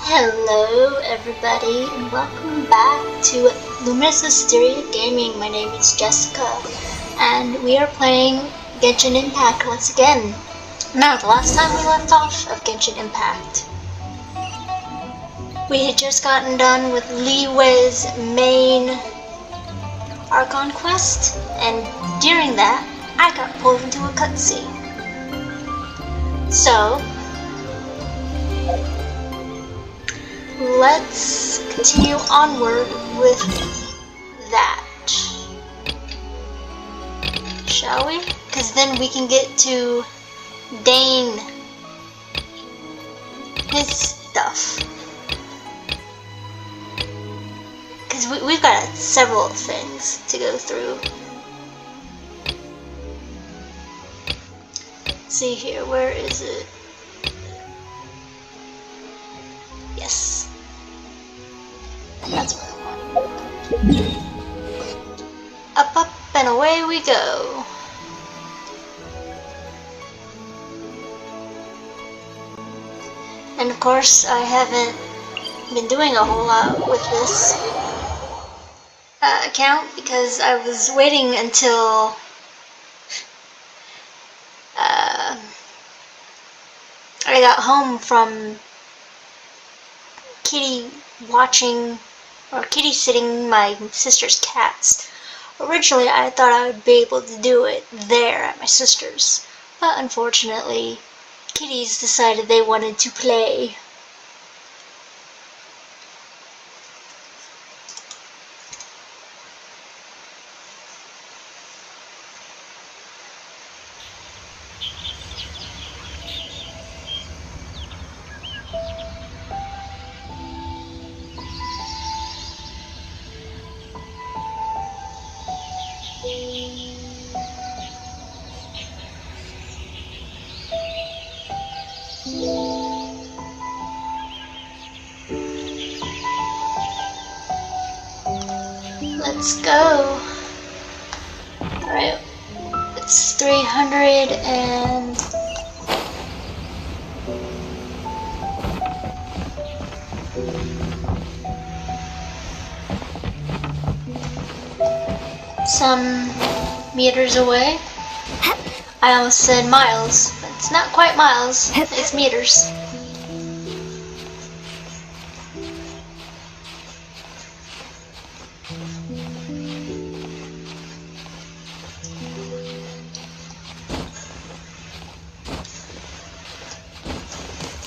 Hello everybody and welcome back to Luminous Hysteria Gaming. My name is Jessica and we are playing Genshin Impact once again. Now, the last time we left off of Genshin Impact, we had just gotten done with Li Wei's main Archon quest, and during that I got pulled into a cutscene. So let's continue onward with that, shall we? Because then we can get to Dane, his stuff. Because we've got several things to go through. Let's see here, where is it? Yes. That's what I want. Up and away we go. And of course, I haven't been doing a whole lot with this account because I was waiting until I got home from kitty sitting my sister's cats. Originally, I thought I would be able to do it there at my sister's, but unfortunately, kitties decided they wanted to play. Let's go. Alright, it's 300 and some meters away. I almost said miles, but it's not quite miles, it's meters.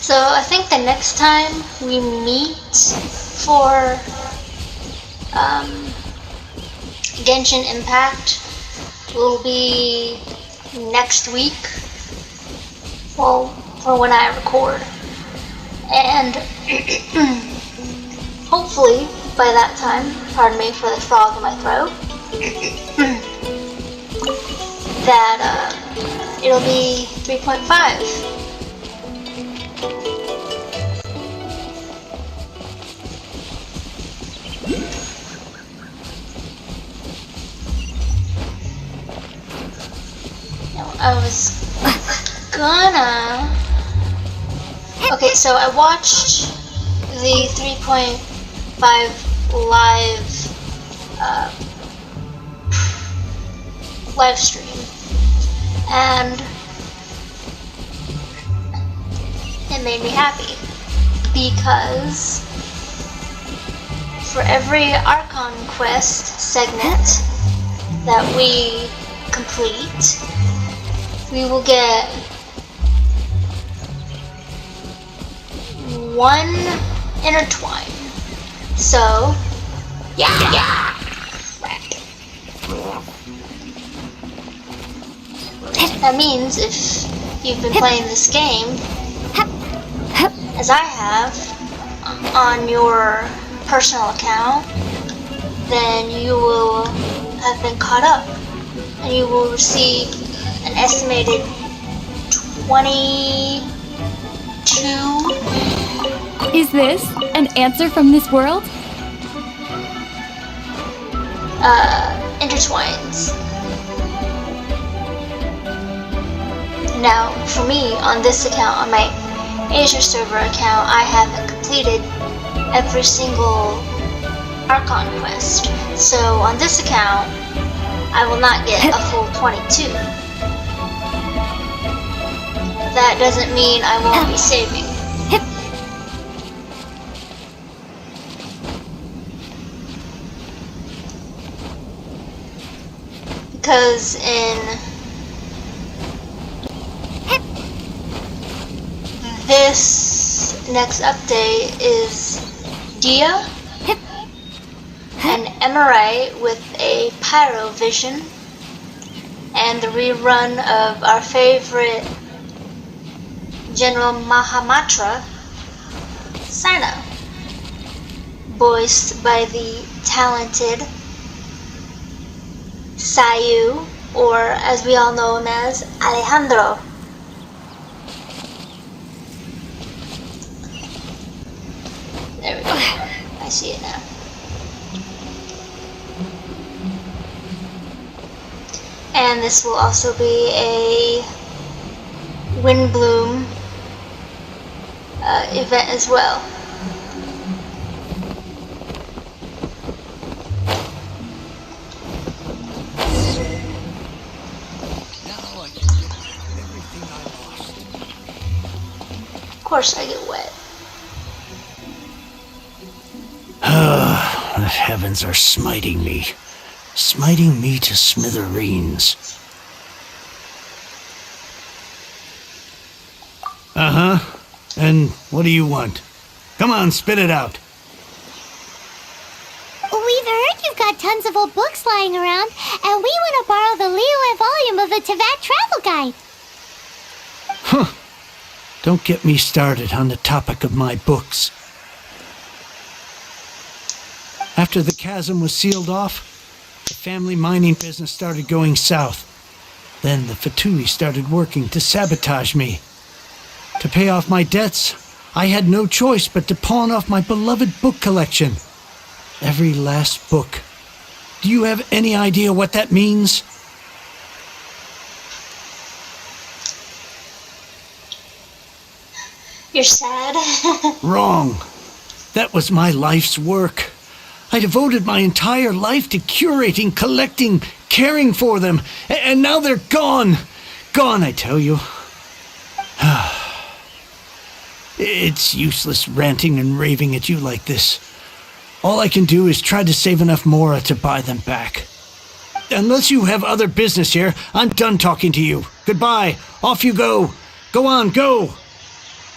So I think the next time we meet for Genshin Impact will be next week, well, for when I record, and hopefully by that time, pardon me for the frog in my throat, that it'll be 3.5. I was gonna... Okay, so I watched the 3.5 live stream, and it made me happy because for every Archon quest segment that we complete, we will get one intertwine. So, yeah. That means if you've been playing this game, as I have, on your personal account, then you will have been caught up, and you will receive an estimated 22 Is this an answer from this world? intertwines. Now, for me, on this account, on my Asia server account, I haven't completed every single Archon quest. So on this account, I will not get a full 22. That doesn't mean I won't be saving. Because in this next update is Dia, an Emerite with a Pyro Vision, and the rerun of our favorite General Mahamatra, Sino, voiced by the talented Sayu, or as we all know him as, Alejandro. There we go. I see it now. And this will also be a Windbloom event as well. Of course I get wet. The heavens are smiting me to smithereens. Uh-huh. And what do you want? Come on, spit it out. We've heard you've got tons of old books lying around, and we want to borrow the Liyue volume of the Teyvat Travel Guide. Huh. Don't get me started on the topic of my books. After the chasm was sealed off, the family mining business started going south. Then the Fatui started working to sabotage me. To pay off my debts, I had no choice but to pawn off my beloved book collection. Every last book. Do you have any idea what that means? You're sad? Wrong. That was my life's work. I devoted my entire life to curating, collecting, caring for them, and now they're gone. Gone, I tell you. It's useless ranting and raving at you like this. All I can do is try to save enough Mora to buy them back. Unless you have other business here, I'm done talking to you. Goodbye. Off you go. Go on, go.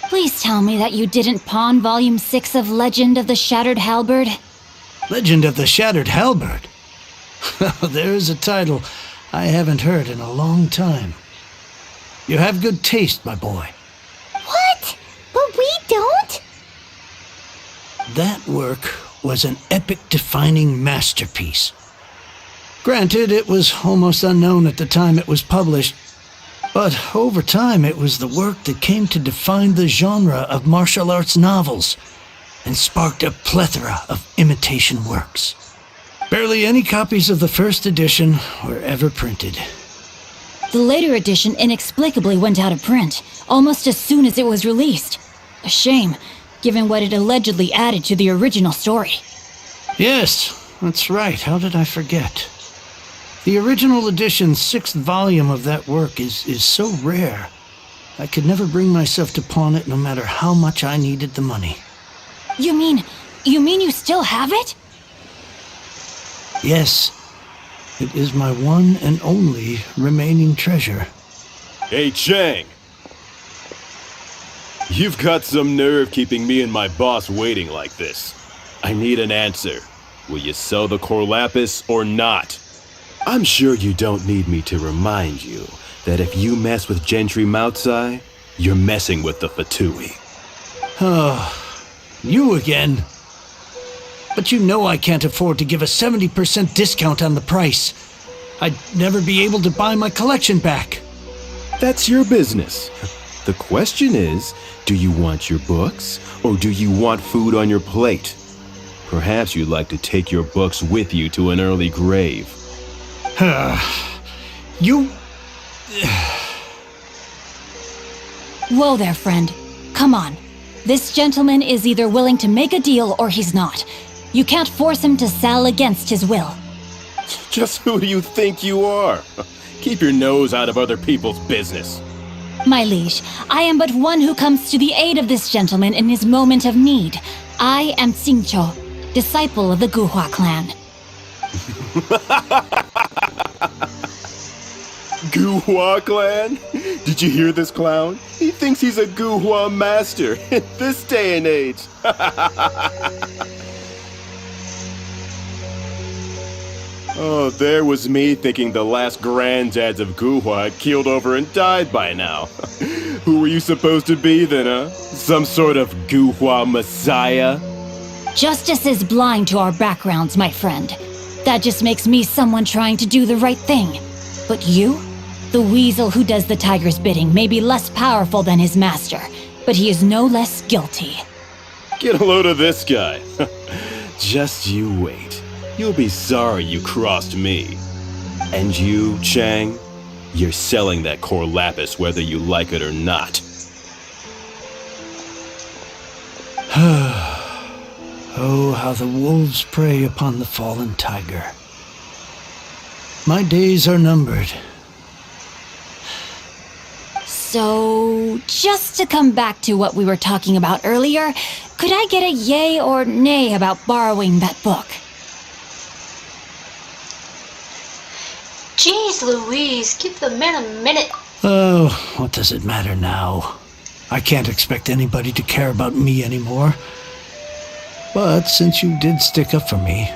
Please tell me that you didn't pawn Volume 6 of Legend of the Shattered Halberd. Legend of the Shattered Halberd? There's a title I haven't heard in a long time. You have good taste, my boy. What? But we don't? That work was an epic-defining masterpiece. Granted, it was almost unknown at the time it was published, but over time it was the work that came to define the genre of martial arts novels and sparked a plethora of imitation works. Barely any copies of the first edition were ever printed. The later edition inexplicably went out of print, almost as soon as it was released. A shame, given what it allegedly added to the original story. Yes, that's right. How did I forget? The original edition's 6th volume of that work is so rare, I could never bring myself to pawn it no matter how much I needed the money. You mean you still have it? Yes, it is my one and only remaining treasure. Hey, Chang! You've got some nerve keeping me and my boss waiting like this. I need an answer. Will you sell the core lapis or not? I'm sure you don't need me to remind you that if you mess with Gentry Moutsai, you're messing with the Fatui. Oh, you again. But you know I can't afford to give a 70% discount on the price. I'd never be able to buy my collection back. That's your business. The question is, do you want your books, or do you want food on your plate? Perhaps you'd like to take your books with you to an early grave. You... Whoa there, friend. Come on. This gentleman is either willing to make a deal or he's not. You can't force him to sell against his will. Just who do you think you are? Keep your nose out of other people's business. My liege, I am but one who comes to the aid of this gentleman in his moment of need. I am Xingqiu, disciple of the Guhua clan. Guhua clan? Did you hear this clown? He thinks he's a Guhua master in this day and age. Oh, there was me thinking the last granddads of Guhua had keeled over and died by now. Who were you supposed to be then, huh? Some sort of Guhua messiah? Justice is blind to our backgrounds, my friend. That just makes me someone trying to do the right thing. But you? The weasel who does the tiger's bidding may be less powerful than his master, but he is no less guilty. Get a load of this guy. Just you wait. You'll be sorry you crossed me. And you, Chang, you're selling that core lapis whether you like it or not. Oh, how the wolves prey upon the fallen tiger. My days are numbered. So, just to come back to what we were talking about earlier, could I get a yay or nay about borrowing that book? Jeez Louise, give the man a minute. Oh, what does it matter now? I can't expect anybody to care about me anymore. But since you did stick up for me,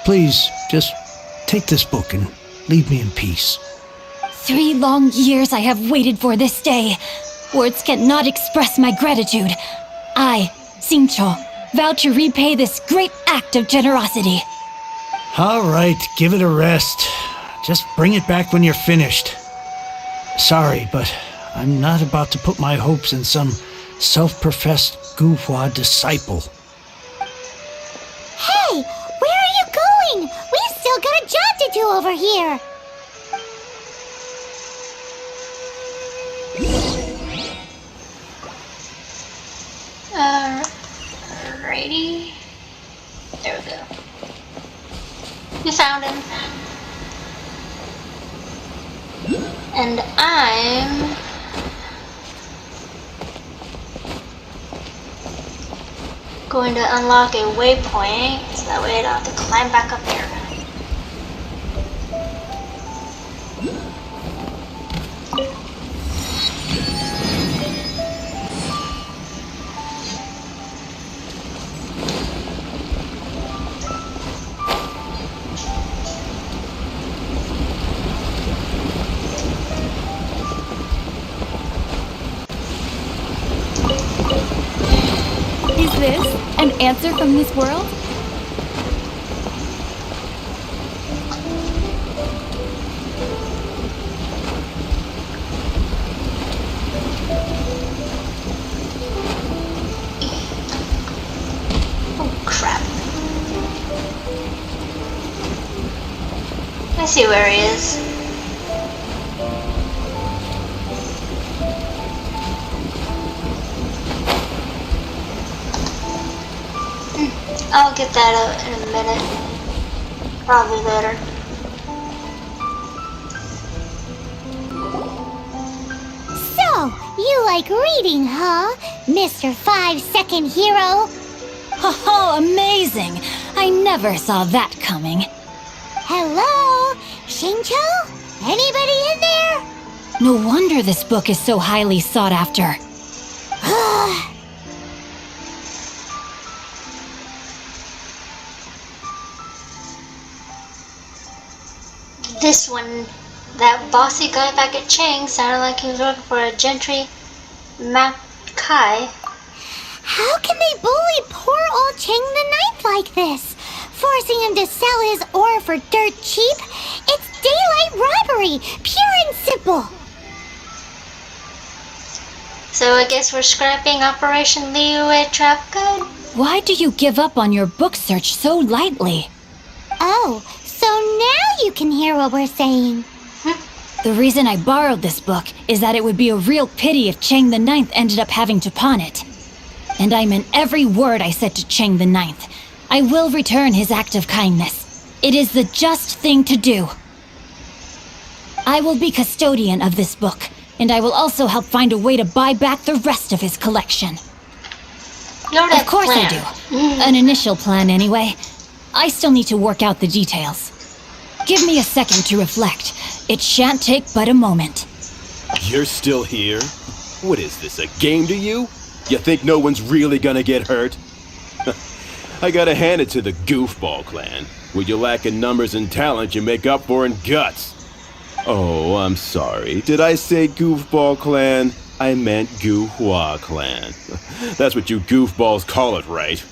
please just take this book and leave me in peace. 3 long years I have waited for this day. Words cannot express my gratitude. I, Xingqiu, vow to repay this great act of generosity. All right, give it a rest. Just bring it back when you're finished. Sorry, but I'm not about to put my hopes in some self-professed Guhua disciple. Hey, where are you going? We've still got a job to do over here. Alrighty. There we go. You found him. And I'm going to unlock a waypoint so that way I don't have to climb back up here. Is this an answer from this world? Oh crap. I see where he is. I'll get that out in a minute. Probably later. So, you like reading, huh? Mr. 5-second hero? Oh, amazing! I never saw that coming. Hello? Xingqiu? Anybody in there? No wonder this book is so highly sought after. This one, that bossy guy back at Chang sounded like he was working for a gentry Makai. How can they bully poor old Chang the Ninth like this? Forcing him to sell his ore for dirt cheap? It's daylight robbery, pure and simple. So I guess we're scrapping Operation Liyue Trap Guide? Why do you give up on your book search so lightly? Oh, so now you can hear what we're saying. The reason I borrowed this book is that it would be a real pity if Chang the Ninth ended up having to pawn it. And I meant every word I said to Cheng the Ninth. I will return his act of kindness. It is the just thing to do. I will be custodian of this book, and I will also help find a way to buy back the rest of his collection. You already have Of course a I plan. do. An initial plan, anyway. I still need to work out the details. Give me a second to reflect. It shan't take but a moment. You're still here? What is this, a game to you? You think no one's really gonna get hurt? I gotta hand it to the Goofball Clan. What you lack in numbers and talent, you make up for in guts. Oh, I'm sorry. Did I say Goofball Clan? I meant Goohua Clan. That's what you goofballs call it, right?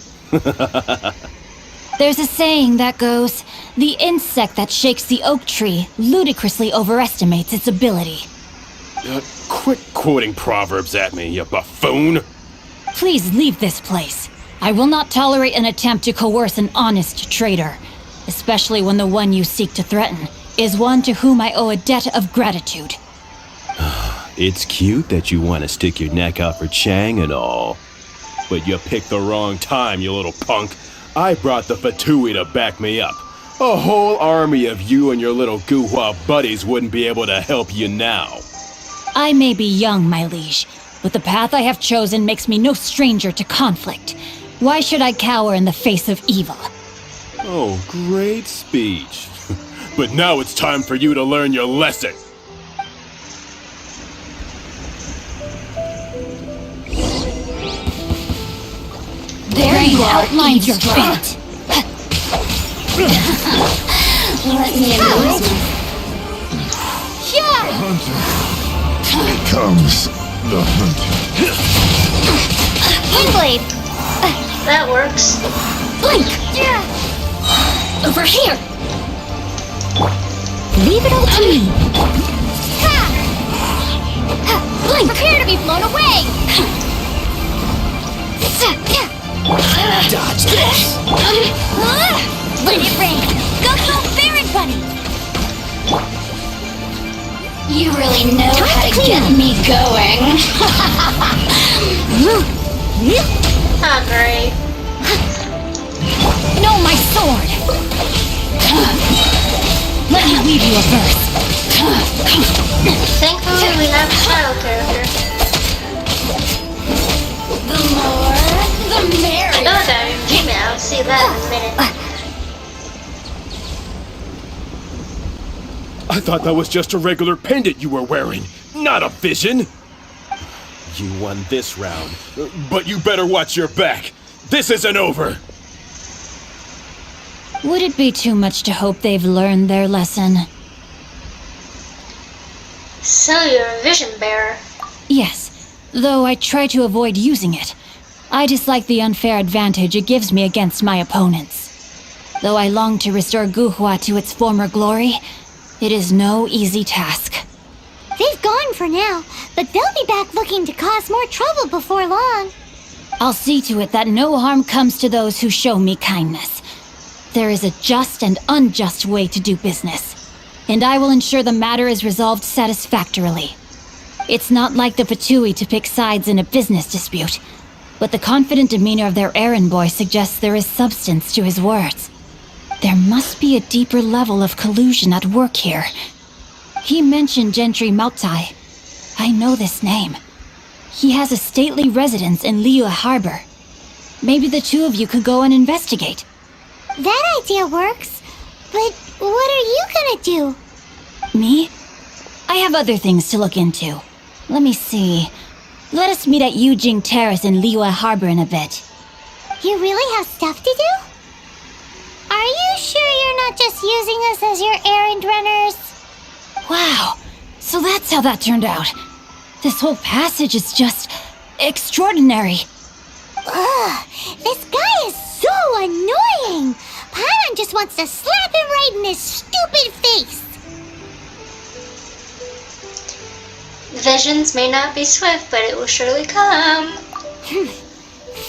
There's a saying that goes, the insect that shakes the oak tree ludicrously overestimates its ability. Quit quoting proverbs at me, you buffoon! Please leave this place. I will not tolerate an attempt to coerce an honest trader, especially when the one you seek to threaten is one to whom I owe a debt of gratitude. It's cute that you want to stick your neck out for Chang and all. But you picked the wrong time, you little punk. I brought the Fatui to back me up. A whole army of you and your little Guhua buddies wouldn't be able to help you now. I may be young, my liege, but the path I have chosen makes me no stranger to conflict. Why should I cower in the face of evil? Oh, great speech. But now it's time for you to learn your lesson. There you outlined your fate. Let me amuse you. The hunter becomes the hunted. Windblade! That works. Blink! Over here! Leave it all to me. Blink! Prepare to be blown away! Dodge this! Let it rain! Go, Baron Bunny! You really know how to get me going. Ah, great. No, my sword! Let me weave you a verse. Thankfully, we have a child character. The more, the merrier. No, Jimmy, I'll see that in a minute. I thought that was just a regular pendant you were wearing, not a vision. You won this round, but you better watch your back. This isn't over. Would it be too much to hope they've learned their lesson? So you're a vision bearer. Yes, though I try to avoid using it. I dislike the unfair advantage it gives me against my opponents. Though I long to restore Guhua to its former glory, it is no easy task. They've gone for now, but they'll be back looking to cause more trouble before long. I'll see to it that no harm comes to those who show me kindness. There is a just and unjust way to do business, and I will ensure the matter is resolved satisfactorily. It's not like the Fatui to pick sides in a business dispute, but the confident demeanor of their errand boy suggests there is substance to his words. There must be a deeper level of collusion at work here. He mentioned Gentry Mautai. I know this name. He has a stately residence in Liyue Harbor. Maybe the two of you could go and investigate. That idea works, but what are you gonna do? Me? I have other things to look into. Let me see. Let us meet at Yujing Terrace in Liyue Harbor in a bit. You really have stuff to do? Are you sure you're not just using us as your errand runners? Wow, so that's how that turned out. This whole passage is just extraordinary. Ugh, this guy is so annoying! Paimon just wants to slap him right in his stupid face! Visions may not be swift, but it will surely come.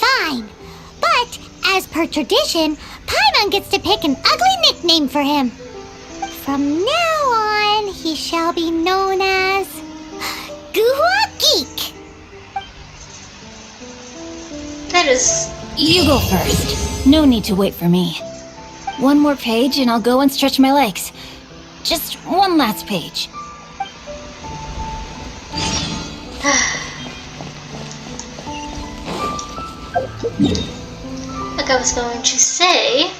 Fine, but as per tradition, Paimon gets to pick an ugly nickname for him. From now on, he shall be known as Guhua Geek. That is... You go first. No need to wait for me. One more page and I'll go and stretch my legs. Just one last page. Like I was going to say...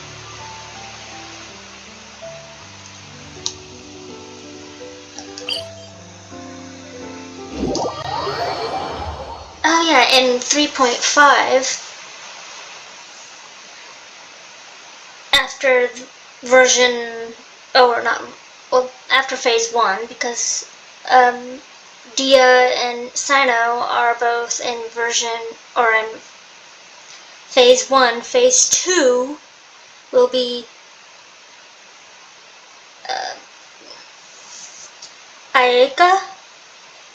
Oh yeah, in 3.5, after version, or not, well, after phase 1, because Dia and Sino are both in version, or in phase 1. Phase 2 will be Ayaka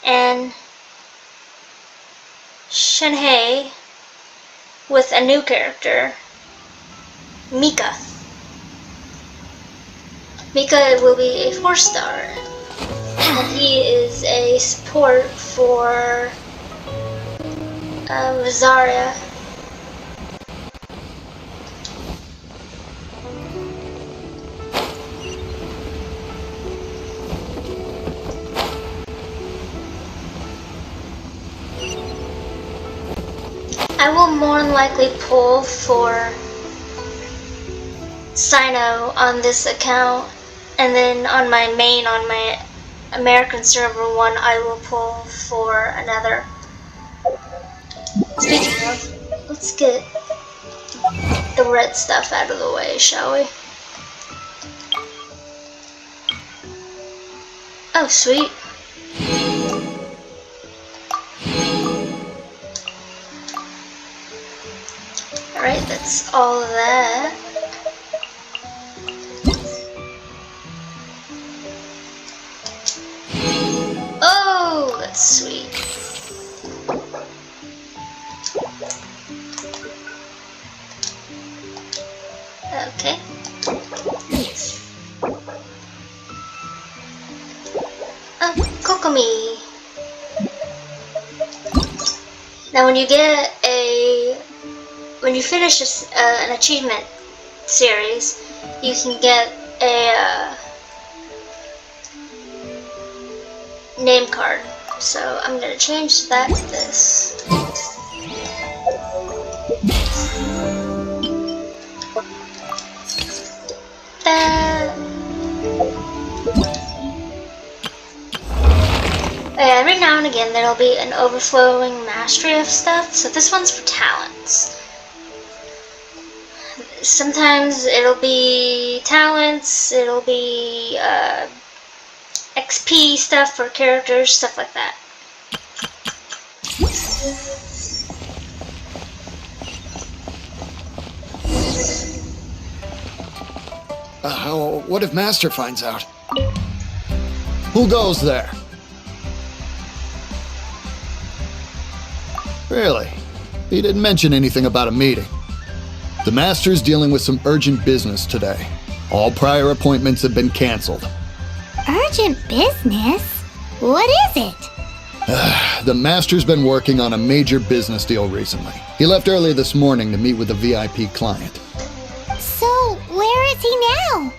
and Shenhei with a new character, Mika. Mika will be a 4-star, and he is a support for Rosaria. I will more than likely pull for Sino on this account, and then on my main, on my American server one, I will pull for another. Speaking of, let's get the red stuff out of the way, shall we? Oh, sweet. Alright, that's all of that. Oh, that's sweet. Okay. Oh, Kokomi. Now when you get when you finish an achievement series, you can get a name card. So I'm gonna change that to this. Every now and again there'll be an overflowing mastery of stuff, so this one's for talents. Sometimes it'll be talents, it'll be XP stuff for characters, stuff like that. What if Master finds out? Who goes there? Really? He didn't mention anything about a meeting. The Master's dealing with some urgent business today. All prior appointments have been canceled. Urgent business? What is it? The Master's been working on a major business deal recently. He left early this morning to meet with a VIP client. So, where is he now?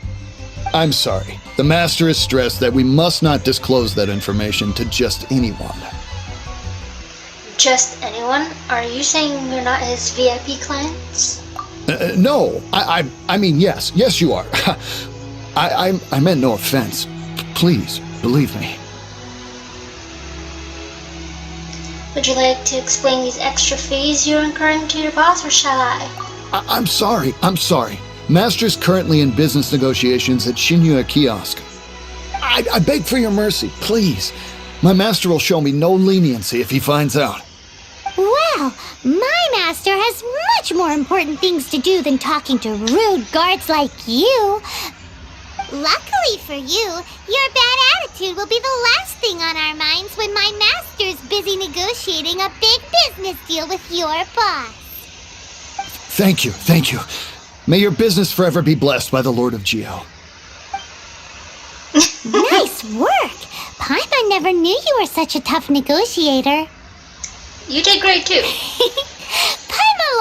I'm sorry. The Master is stressed that we must not disclose that information to just anyone. Just anyone? Are you saying you're not his VIP clients? No, I mean, yes. Yes, you are. I meant no offense. Please, believe me. Would you like to explain these extra fees you're incurring to your boss, or shall I? I'm sorry. Master's currently in business negotiations at Shinya Kiosk. I beg for your mercy, please. My master will show me no leniency if he finds out. Well, my master has much more important things to do than talking to rude guards like you. Luckily for you, your bad attitude will be the last thing on our minds when my master's busy negotiating a big business deal with your boss. Thank you. May your business forever be blessed by the Lord of Geo. Nice work! Paimon never knew you were such a tough negotiator. You did great too. Paimon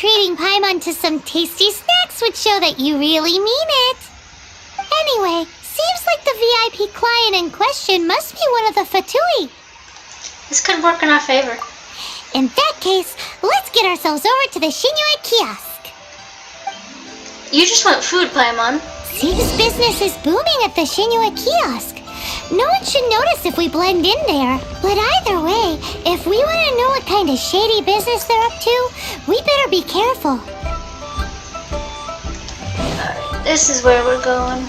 treating Paimon to some tasty snacks would show that you really mean it. Anyway, seems like the VIP client in question must be one of the Fatui. This could work in our favor. In that case, let's get ourselves over to the Shinue kiosk. You just want food, Paimon. Seems business is booming at the Shinue kiosk. No one should notice if we blend in there. But either way, if we want to know what kind of shady business they're up to, we better be careful. Alright, this is where we're going.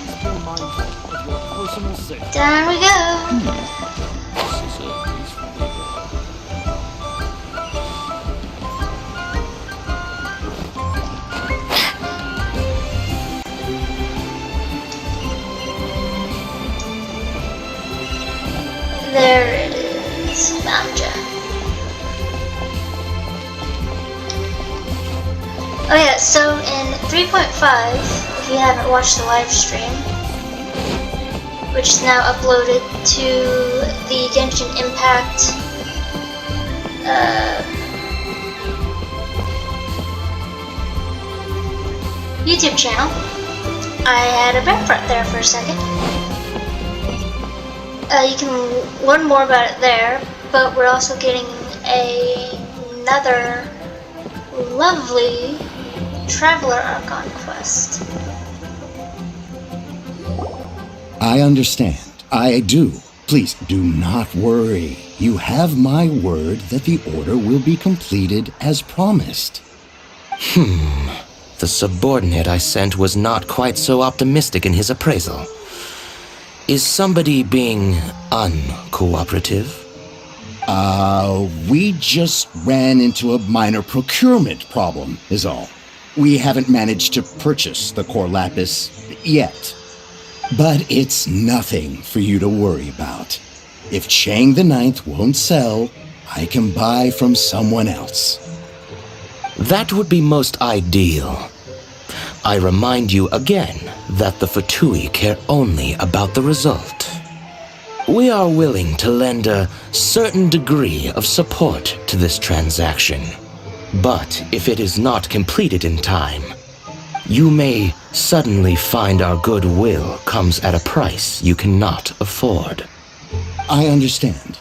Down we go. There it is. Found ya. Oh yeah, so in 3.5, if you haven't watched the live stream, which is now uploaded to the Genshin Impact YouTube channel, I had a bear front there for a second. You can learn more about it there, but we're also getting another lovely Traveler Archon quest. I understand. I do. Please do not worry. You have my word that the order will be completed as promised. The subordinate I sent was not quite so optimistic in his appraisal. Is somebody being uncooperative? We just ran into a minor procurement problem, is all. We haven't managed to purchase the core lapis yet. But it's nothing for you to worry about. If Chang the Ninth won't sell, I can buy from someone else. That would be most ideal. I remind you again that the Fatui care only about the result. We are willing to lend a certain degree of support to this transaction. But if it is not completed in time, you may suddenly find our goodwill comes at a price you cannot afford. I understand.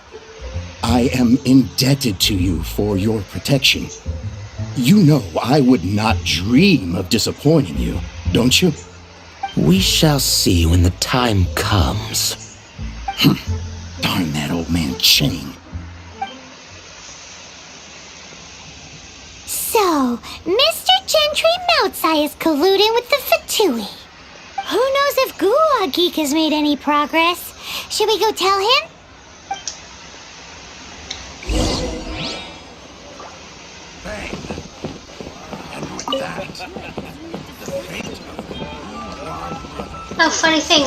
I am indebted to you for your protection. You know I would not dream of disappointing you, don't you? We shall see when the time comes. Darn that old man Chang. So, Mr. Gentry Moutsai is colluding with the Fatui. Who knows if Gulag Geek has made any progress? Should we go tell him? Oh, funny thing,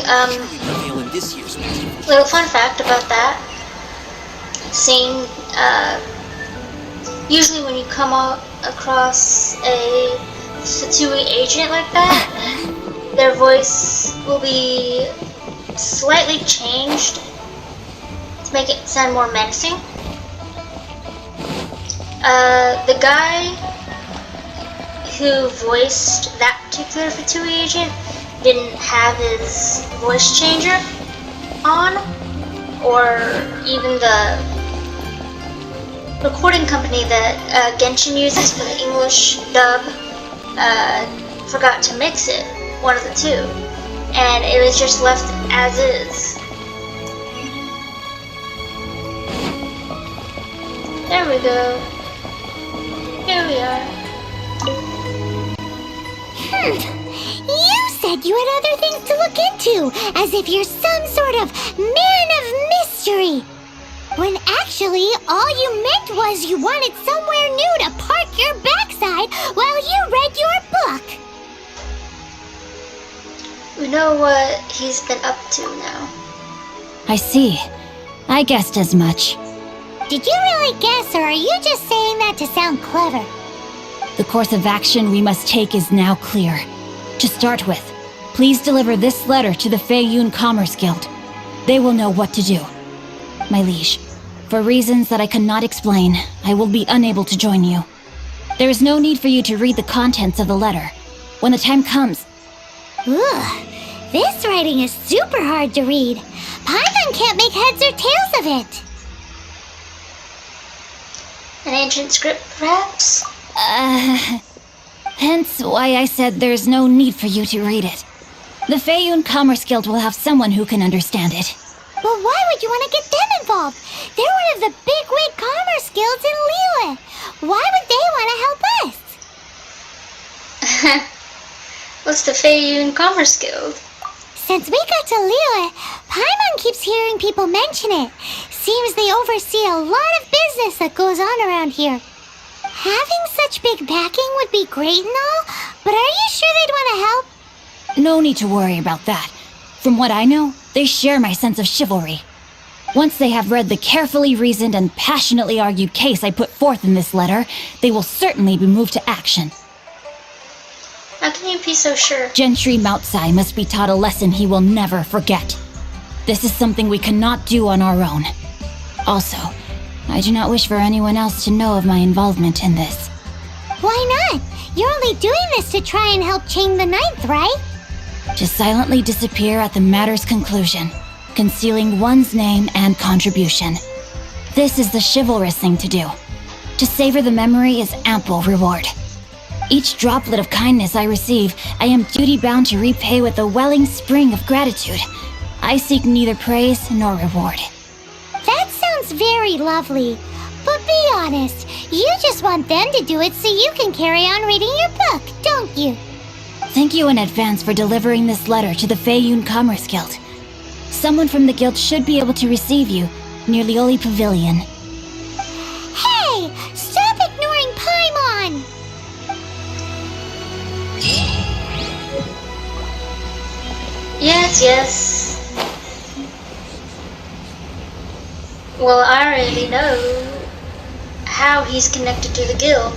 little fun fact about that scene, usually when you come across a Fatui agent like that, their voice will be slightly changed to make it sound more menacing. The guy who voiced that particular Fatui agent didn't have his voice changer on, or even the recording company that Genshin uses for the English dub forgot to mix it, one of the two, and it was just left as is. There we go. Here we are. You said you had other things to look into, as if you're some sort of man of mystery. When actually, all you meant was you wanted somewhere new to park your backside while you read your book. We know what he's been up to now. I see. I guessed as much. Did you really guess, or are you just saying that to sound clever? The course of action we must take is now clear. To start with, please deliver this letter to the Feiyun Commerce Guild. They will know what to do. My liege, for reasons that I cannot explain, I will be unable to join you. There is no need for you to read the contents of the letter. When the time comes, Ugh, this writing is super hard to read. Paimon can't make heads or tails of it. An ancient script, perhaps? hence why I said there's no need for you to read it. The Feiyun Commerce Guild will have someone who can understand it. But why would you want to get them involved? They're one of the bigwig commerce guilds in Liyue. Why would they want to help us? What's the Feiyun Commerce Guild? Since we got to Liyue, Paimon keeps hearing people mention it. Seems they oversee a lot of business that goes on around here. Having such big backing would be great and all, but are you sure they'd want to help? No need to worry about that. From what I know, they share my sense of chivalry. Once they have read the carefully reasoned and passionately argued case I put forth in this letter, they will certainly be moved to action. How can you be so sure? Gentry Moutsai must be taught a lesson he will never forget. This is something we cannot do on our own. Also, I do not wish for anyone else to know of my involvement in this. Why not? You're only doing this to try and help Chain the Ninth, right? To silently disappear at the matter's conclusion, concealing one's name and contribution. This is the chivalrous thing to do. To savor the memory is ample reward. Each droplet of kindness I receive, I am duty-bound to repay with a welling spring of gratitude. I seek neither praise nor reward. That sounds very lovely. But be honest, you just want them to do it so you can carry on reading your book, don't you? Thank you in advance for delivering this letter to the Feiyun Commerce Guild. Someone from the guild should be able to receive you near Lioli Pavilion. Hey! Stop ignoring Paimon! Yes. Well, I already know how he's connected to the guild.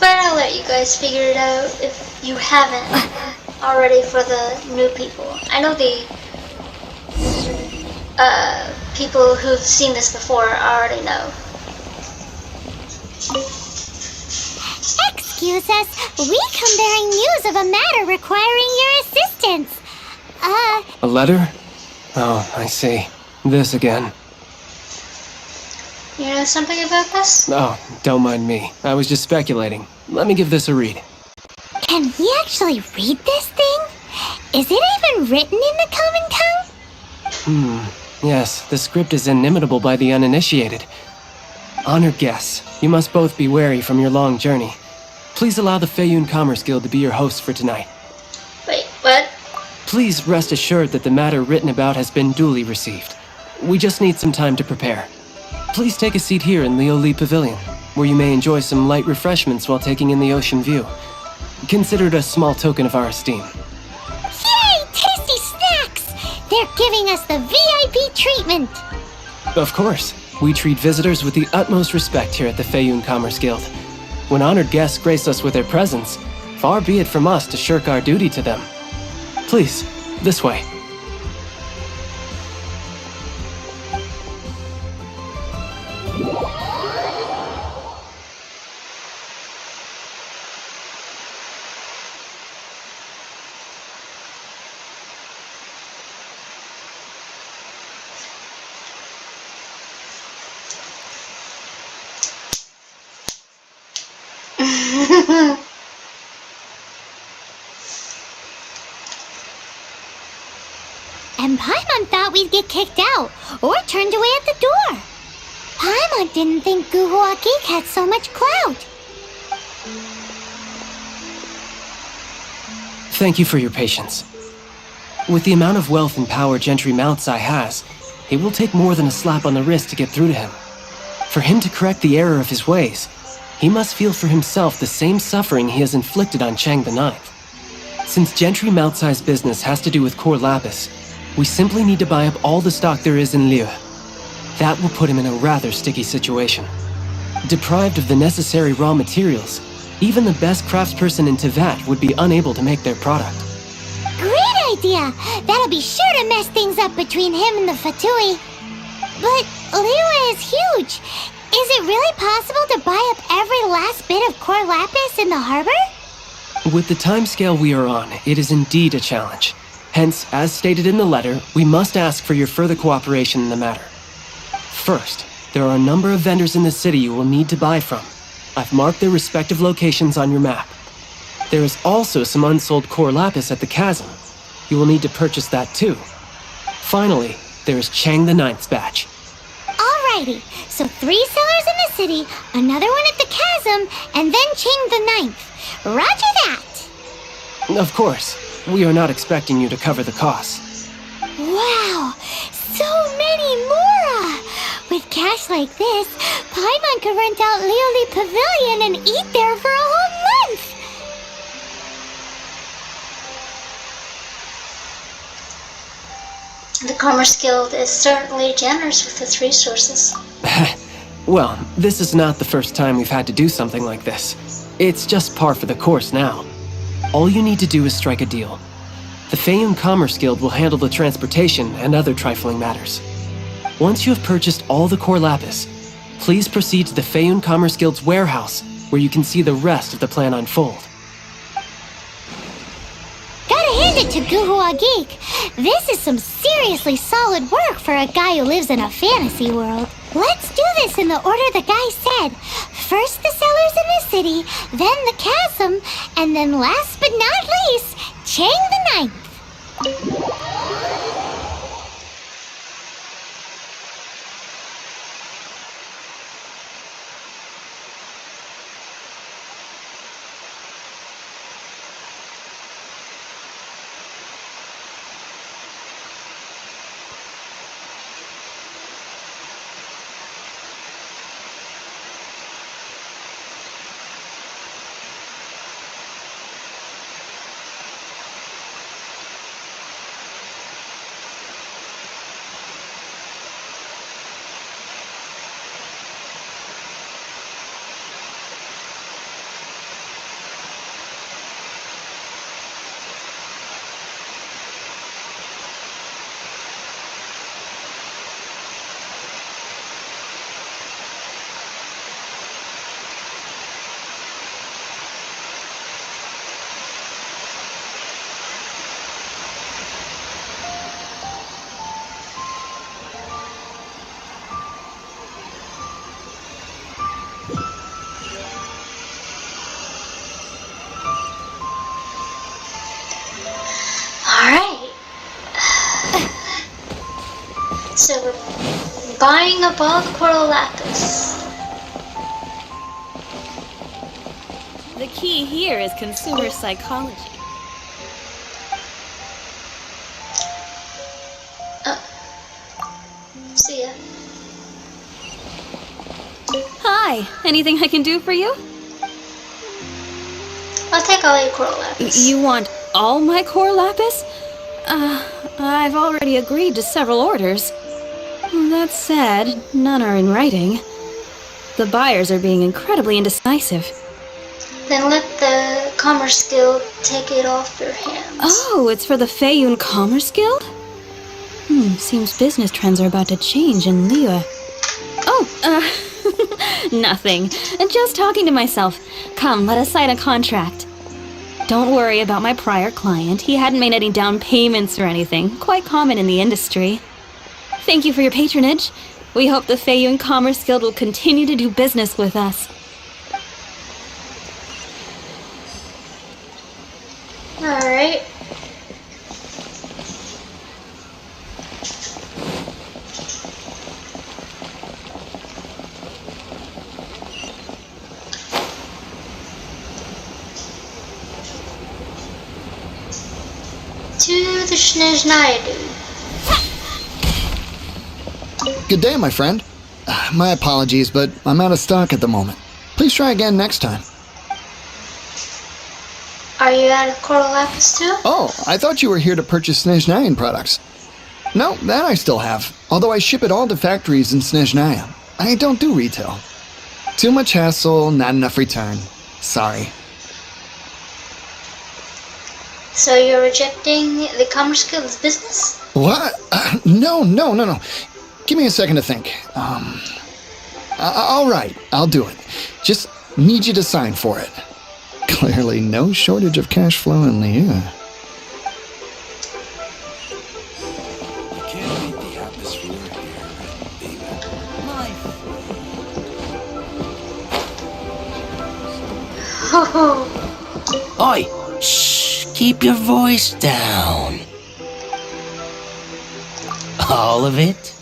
But I'll let you guys figure it out if you haven't already for the new people. I know the people who've seen this before already know. Excuse us, we come bearing news of a matter requiring your assistance. A letter? Oh, I see. This again. You know something about this? Oh, don't mind me. I was just speculating. Let me give this a read. Can we actually read this thing? Is it even written in the common tongue? Yes, the script is inimitable by the uninitiated. Honored guests, you must both be wary from your long journey. Please allow the Feiyun Commerce Guild to be your host for tonight. Wait, what? Please rest assured that the matter written about has been duly received. We just need some time to prepare. Please take a seat here in Lioli Pavilion, where you may enjoy some light refreshments while taking in the ocean view. Consider it a small token of our esteem. Yay! Tasty snacks! They're giving us the VIP treatment! Of course, we treat visitors with the utmost respect here at the Feiyun Commerce Guild. When honored guests grace us with their presence, far be it from us to shirk our duty to them. Please, this way. And Paimon thought we'd get kicked out, or turned away at the door. Paimon didn't think Guhua Geek had so much clout. Thank you for your patience. With the amount of wealth and power Gentry Moutsai has, it will take more than a slap on the wrist to get through to him. For him to correct the error of his ways, he must feel for himself the same suffering he has inflicted on Chang the Ninth. Since Gentry Moutsai's business has to do with core lapis, we simply need to buy up all the stock there is in Liyue. That will put him in a rather sticky situation. Deprived of the necessary raw materials, even the best craftsperson in Tevat would be unable to make their product. Great idea! That'll be sure to mess things up between him and the Fatui. But Liyue is huge! Is it really possible to buy up every last bit of core lapis in the harbor? With the timescale we are on, it is indeed a challenge. Hence, as stated in the letter, we must ask for your further cooperation in the matter. First, there are a number of vendors in the city you will need to buy from. I've marked their respective locations on your map. There is also some unsold core lapis at the chasm. You will need to purchase that too. Finally, there is Chang the Ninth's batch. Alrighty, so 3 sellers in the city, another one at the chasm, and then Chang the Ninth. Roger that! Of course, we are not expecting you to cover the costs. Wow, so many more! With cash like this, Paimon could rent out Lioli Pavilion and eat there for a whole month! The Commerce Guild is certainly generous with its resources. Well, this is not the first time we've had to do something like this. It's just par for the course now. All you need to do is strike a deal. The Feiyun Commerce Guild will handle the transportation and other trifling matters. Once you have purchased all the core lapis, please proceed to the Feiyun Commerce Guild's warehouse, where you can see the rest of the plan unfold. Gotta hand it to Guhua Geek. This is some seriously solid work for a guy who lives in a fantasy world. Let's do this in the order the guy said. First the sellers in the city, then the chasm, and then last but not least, Chang the Ninth. Alright. So we're buying up all the Coral Lapis. The key here is consumer psychology. See ya. Hi, anything I can do for you? I'll take all your Coral Lapis. You want all my core lapis? I've already agreed to several orders. That said, none are in writing. The buyers are being incredibly indecisive. Then let the Commerce Guild take it off your hands. Oh, it's for the Feiyun Commerce Guild? Seems business trends are about to change in Liyue. Oh, nothing. Just talking to myself. Come, let us sign a contract. Don't worry about my prior client. He hadn't made any down payments or anything. Quite common in the industry. Thank you for your patronage. We hope the Feiyun Commerce Guild will continue to do business with us. Alright. To the Snezhnaya dude. Good day, my friend. My apologies, but I'm out of stock at the moment. Please try again next time. Are you out of Coral Lapis too? Oh, I thought you were here to purchase Snezhnayan products. No, that I still have, although I ship it all to factories in Snezhnaya. I don't do retail. Too much hassle, not enough return. Sorry. So you're rejecting the Commerce Guild's business? What? No. Give me a second to think. All right, I'll do it. Just need you to sign for it. Clearly no shortage of cash flow in Liu. Oi! Shh! Keep your voice down. All of it?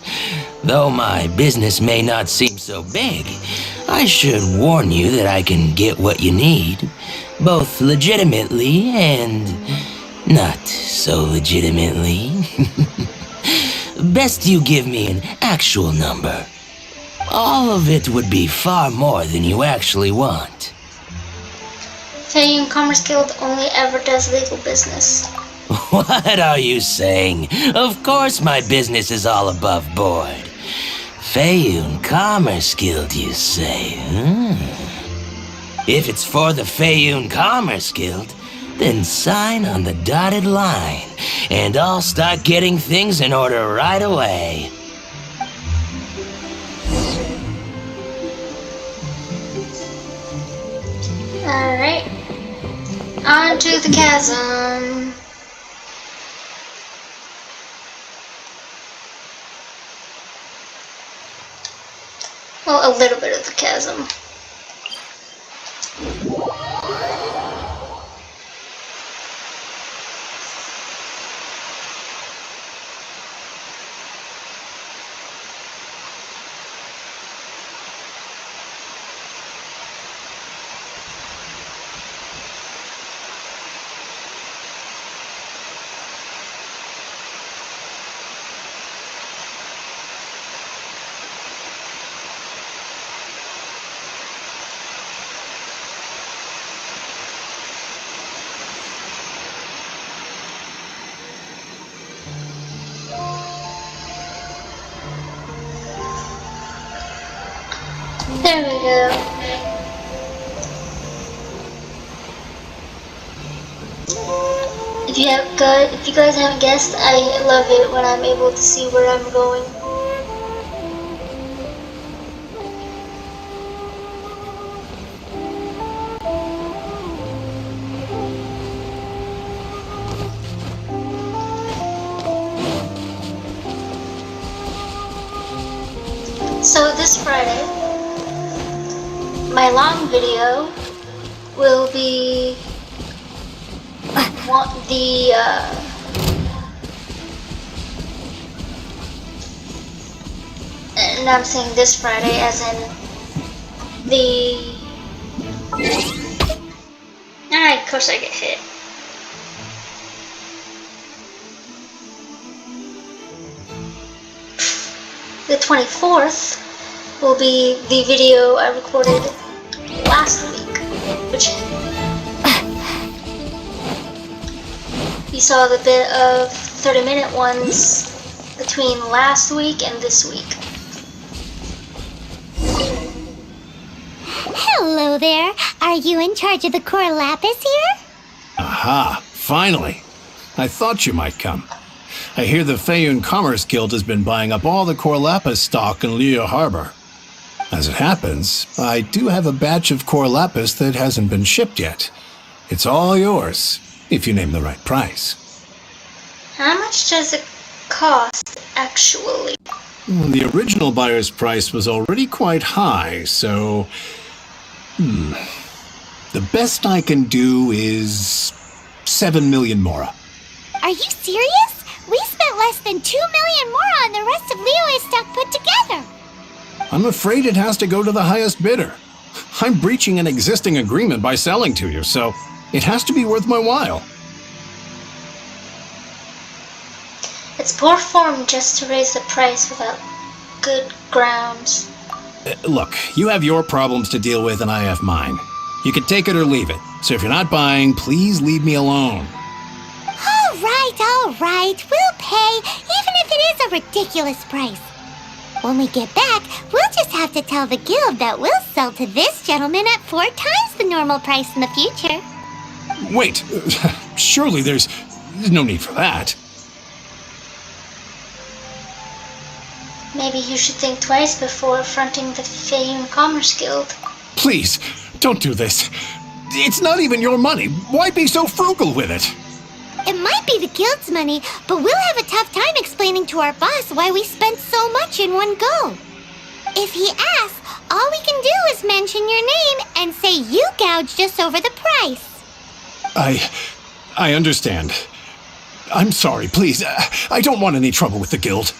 Though my business may not seem so big, I should warn you that I can get what you need, both legitimately and not so legitimately. Best you give me an actual number. All of it would be far more than you actually want. Fayun Commerce Guild only ever does legal business. What are you saying? Of course my business is all above board. Fayun Commerce Guild, you say? If it's for the Fayun Commerce Guild, then sign on the dotted line, and I'll start getting things in order right away. Alright. On to the chasm. Well, a little bit of the chasm. There we go. If you guys haven't guessed, I love it when I'm able to see where I'm going. So this Friday, my long video will be and I'm saying this Friday as in of course I get hit. The 24th will be the video I recorded last week, which you saw the bit of 30-minute ones between last week and this week. Hello there. Are you in charge of the core lapis here? Aha, finally. I thought you might come. I hear the Fayun Commerce Guild has been buying up all the core lapis stock in Liu Harbor. As it happens, I do have a batch of core lapis that hasn't been shipped yet. It's all yours, if you name the right price. How much does it cost, actually? The original buyer's price was already quite high, so... The best I can do is 7 million mora. Are you serious? We spent less than 2 million more on the rest of Leo's stock put together. I'm afraid it has to go to the highest bidder. I'm breaching an existing agreement by selling to you, so it has to be worth my while. It's poor form just to raise the price without good grounds. Look, you have your problems to deal with and I have mine. You can take it or leave it. So if you're not buying, please leave me alone. All right. We'll pay, even if it is a ridiculous price. When we get back, we'll just have to tell the guild that we'll sell to this gentleman at 4 times the normal price in the future. Wait, surely there's no need for that. Maybe you should think twice before fronting the Fame Commerce Guild. Please, don't do this. It's not even your money. Why be so frugal with it? It might be the guild's money, but we'll have a tough time explaining to our boss why we spent so much in one go. If he asks, all we can do is mention your name and say you gouged us over the price. I understand. I'm sorry, please. I don't want any trouble with the guild.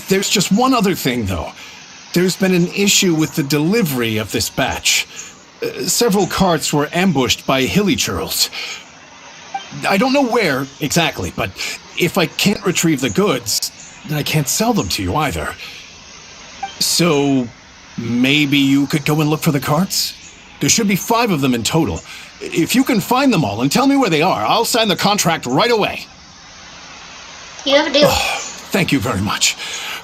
There's just one other thing, though. There's been an issue with the delivery of this batch. Several carts were ambushed by hilly churls. I don't know where exactly, but if I can't retrieve the goods, then I can't sell them to you either. So, maybe you could go and look for the carts? There should be 5 of them in total. If you can find them all and tell me where they are, I'll sign the contract right away. You have a deal. Thank you very much.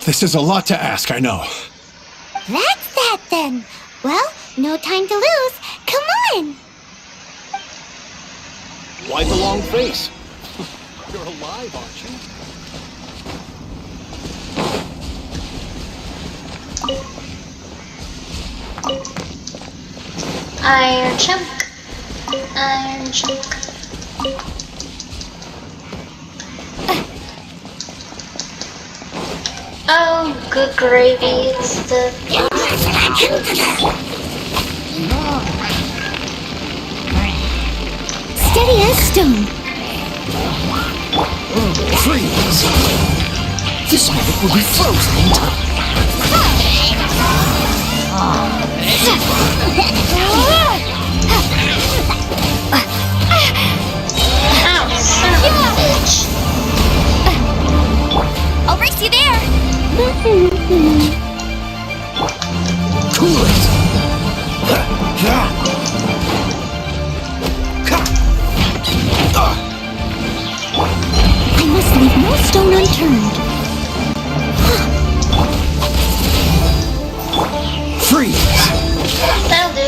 This is a lot to ask, I know. That's that then. Well, no time to lose. Come on! Why the long face? You're alive, aren't you? Iron chunk. Iron chunk. Oh, good gravy. It's the... Steady as stone. Freeze! This magic will be frozen in time. Ow, son of a bitch. I'll race you there. Cool it! I must leave no stone unturned. Freeze! That'll do.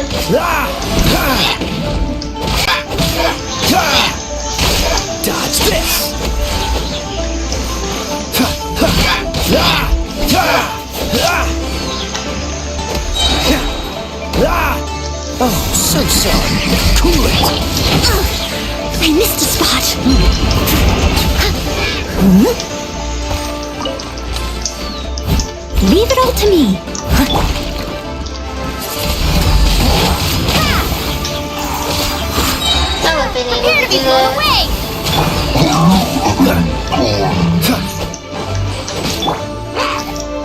Dodge this! Oh, so sorry. Cool it! I missed a spot. Leave it all to me. I would have been able to do that.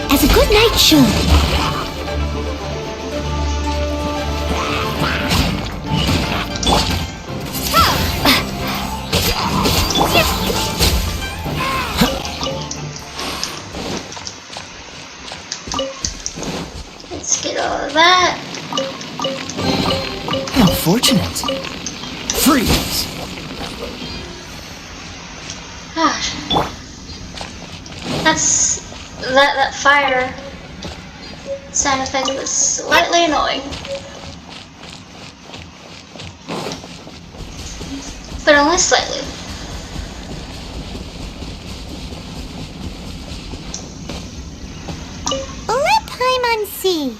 As a good knight should. Let's get all of that. How fortunate. Freeze! Gosh. That fire sound effect was slightly annoying. But only slightly. Lip on sea.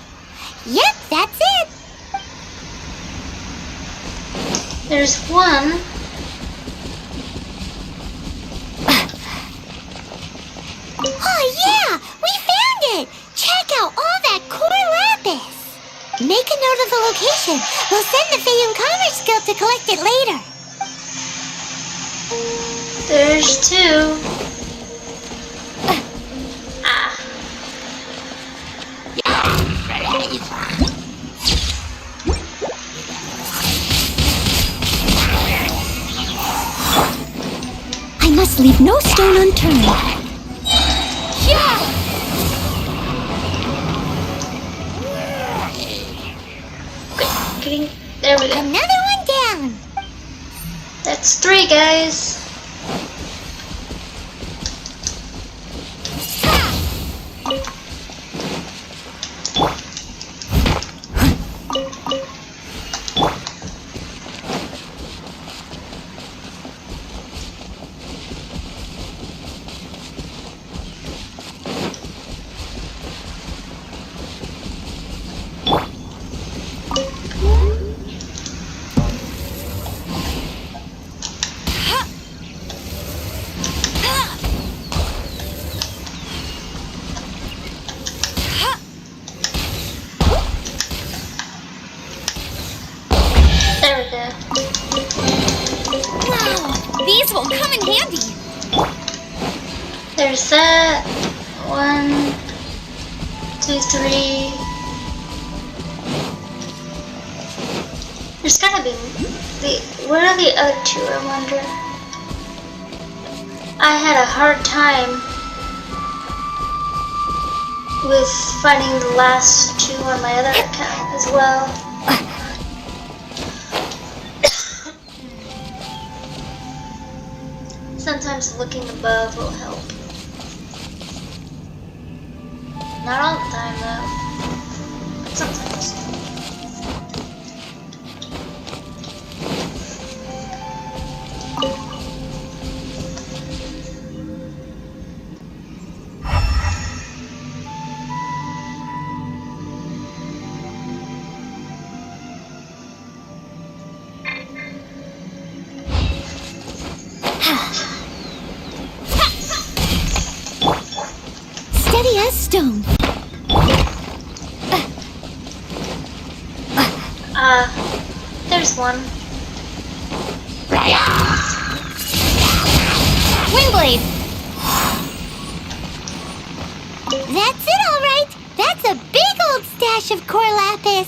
Yep, that's it. There's one. Oh yeah, we found it. Check out all that core lapis. Make a note of the location. We'll send the Fayum Commerce Guild to collect it later. There's 2. I must leave no stone unturned. There we go. Another one down. That's 3, guys. there's that. 1, 2, 3. There's gotta be where are the other 2, I wonder? I had a hard time with finding the last 2 on my other account as well. Sometimes looking above will help. Not all the time though, but sometimes. Steady as stone. There's one. Windblade! That's it, all right. That's a big old stash of core lapis.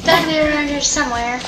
Gotta be around here somewhere.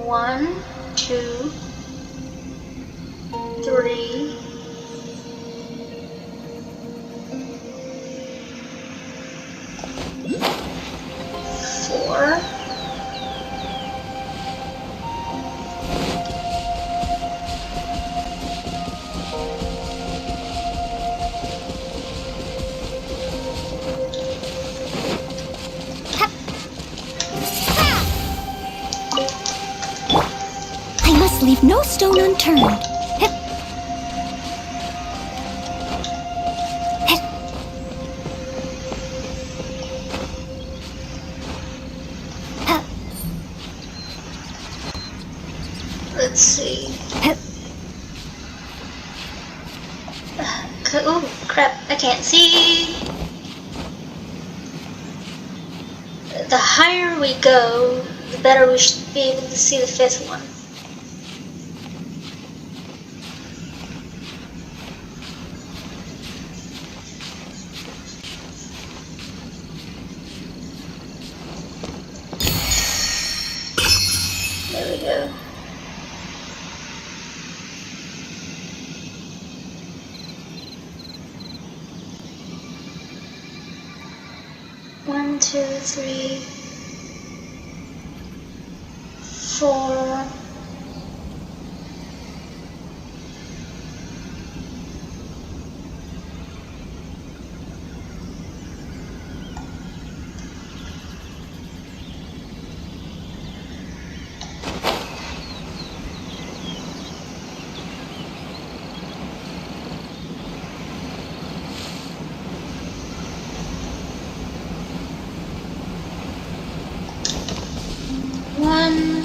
One, 2, 3. 4. I must leave no stone unturned. Let's see. Oh, crap, I can't see. The higher we go, the better we should be able to see the 5th one. There we go. One, 2, 3, 4. One.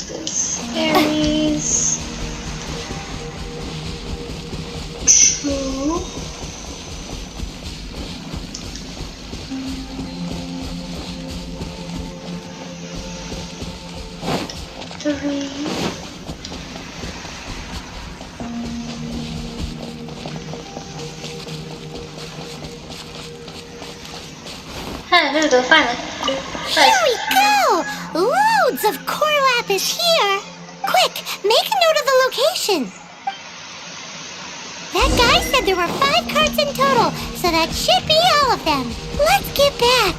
This Aries. 2. 3. 'Here we go, finally. Here we go! Loads loads of core lapis here. Quick, make a note of the location. That guy said there were 5 carts in total, so that should be all of them. Let's get back.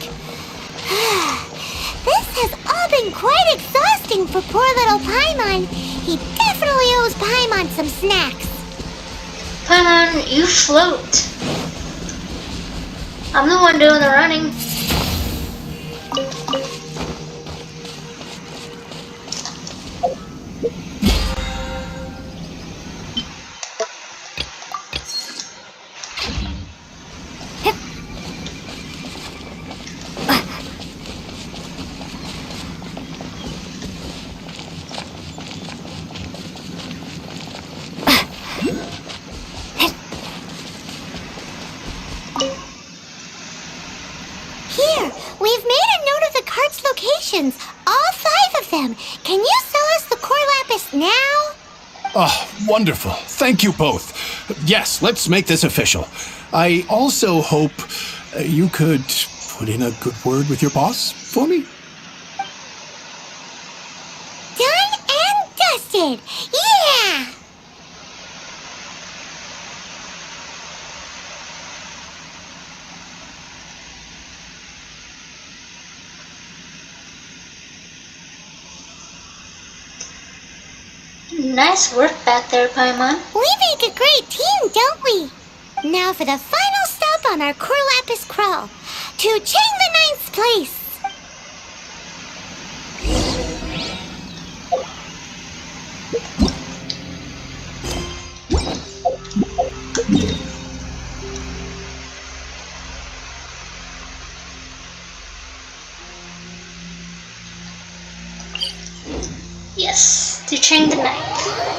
This has all been quite exhausting for poor little Paimon. He definitely owes Paimon some snacks. Paimon, you float. I'm the one doing the running. Here, we've made a note of the cart's locations. All 5 of them. Can you sell us the core lapis now? Oh, wonderful. Thank you both. Yes, let's make this official. I also hope you could put in a good word with your boss for me. Done and dusted. Yeah! Nice work back there, Paimon. We make a great team, don't we? Now for the final stop on our core lapis crawl. To Chang the Ninth's place. Yes, to Chang the Ninth.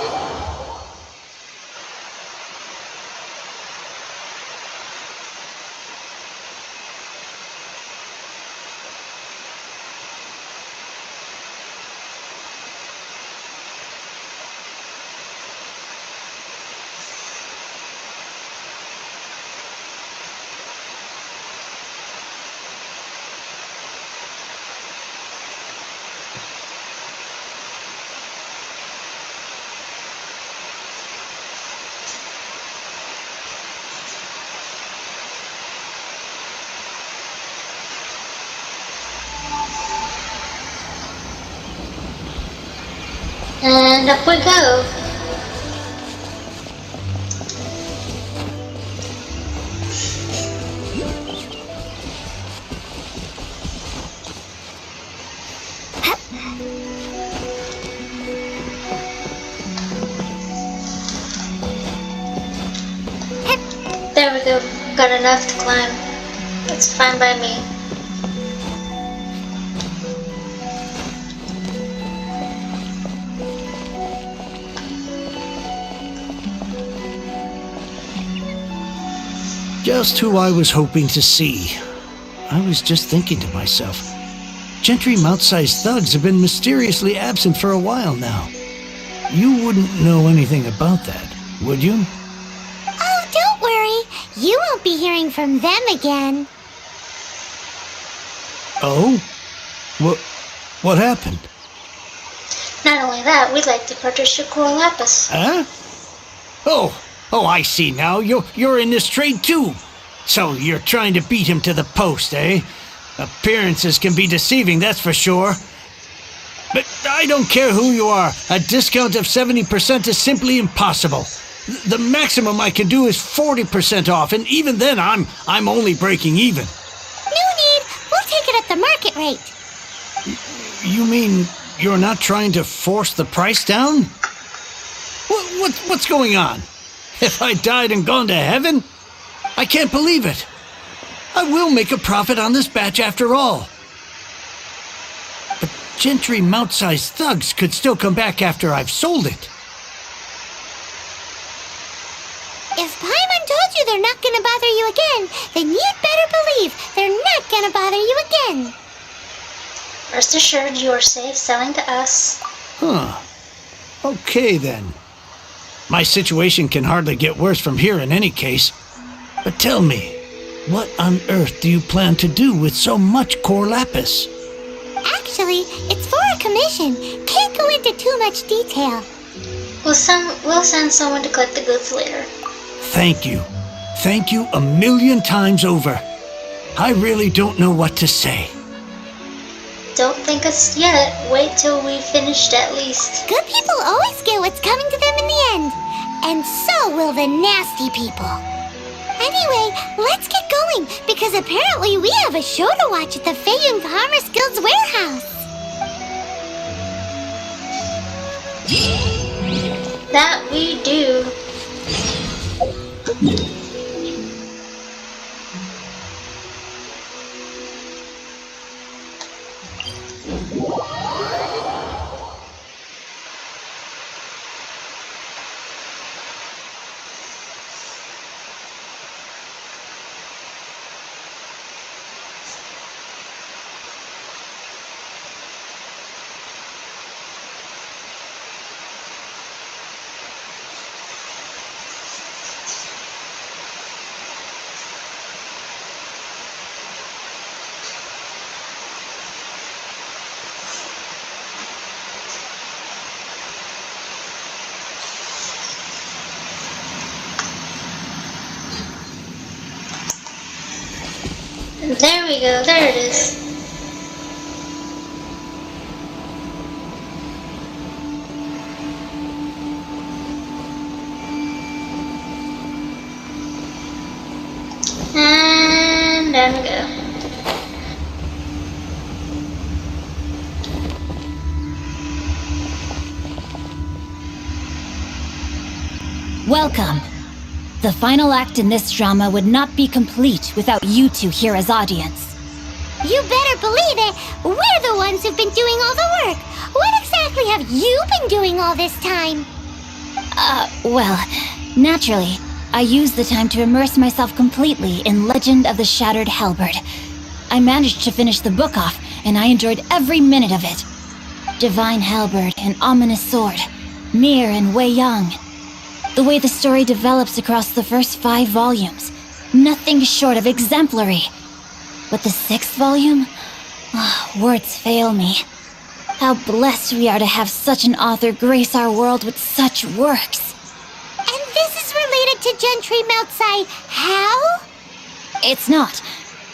And up we go. There we go. Got enough to climb. That's fine by me. Just who I was hoping to see. I was just thinking to myself, Gentry Mount-sized thugs have been mysteriously absent for a while now. You wouldn't know anything about that, would you? Oh, don't worry. You won't be hearing from them again. Oh? What happened? Not only that, we'd like to purchase your core lapis. Huh? Oh, I see now. You're in this trade too. So you're trying to beat him to the post, eh? Appearances can be deceiving, that's for sure. But I don't care who you are. A discount of 70% is simply impossible. The maximum I can do is 40% off, and even then I'm only breaking even. No need. We'll take it at the market rate. You mean you're not trying to force the price down? What's going on? Have I died and gone to heaven? I can't believe it. I will make a profit on this batch after all. But Gentry Mount-sized thugs could still come back after I've sold it. If Paimon told you they're not gonna bother you again, then you'd better believe they're not gonna bother you again. Rest assured you are safe selling to us. Huh. Okay then. My situation can hardly get worse from here in any case. But tell me, what on earth do you plan to do with so much core lapis? Actually, Actually, it's for a commission. Can't go into too much detail. We'll send someone to collect the goods later. Thank you. Thank you a million times over. I really don't know what to say. Don't thank us yet. Wait till we've finished at least. Good people always get what's coming to them in the end. And so will the nasty people. Anyway, let's get going, because apparently we have a show to watch at the Feiyun Commerce Guild's warehouse. That we do. There we go, there it is. And down we go. Welcome. The final act in this drama would not be complete without you two here as audience. You better believe it. We're the ones who've been doing all the work. What exactly have you been doing all this time? Well, naturally, I used the time to immerse myself completely in Legend of the Shattered Halberd. I managed to finish the book off, and I enjoyed every minute of it. Divine Halberd, an ominous sword. Mir and Wei Yang. The way the story develops across the first 5 volumes, nothing short of exemplary. But the 6th volume? Words fail me. How blessed we are to have such an author grace our world with such works. And this is related to Gentry Meltsai. How? It's not.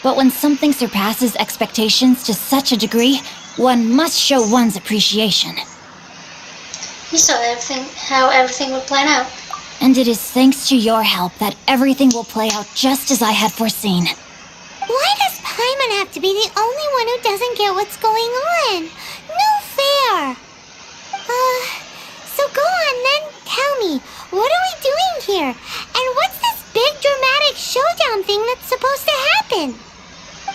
But when something surpasses expectations to such a degree, one must show one's appreciation. You saw how everything would plan out. And it is thanks to your help that everything will play out just as I had foreseen. Why does Paimon have to be the only one who doesn't get what's going on? No fair. So go on then, tell me, what are we doing here? And what's this big dramatic showdown thing that's supposed to happen?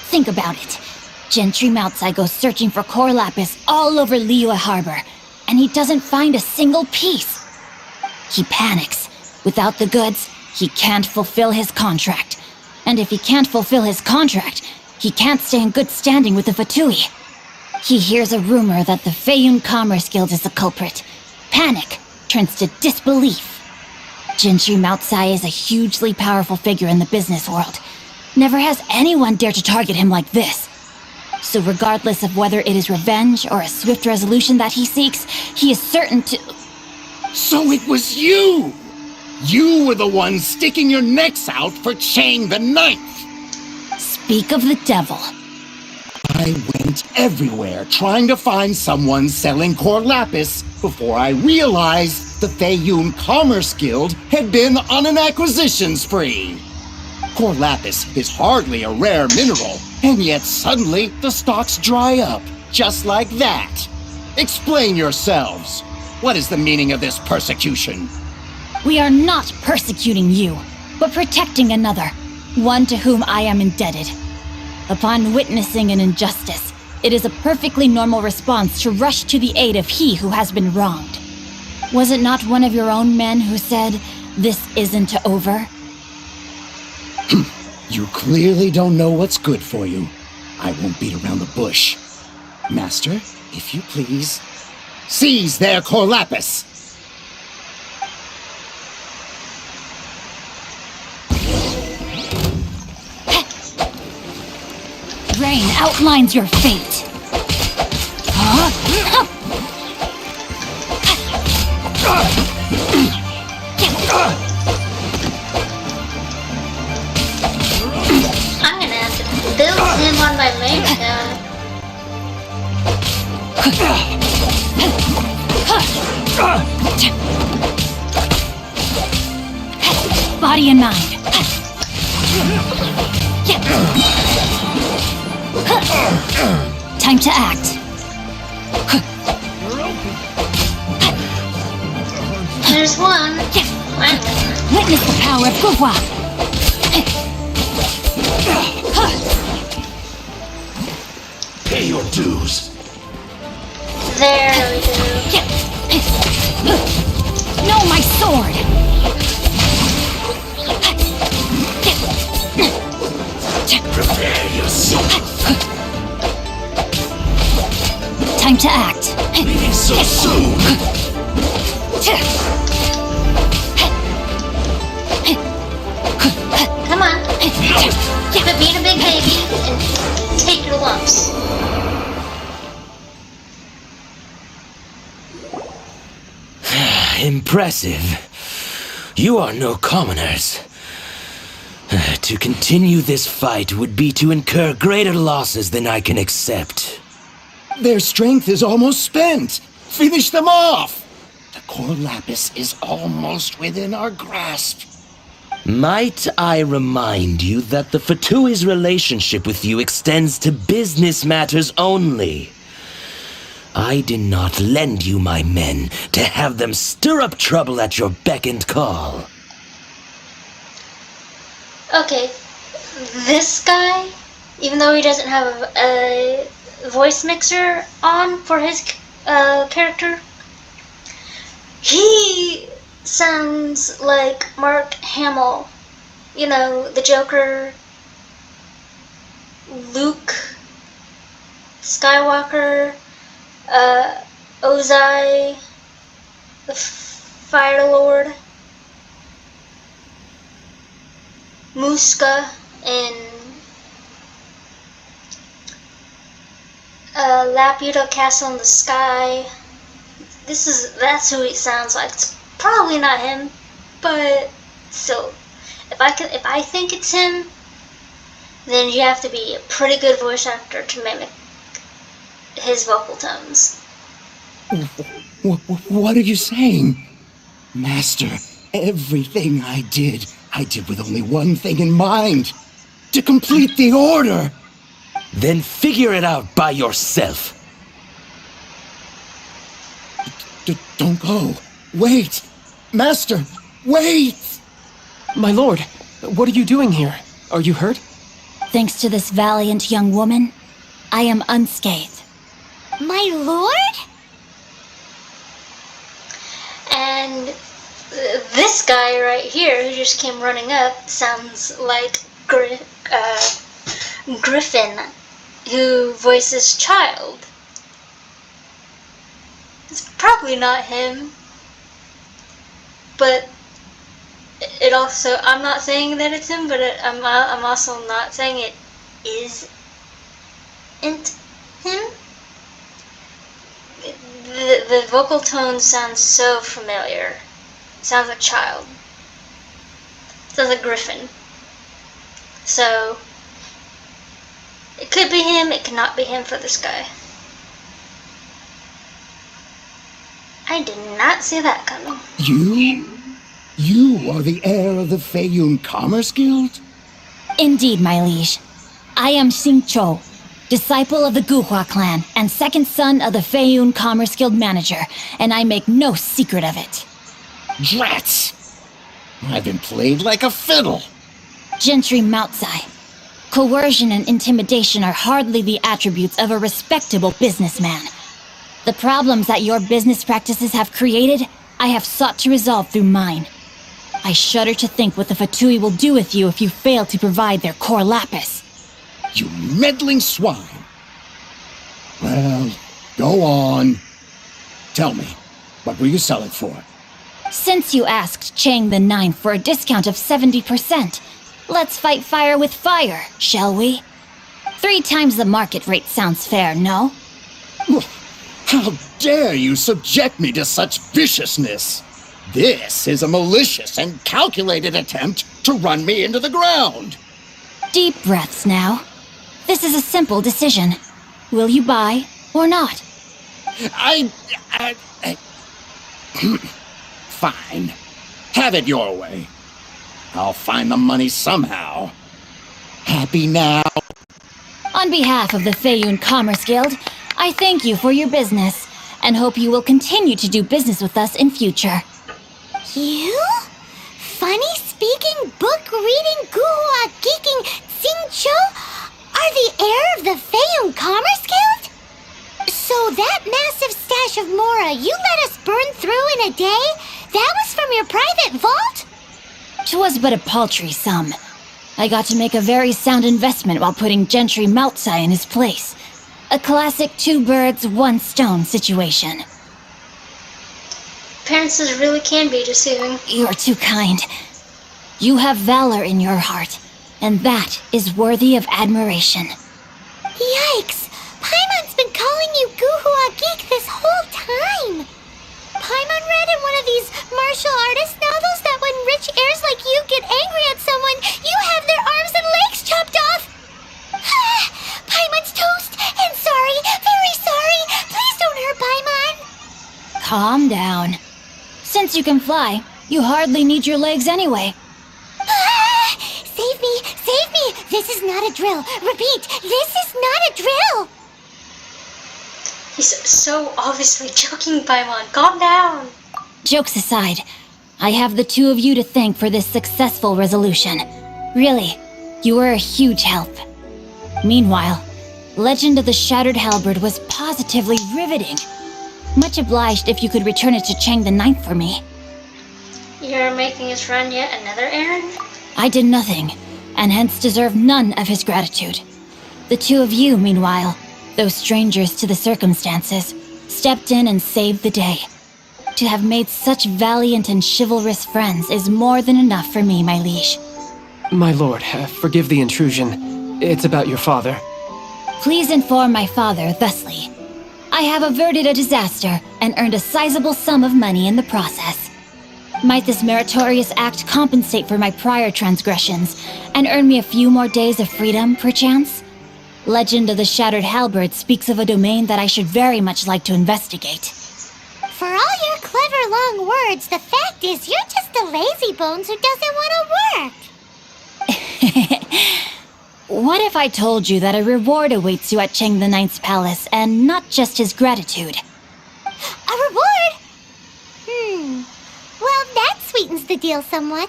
Think about it. Gentry Meltsai goes searching for core lapis all over Liyue Harbor, and he doesn't find a single piece. He panics. Without the goods, he can't fulfill his contract. And if he can't fulfill his contract, he can't stay in good standing with the Fatui. He hears a rumor that the Feiyun Commerce Guild is the culprit. Panic turns to disbelief. Gentry Meltsai is a hugely powerful figure in the business world. Never has anyone dared to target him like this. So regardless of whether it is revenge or a swift resolution that he seeks, he is certain to... So it was you! You were the one sticking your necks out for Chang the Ninth! Speak of the devil. I went everywhere trying to find someone selling core lapis before I realized the Feiyun Commerce Guild had been on an acquisition spree. Core lapis is hardly a rare mineral, and yet suddenly the stocks dry up, just like that. Explain yourselves. What is the meaning of this persecution? We are not persecuting you, but protecting another, one to whom I am indebted. Upon witnessing an injustice, it is a perfectly normal response to rush to the aid of he who has been wronged. Was it not one of your own men who said, "This isn't over"? You clearly don't know what's good for you. I won't beat around the bush. Master, if you please, seize their core lapis! Rain outlines your fate. Body and mind. Time to act. There's one. Witness the power of Guhua. Pay your dues. There we go. No, my sword. Prepare yourself. Time to act. Leaving so soon. Come on. Quit being a big baby and take your lumps. Impressive. You are no commoners. To continue this fight would be to incur greater losses than I can accept. Their strength is almost spent. Finish them off. The core lapis is almost within our grasp. Might I remind you that the Fatui's relationship with you extends to business matters only? I did not lend you my men to have them stir up trouble at your beck and call. Okay, this guy, even though he doesn't have a voice mixer on for his character, he sounds like Mark Hamill. You know, the Joker, Luke Skywalker, Ozai, the Fire Lord, Muska, and Laputa Castle in the Sky. That's who he sounds like. It's probably not him, but still, if I think it's him, then you have to be a pretty good voice actor to mimic his vocal tones. What are you saying? Master, everything I did with only one thing in mind. To complete the order. Then figure it out by yourself. Don't go. Wait. Master, wait! My lord, what are you doing here? Are you hurt? Thanks to this valiant young woman, I am unscathed. My lord? And this guy right here, who just came running up, sounds like Griffin, who voices Child. It's probably not him, but it also, I'm not saying that it's him, but I'm also not saying it isn't him. The vocal tone sounds so familiar. It sounds like Child. It sounds like Griffin. So, it could be him, it could not be him for this guy. I did not see that coming. You are the heir of the Feiyun Commerce Guild? Indeed, my liege. I am Xing Chou, disciple of the Guhua clan and second son of the Feiyun Commerce Guild manager, and I make no secret of it. Drats! I've been played like a fiddle. Gentry Moutsai. Coercion and intimidation are hardly the attributes of a respectable businessman. The problems that your business practices have created, I have sought to resolve through mine. I shudder to think what the Fatui will do with you if you fail to provide their core lapis. You meddling swine. Well, go on. Tell me, what will you sell it for? Since you asked Chang the Ninth for a discount of 70%, let's fight fire with fire, shall we? 3 times the market rate sounds fair, no? How dare you subject me to such viciousness? This is a malicious and calculated attempt to run me into the ground. Deep breaths now. This is a simple decision. Will you buy or not? Fine. Have it your way. I'll find the money somehow. Happy now? On behalf of the Feiyun Commerce Guild, I thank you for your business and hope you will continue to do business with us in future. You? Funny speaking, book reading, guhua geeking Xingqiu are the heir of the Feiyun Commerce Guild? So that massive stash of Mora you let us burn through in a day, that was from your private vault? 'Twas but a paltry sum. I got to make a very sound investment while putting Gentry Maltsai in his place. A classic two birds, one stone situation. Appearances really can be deceiving. You're too kind. You have valor in your heart, and that is worthy of admiration. Yikes! Paimon's been calling you Guhua Geek this whole time. Paimon read in one of these martial artist novels that when rich heirs like you get angry at someone, you have their arms and legs chopped off. Paimon's toast, and sorry, very sorry. Please don't hurt Paimon. Calm down. Since you can fly, you hardly need your legs anyway. Save me, save me. This is not a drill. Repeat, this is not a drill. He's so obviously joking, Paimon. Calm down. Jokes aside, I have the two of you to thank for this successful resolution. Really, you were a huge help. Meanwhile, Legend of the Shattered Halberd was positively riveting. Much obliged if you could return it to Chang the Ninth for me. You're making us run yet another errand? I did nothing, and hence deserve none of his gratitude. The two of you, meanwhile, though strangers to the circumstances, stepped in and saved the day. To have made such valiant and chivalrous friends is more than enough for me, my liege. My lord, forgive the intrusion. It's about your father. Please inform my father thusly. I have averted a disaster and earned a sizable sum of money in the process. Might this meritorious act compensate for my prior transgressions and earn me a few more days of freedom, perchance? Legend of the Shattered Halberd speaks of a domain that I should very much like to investigate. For all your clever long words, the fact is you're just a lazy bones who doesn't want to work. What if I told you that a reward awaits you at Cheng the Ninth's palace, and not just his gratitude? A reward? Well, that sweetens the deal somewhat.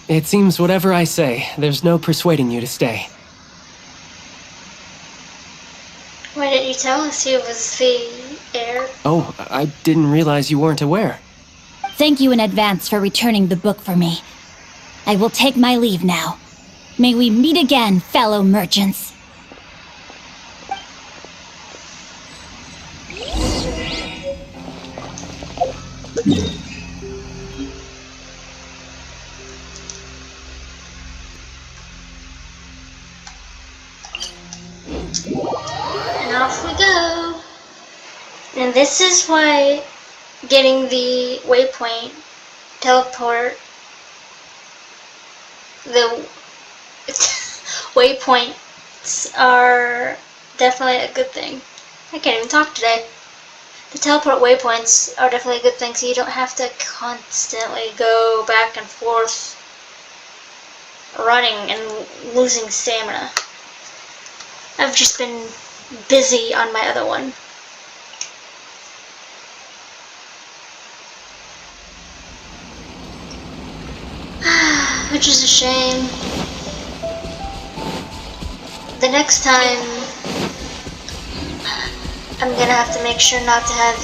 It seems whatever I say, there's no persuading you to stay. Why didn't you tell us he was the heir? Oh, I didn't realize you weren't aware. Thank you in advance for returning the book for me. I will take my leave now. May we meet again, fellow merchants. And off we go. And this is why getting the waypoint teleport, the waypoints are definitely a good thing. I can't even talk today. The teleport waypoints are definitely a good thing, so you don't have to constantly go back and forth running and losing stamina. I've just been busy on my other one. Which is a shame. The next time, I'm gonna have to make sure not to have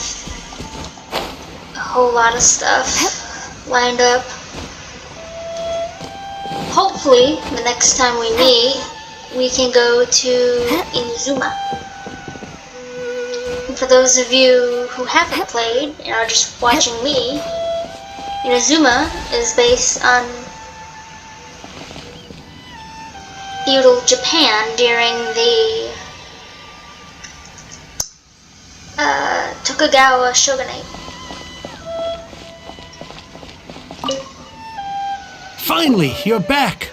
a whole lot of stuff lined up. Hopefully, the next time we meet, we can go to Inazuma. And for those of you who haven't played and are just watching me, Inazuma is based on feudal Japan during the Tokugawa shogunate. Finally, you're back.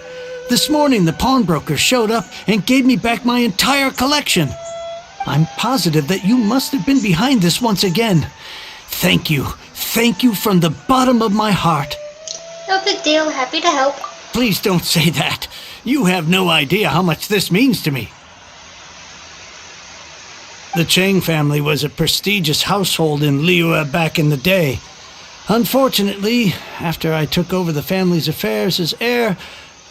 This morning, the pawnbroker showed up and gave me back my entire collection. I'm positive that you must have been behind this once again. Thank you. Thank you from the bottom of my heart. No big deal. Happy to help. Please don't say that. You have no idea how much this means to me. The Chang family was a prestigious household in Liyue back in the day. Unfortunately, after I took over the family's affairs as heir,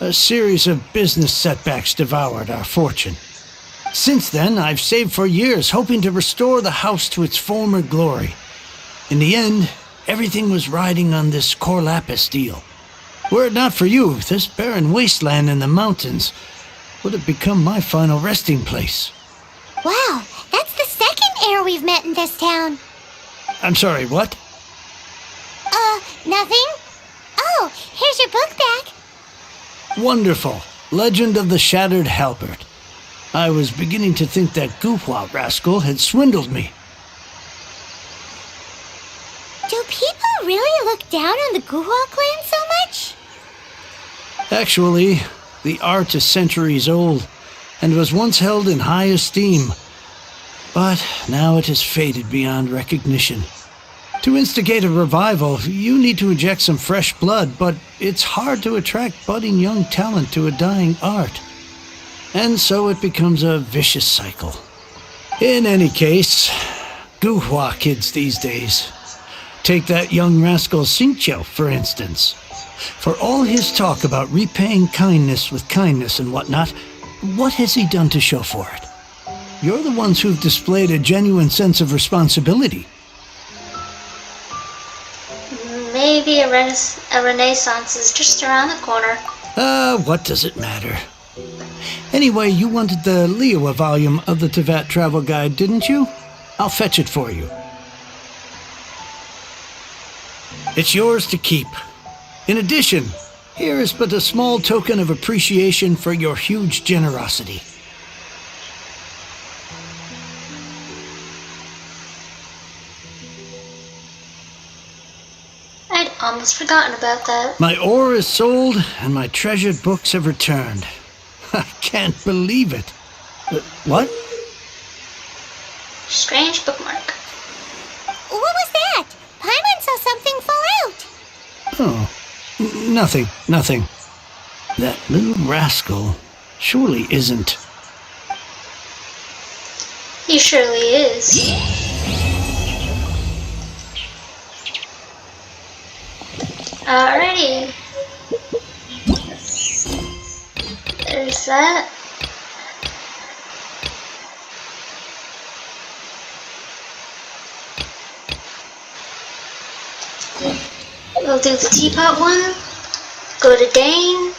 a series of business setbacks devoured our fortune. Since then, I've saved for years, hoping to restore the house to its former glory. In the end, everything was riding on this Core Lapis deal. Were it not for you, this barren wasteland in the mountains would have become my final resting place. Wow, that's the second heir we've met in this town. I'm sorry, what? Nothing? Oh, here's your book back. Wonderful. Legend of the Shattered Halberd. I was beginning to think that Guhua rascal had swindled me. Do people really look down on the Guhua clan so much? Actually, the art is centuries old and was once held in high esteem. But now it has faded beyond recognition. To instigate a revival, you need to inject some fresh blood, but it's hard to attract budding young talent to a dying art. And so it becomes a vicious cycle. In any case, Guhua kids these days. Take that young rascal Xingqiu, for instance. For all his talk about repaying kindness with kindness and whatnot, what has he done to show for it? You're the ones who've displayed a genuine sense of responsibility. Maybe a renaissance is just around the corner. What does it matter? Anyway, you wanted the Liyue volume of the Tevat Travel Guide, didn't you? I'll fetch it for you. It's yours to keep. In addition, here is but a small token of appreciation for your huge generosity. I'd almost forgotten about that. My ore is sold, and my treasured books have returned. I can't believe it. What? Strange bookmark. What was that? Paimon saw something fall out. Oh, nothing. That little rascal surely isn't. He surely is. Alrighty. There's that. We'll do the teapot one. Go to Dane.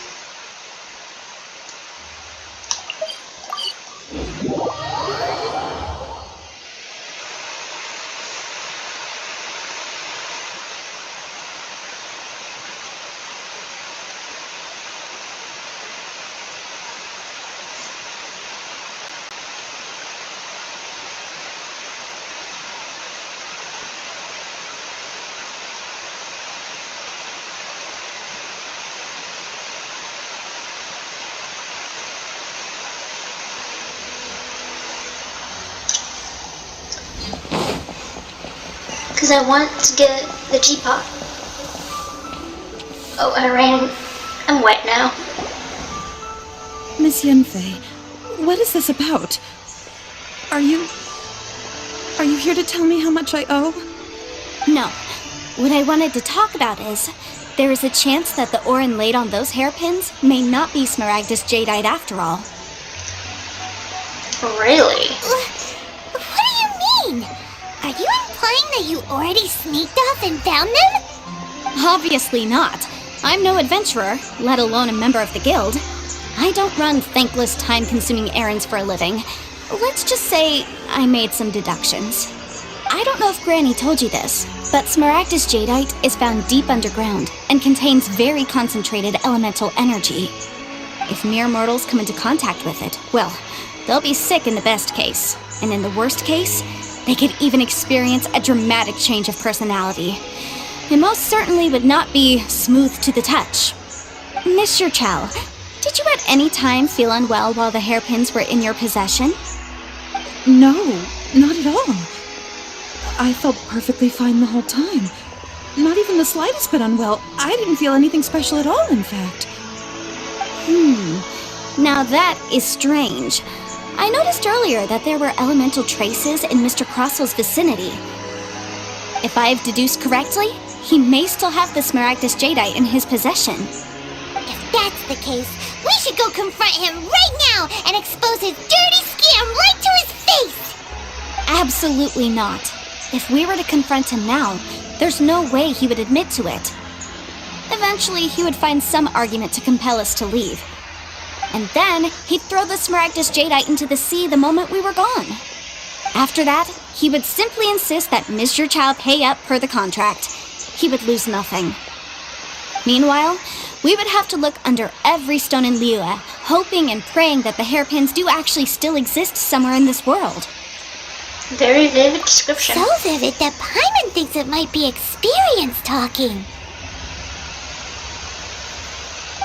Because I want to get the teapot. Oh, I'm wet now. Miss Yanfei, what is this about? Are you here to tell me how much I owe? No. What I wanted to talk about is, there is a chance that the ore inlaid on those hairpins may not be Smaragdus jadeite after all. Really? What do you mean? Are you implying that you already sneaked off and found them? Obviously not. I'm no adventurer, let alone a member of the guild. I don't run thankless, time-consuming errands for a living. Let's just say I made some deductions. I don't know if Granny told you this, but Smaragdus jadeite is found deep underground and contains very concentrated elemental energy. If mere mortals come into contact with it, well, they'll be sick in the best case, and in the worst case, they could even experience a dramatic change of personality. It most certainly would not be smooth to the touch. Mr. Chow, did you at any time feel unwell while the hairpins were in your possession? No, not at all. I felt perfectly fine the whole time. Not even the slightest bit unwell. I didn't feel anything special at all, in fact. Now that is strange. I noticed earlier that there were elemental traces in Mr. Crossel's vicinity. If I've deduced correctly, he may still have the Smaragdus Jadeite in his possession. If that's the case, we should go confront him right now and expose his dirty scam right to his face! Absolutely not. If we were to confront him now, there's no way he would admit to it. Eventually, he would find some argument to compel us to leave. And then, he'd throw the Smaragdus Jadeite into the sea the moment we were gone. After that, he would simply insist that Mr. Chow pay up per the contract. He would lose nothing. Meanwhile, we would have to look under every stone in Liyue, hoping and praying that the hairpins do actually still exist somewhere in this world. Very vivid description. So vivid that Paimon thinks it might be experience talking.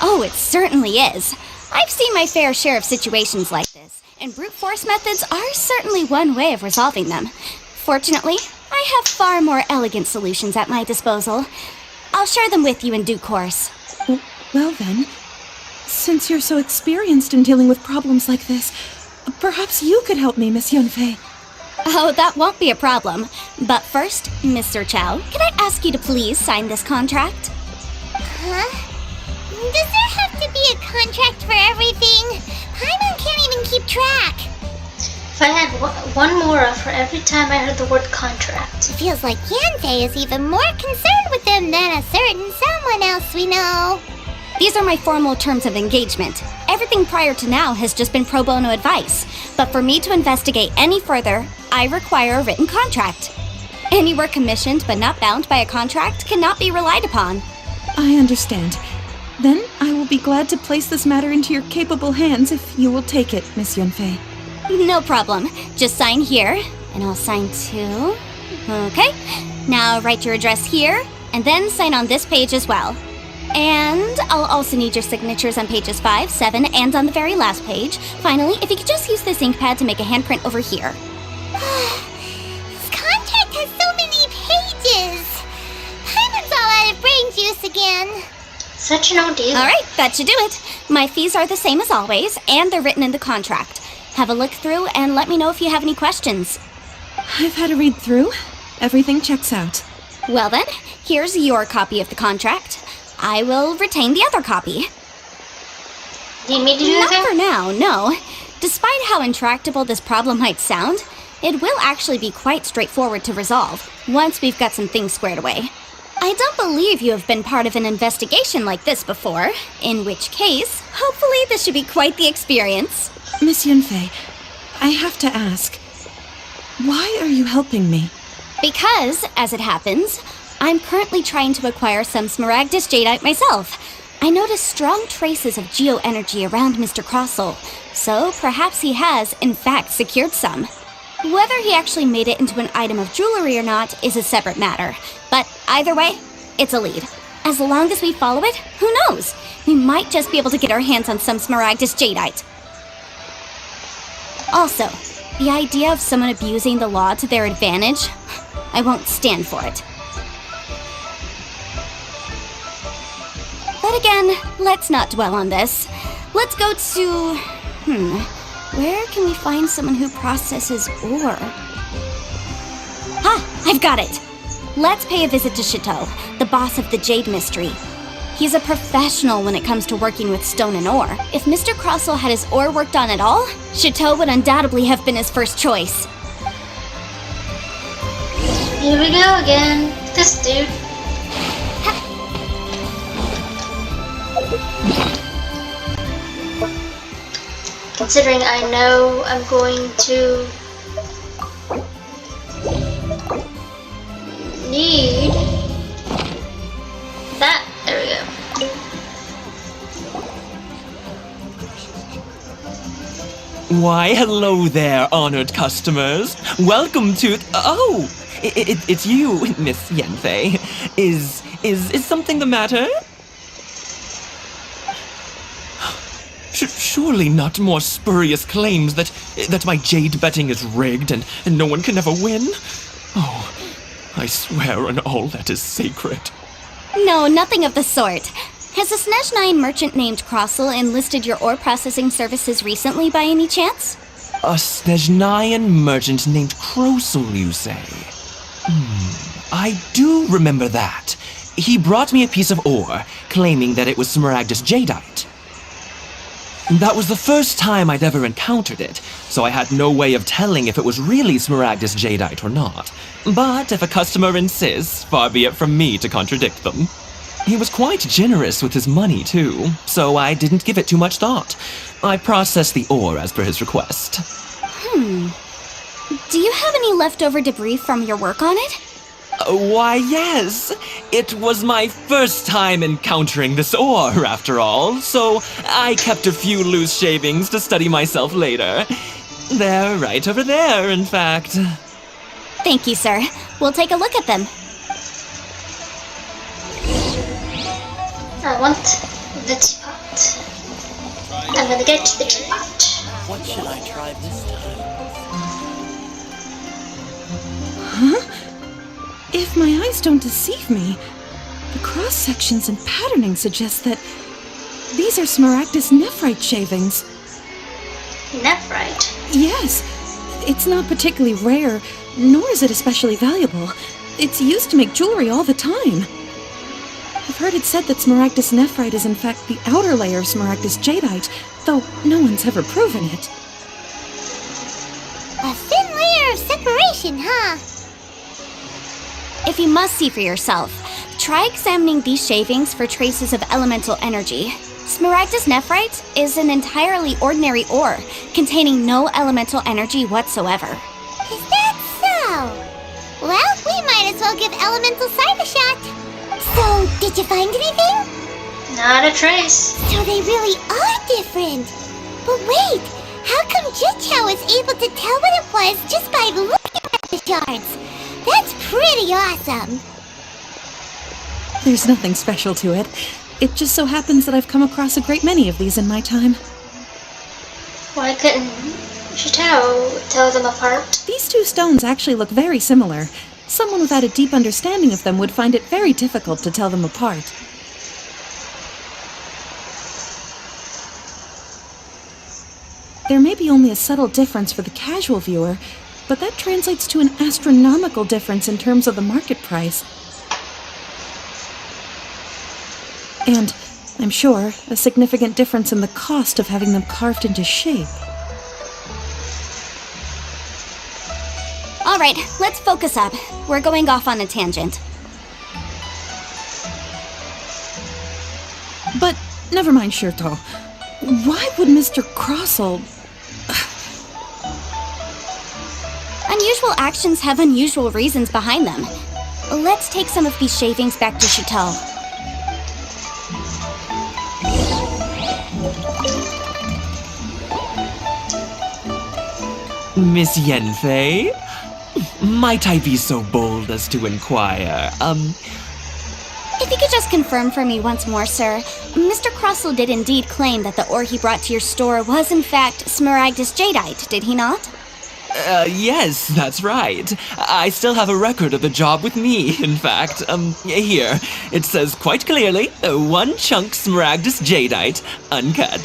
Oh, it certainly is. I've seen my fair share of situations like this, and brute force methods are certainly one way of resolving them. Fortunately, I have far more elegant solutions at my disposal. I'll share them with you in due course. Well then, since you're so experienced in dealing with problems like this, perhaps you could help me, Miss Yunfei. Oh, that won't be a problem. But first, Mr. Chow, can I ask you to please sign this contract? Huh? Does there have to be a contract for everything? Paimon can't even keep track. If I had one more for every time I heard the word contract. It feels like Yanfei is even more concerned with them than a certain someone else we know. These are my formal terms of engagement. Everything prior to now has just been pro bono advice. But for me to investigate any further, I require a written contract. Any work commissioned but not bound by a contract cannot be relied upon. I understand. Then I will be glad to place this matter into your capable hands if you will take it, Miss Yunfei. No problem. Just sign here, and I'll sign too. Okay. Now write your address here, and then sign on this page as well. And I'll also need your signatures on pages 5, 7, and on the very last page. Finally, if you could just use this ink pad to make a handprint over here. This contract has so many pages. Paimon's all out of brain juice again. Such an ordeal. Alright, that should do it. My fees are the same as always, and they're written in the contract. Have a look through and let me know if you have any questions. I've had a read through. Everything checks out. Well then, here's your copy of the contract. I will retain the other copy. Need me to do Not that? for now, no. Despite how intractable this problem might sound, it will actually be quite straightforward to resolve once we've got some things squared away. I don't believe you have been part of an investigation like this before, in which case, hopefully this should be quite the experience. Miss Yunfei, I have to ask, why are you helping me? Because, as it happens, I'm currently trying to acquire some Smaragdus Jadeite myself. I noticed strong traces of geoenergy around Mr. Crossel, so perhaps he has, in fact, secured some. Whether he actually made it into an item of jewelry or not is a separate matter, but either way, it's a lead. As long as we follow it, who knows? We might just be able to get our hands on some Smaragdus Jadeite. Also, the idea of someone abusing the law to their advantage, I won't stand for it. But again, let's not dwell on this. Let's go to... where can we find someone who processes ore? Ah, I've got it! Let's pay a visit to Chateau, the boss of the Jade Mystery. He's a professional when it comes to working with stone and ore. If Mr. Crossel had his ore worked on at all, Chateau would undoubtedly have been his first choice. Here we go again. This dude. Considering I know I'm going to need that. There we go. Why, hello there, honored customers. Welcome to... Oh! It's you, Miss Yanfei. Is something the matter? Surely not more spurious claims that my jade betting is rigged and no one can ever win? Oh, I swear on all that is sacred. No, nothing of the sort. Has a Snezhnine merchant named Crossel enlisted your ore processing services recently by any chance? A Snezhnayan merchant named Crossel, you say? I do remember that. He brought me a piece of ore, claiming that it was Smaragdus jadeite. That was the first time I'd ever encountered it, so I had no way of telling if it was really Smaragdus jadeite or not. But if a customer insists, far be it from me to contradict them. He was quite generous with his money, too, so I didn't give it too much thought. I processed the ore as per his request. Do you have any leftover debris from your work on it? Why, yes. It was my first time encountering this ore, after all, so I kept a few loose shavings to study myself later. They're right over there, in fact. Thank you, sir. We'll take a look at them. I want the teapot. I'm gonna get the teapot. What should I try this time? Huh? If my eyes don't deceive me, the cross-sections and patterning suggest that these are Smaragdus nephrite shavings. Nephrite? Yes. It's not particularly rare, nor is it especially valuable. It's used to make jewelry all the time. I've heard it said that Smaragdus nephrite is in fact the outer layer of Smaragdus jadeite, though no one's ever proven it. A thin layer of separation, huh? If you must see for yourself, try examining these shavings for traces of elemental energy. Smaragdus nephrite is an entirely ordinary ore, containing no elemental energy whatsoever. Is that so? Well, we might as well give elemental sight a shot. So, did you find anything? Not a trace. So they really are different. But wait, how come Jichao was able to tell what it was just by looking at the shards? That's pretty awesome. There's nothing special to it. It just so happens that I've come across a great many of these in my time. Why couldn't Chitao tell them apart? These two stones actually look very similar. Someone without a deep understanding of them would find it very difficult to tell them apart. There may be only a subtle difference for the casual viewer, but that translates to an astronomical difference in terms of the market price. And, I'm sure, a significant difference in the cost of having them carved into shape. All right, let's focus up. We're going off on a tangent. But, never mind, Shirto. Why would Mr. Crossel... Unusual actions have unusual reasons behind them. Let's take some of these shavings back to Chateau. Miss Yanfei? Might I be so bold as to inquire, If you could just confirm for me once more, sir. Mr. Crossel did indeed claim that the ore he brought to your store was in fact Smaragdus jadeite, did he not? Yes, that's right. I still have a record of the job with me, in fact. Here. It says quite clearly, 1 chunk Smaragdus jadeite, uncut.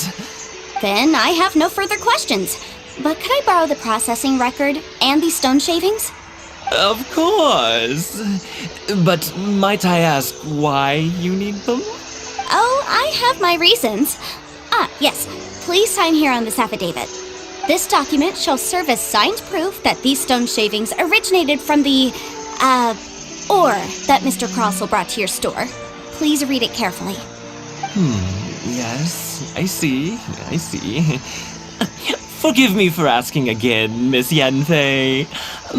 Then I have no further questions. But could I borrow the processing record and these stone shavings? Of course. But might I ask why you need them? Oh, I have my reasons. Yes. Please sign here on this affidavit. This document shall serve as signed proof that these stone shavings originated from the, ore that Mr. Crossel brought to your store. Please read it carefully. Yes, I see. Forgive me for asking again, Miss Yanfei,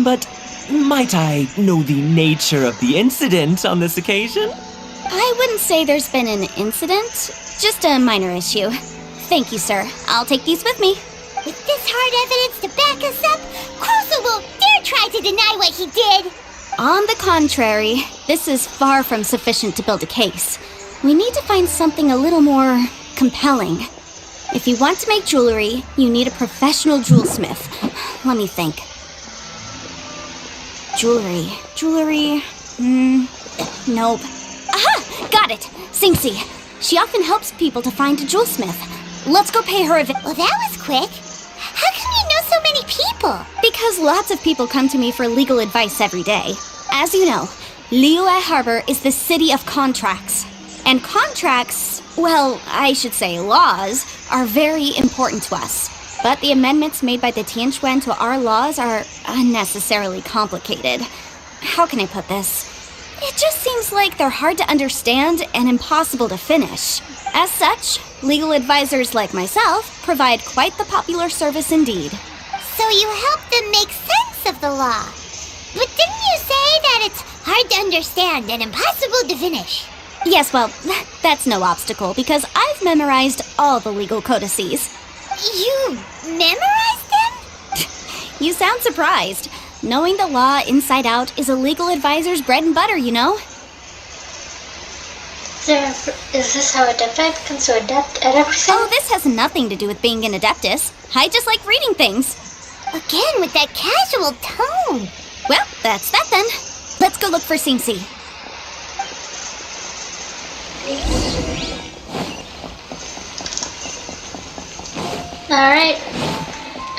but might I know the nature of the incident on this occasion? I wouldn't say there's been an incident, just a minor issue. Thank you, sir. I'll take these with me. With this hard evidence to back us up, Crossel won't dare try to deny what he did! On the contrary, this is far from sufficient to build a case. We need to find something a little more compelling. If you want to make jewelry, you need a professional jewelsmith. Let me think. Jewelry. Jewelry? Nope. Aha! Got it! Singsi. She often helps people to find a jewelsmith. Let's go pay her a visit. Well, that was quick. How come you know so many people? Because lots of people come to me for legal advice every day. As you know, Liyue Harbor is the city of contracts. And contracts, well, I should say laws, are very important to us. But the amendments made by the Tianquan to our laws are unnecessarily complicated. How can I put this? It just seems like they're hard to understand and impossible to finish. As such, legal advisors like myself provide quite the popular service indeed. So you help them make sense of the law. But didn't you say that it's hard to understand and impossible to finish? Yes, well, that's no obstacle because I've memorized all the legal codices. You memorized them? You sound surprised. Knowing the law inside out is a legal advisor's bread and butter, you know? Is this how Adepti becomes so adept at everything? Oh, this has nothing to do with being an Adeptus. I just like reading things. Again, with that casual tone. Well, that's that then. Let's go look for Singsi. Alright.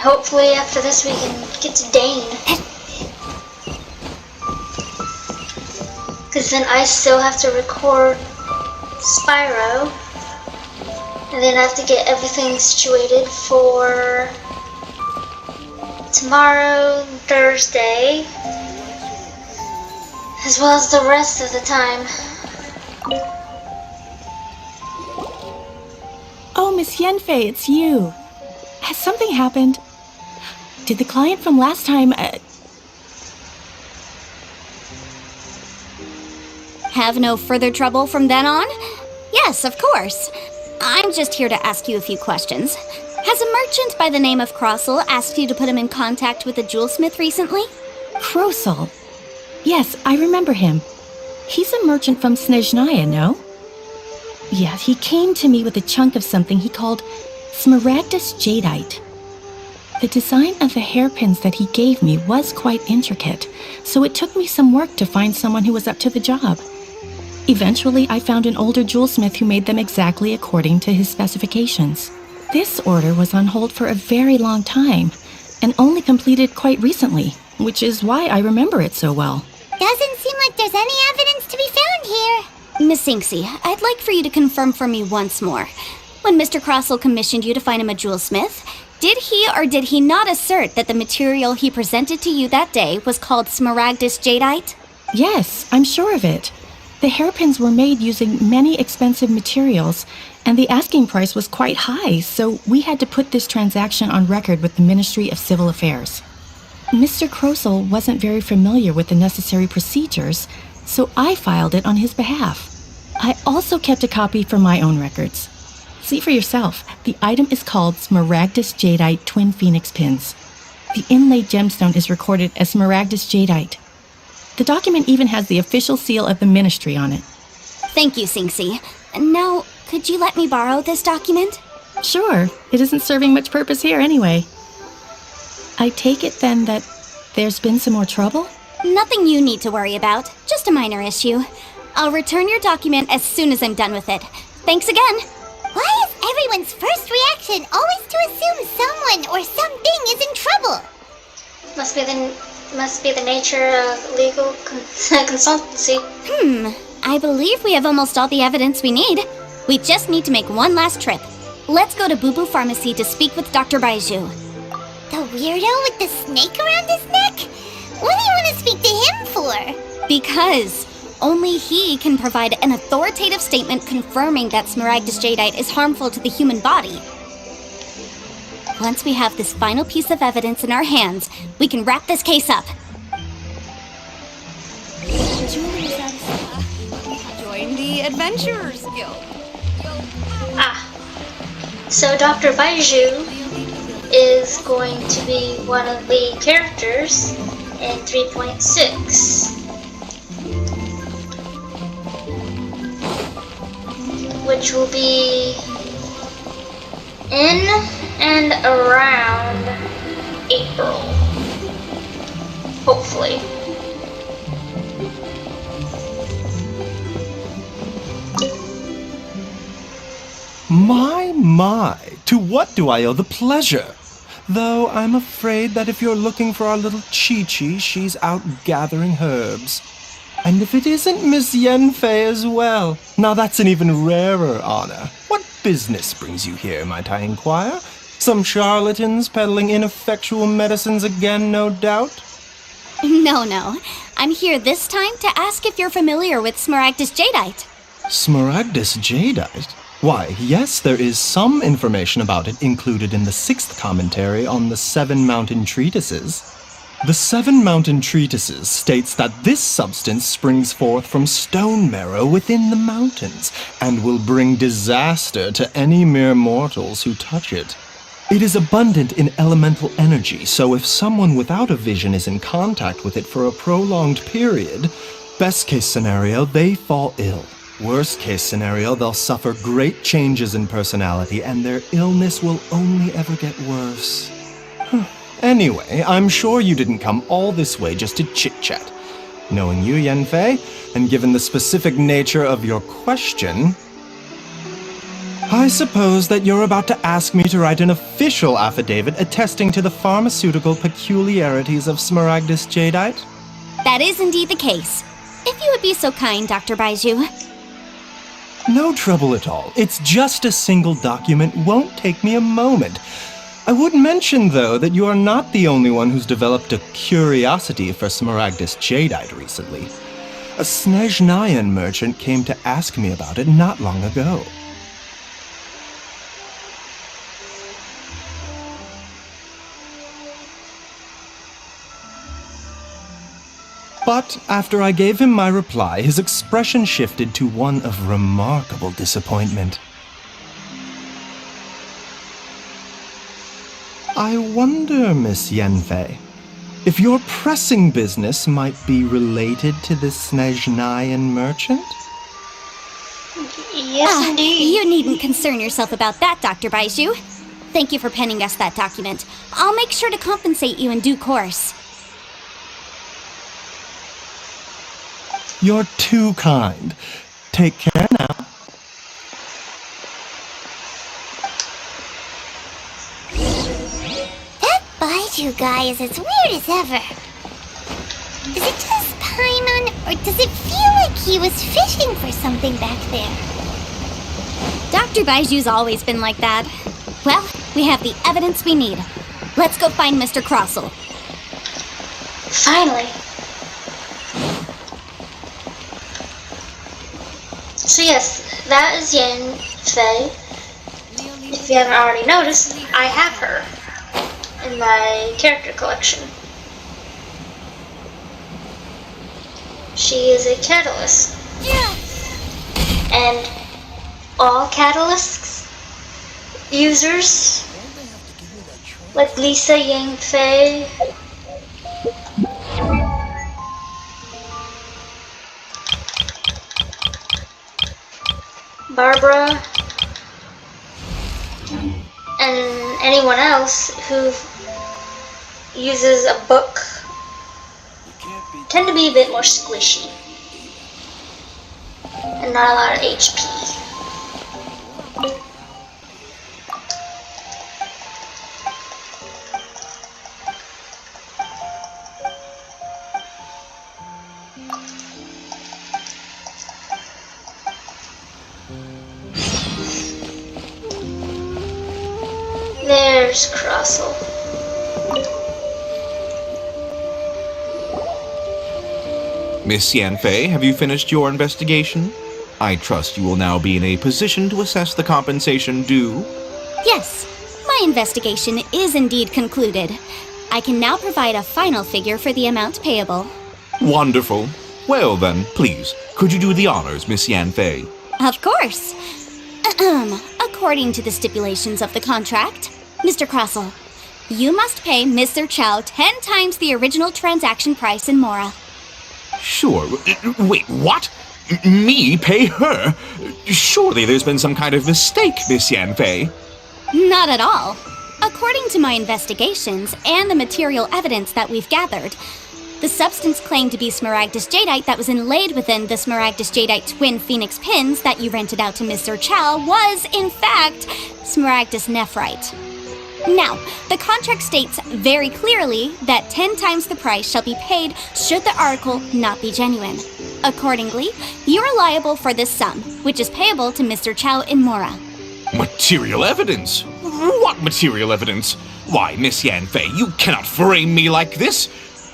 Hopefully after this we can get to Dane. Because then I still have to record Spyro. And then I have to get everything situated for tomorrow, Thursday. As well as the rest of the time. Oh, Miss Yenfei, it's you. Has something happened? Did the client from last time, Have no further trouble from then on? Yes, of course. I'm just here to ask you a few questions. Has a merchant by the name of Crossel asked you to put him in contact with a jewelsmith recently? Krosel? Yes, I remember him. He's a merchant from Snezhnaya, no? Yeah, he came to me with a chunk of something he called Smaragdus Jadeite. The design of the hairpins that he gave me was quite intricate, so it took me some work to find someone who was up to the job. Eventually, I found an older jewelsmith who made them exactly according to his specifications. This order was on hold for a very long time, and only completed quite recently, which is why I remember it so well. Doesn't seem like there's any evidence to be found here. Miss Singsi, I'd like for you to confirm for me once more. When Mr. Crossel commissioned you to find him a jewelsmith, did he or did he not assert that the material he presented to you that day was called Smaragdus Jadeite? Yes, I'm sure of it. The hairpins were made using many expensive materials, and the asking price was quite high, so we had to put this transaction on record with the Ministry of Civil Affairs. Mr. Krosel wasn't very familiar with the necessary procedures, so I filed it on his behalf. I also kept a copy for my own records. See for yourself, the item is called Smaragdus Jadeite Twin Phoenix Pins. The inlaid gemstone is recorded as Smaragdus Jadeite. The document even has the official seal of the ministry on it. Thank you, Singsi. Now, could you let me borrow this document? Sure, it isn't serving much purpose here anyway. I take it then that there's been some more trouble? Nothing you need to worry about, just a minor issue. I'll return your document as soon as I'm done with it. Thanks again! Why is everyone's first reaction always to assume someone or something is in trouble? Must be the nature of legal consultancy. I believe we have almost all the evidence we need. We just need to make one last trip. Let's go to Boo Boo Pharmacy to speak with Dr. Baiju. The weirdo with the snake around his neck? What do you want to speak to him for? Because only he can provide an authoritative statement confirming that Smaragdus Jadeite is harmful to the human body. Once we have this final piece of evidence in our hands, we can wrap this case up. Join the Adventurers Guild. So Dr. Baiju is going to be one of the characters in 3.6. Which will be in and around April. Hopefully. My, to what do I owe the pleasure? Though I'm afraid that if you're looking for our little Chi-Chi, she's out gathering herbs. And if it isn't Miss Yenfei as well, now that's an even rarer honor. What business brings you here, might I inquire? Some charlatans peddling ineffectual medicines again, no doubt? No. I'm here this time to ask if you're familiar with Smaragdus Jadeite. Smaragdus Jadeite? Why, yes, there is some information about it included in the 6th commentary on the 7 Mountain Treatises. The 7 Mountain Treatises states that this substance springs forth from stone marrow within the mountains, and will bring disaster to any mere mortals who touch it. It is abundant in elemental energy, so if someone without a vision is in contact with it for a prolonged period, best case scenario, they fall ill. Worst case scenario, they'll suffer great changes in personality, and their illness will only ever get worse. Anyway, I'm sure you didn't come all this way just to chit-chat. Knowing you, Yenfei, and given the specific nature of your question, I suppose that you're about to ask me to write an official affidavit attesting to the pharmaceutical peculiarities of Smaragdus Jadeite? That is indeed the case. If you would be so kind, Dr. Baiju. No trouble at all. It's just a single document. Won't take me a moment. I would mention, though, that you are not the only one who's developed a curiosity for Smaragdus Jadeite recently. A Snezhnayan merchant came to ask me about it not long ago. But after I gave him my reply, his expression shifted to one of remarkable disappointment. I wonder, Miss Yenfei, if your pressing business might be related to this Snezhnayan merchant? Yes, indeed. You needn't concern yourself about that, Dr. Baiju. Thank you for penning us that document. I'll make sure to compensate you in due course. You're too kind. Take care now. That Baiju guy is as weird as ever. Is it just Paimon, or does it feel like he was fishing for something back there? Dr. Baiju's always been like that. Well, we have the evidence we need. Let's go find Mr. Crossell. Finally. So yes, that is Yenfei. If you haven't already noticed, I have her in my character collection. She is a catalyst. And all catalysts users, like Lisa, Yenfei, Barbara, and anyone else who uses a book tend to be a bit more squishy and not a lot of HP. There's Crossell. Miss Yenfei, have you finished your investigation? I trust you will now be in a position to assess the compensation due. Yes, my investigation is indeed concluded. I can now provide a final figure for the amount payable. Wonderful. Well then, please, could you do the honors, Miss Yenfei? Of course. According to the stipulations of the contract, Mr. Crossell, you must pay Mr. Chow 10 times the original transaction price in Mora. Sure. Wait, what? Me pay her? Surely there's been some kind of mistake, Miss Yenfei. Not at all. According to my investigations and the material evidence that we've gathered, The substance claimed to be smaragdus jadeite that was inlaid within the smaragdus jadeite twin phoenix pins that you rented out to Mr. Chow was, in fact, smaragdus nephrite. Now, the contract states very clearly that 10 times the price shall be paid should the article not be genuine. Accordingly, you are liable for this sum, which is payable to Mr. Chow in Mora. Material evidence? What material evidence? Why, Miss Yanfei, you cannot frame me like this.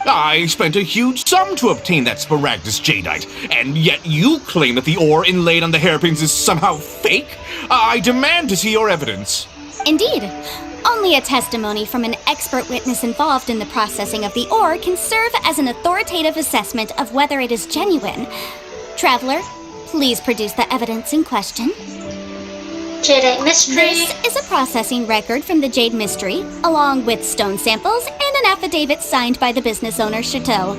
I spent a huge sum to obtain that smaragdus jadeite, and yet you claim that the ore inlaid on the hairpins is somehow fake? I demand to see your evidence. Indeed. Only a testimony from an expert witness involved in the processing of the ore can serve as an authoritative assessment of whether it is genuine. Traveler, please produce the evidence in question. Jadeite Mystery. This is a processing record from the Jade Mystery, along with stone samples and an affidavit signed by the business owner, Chateau.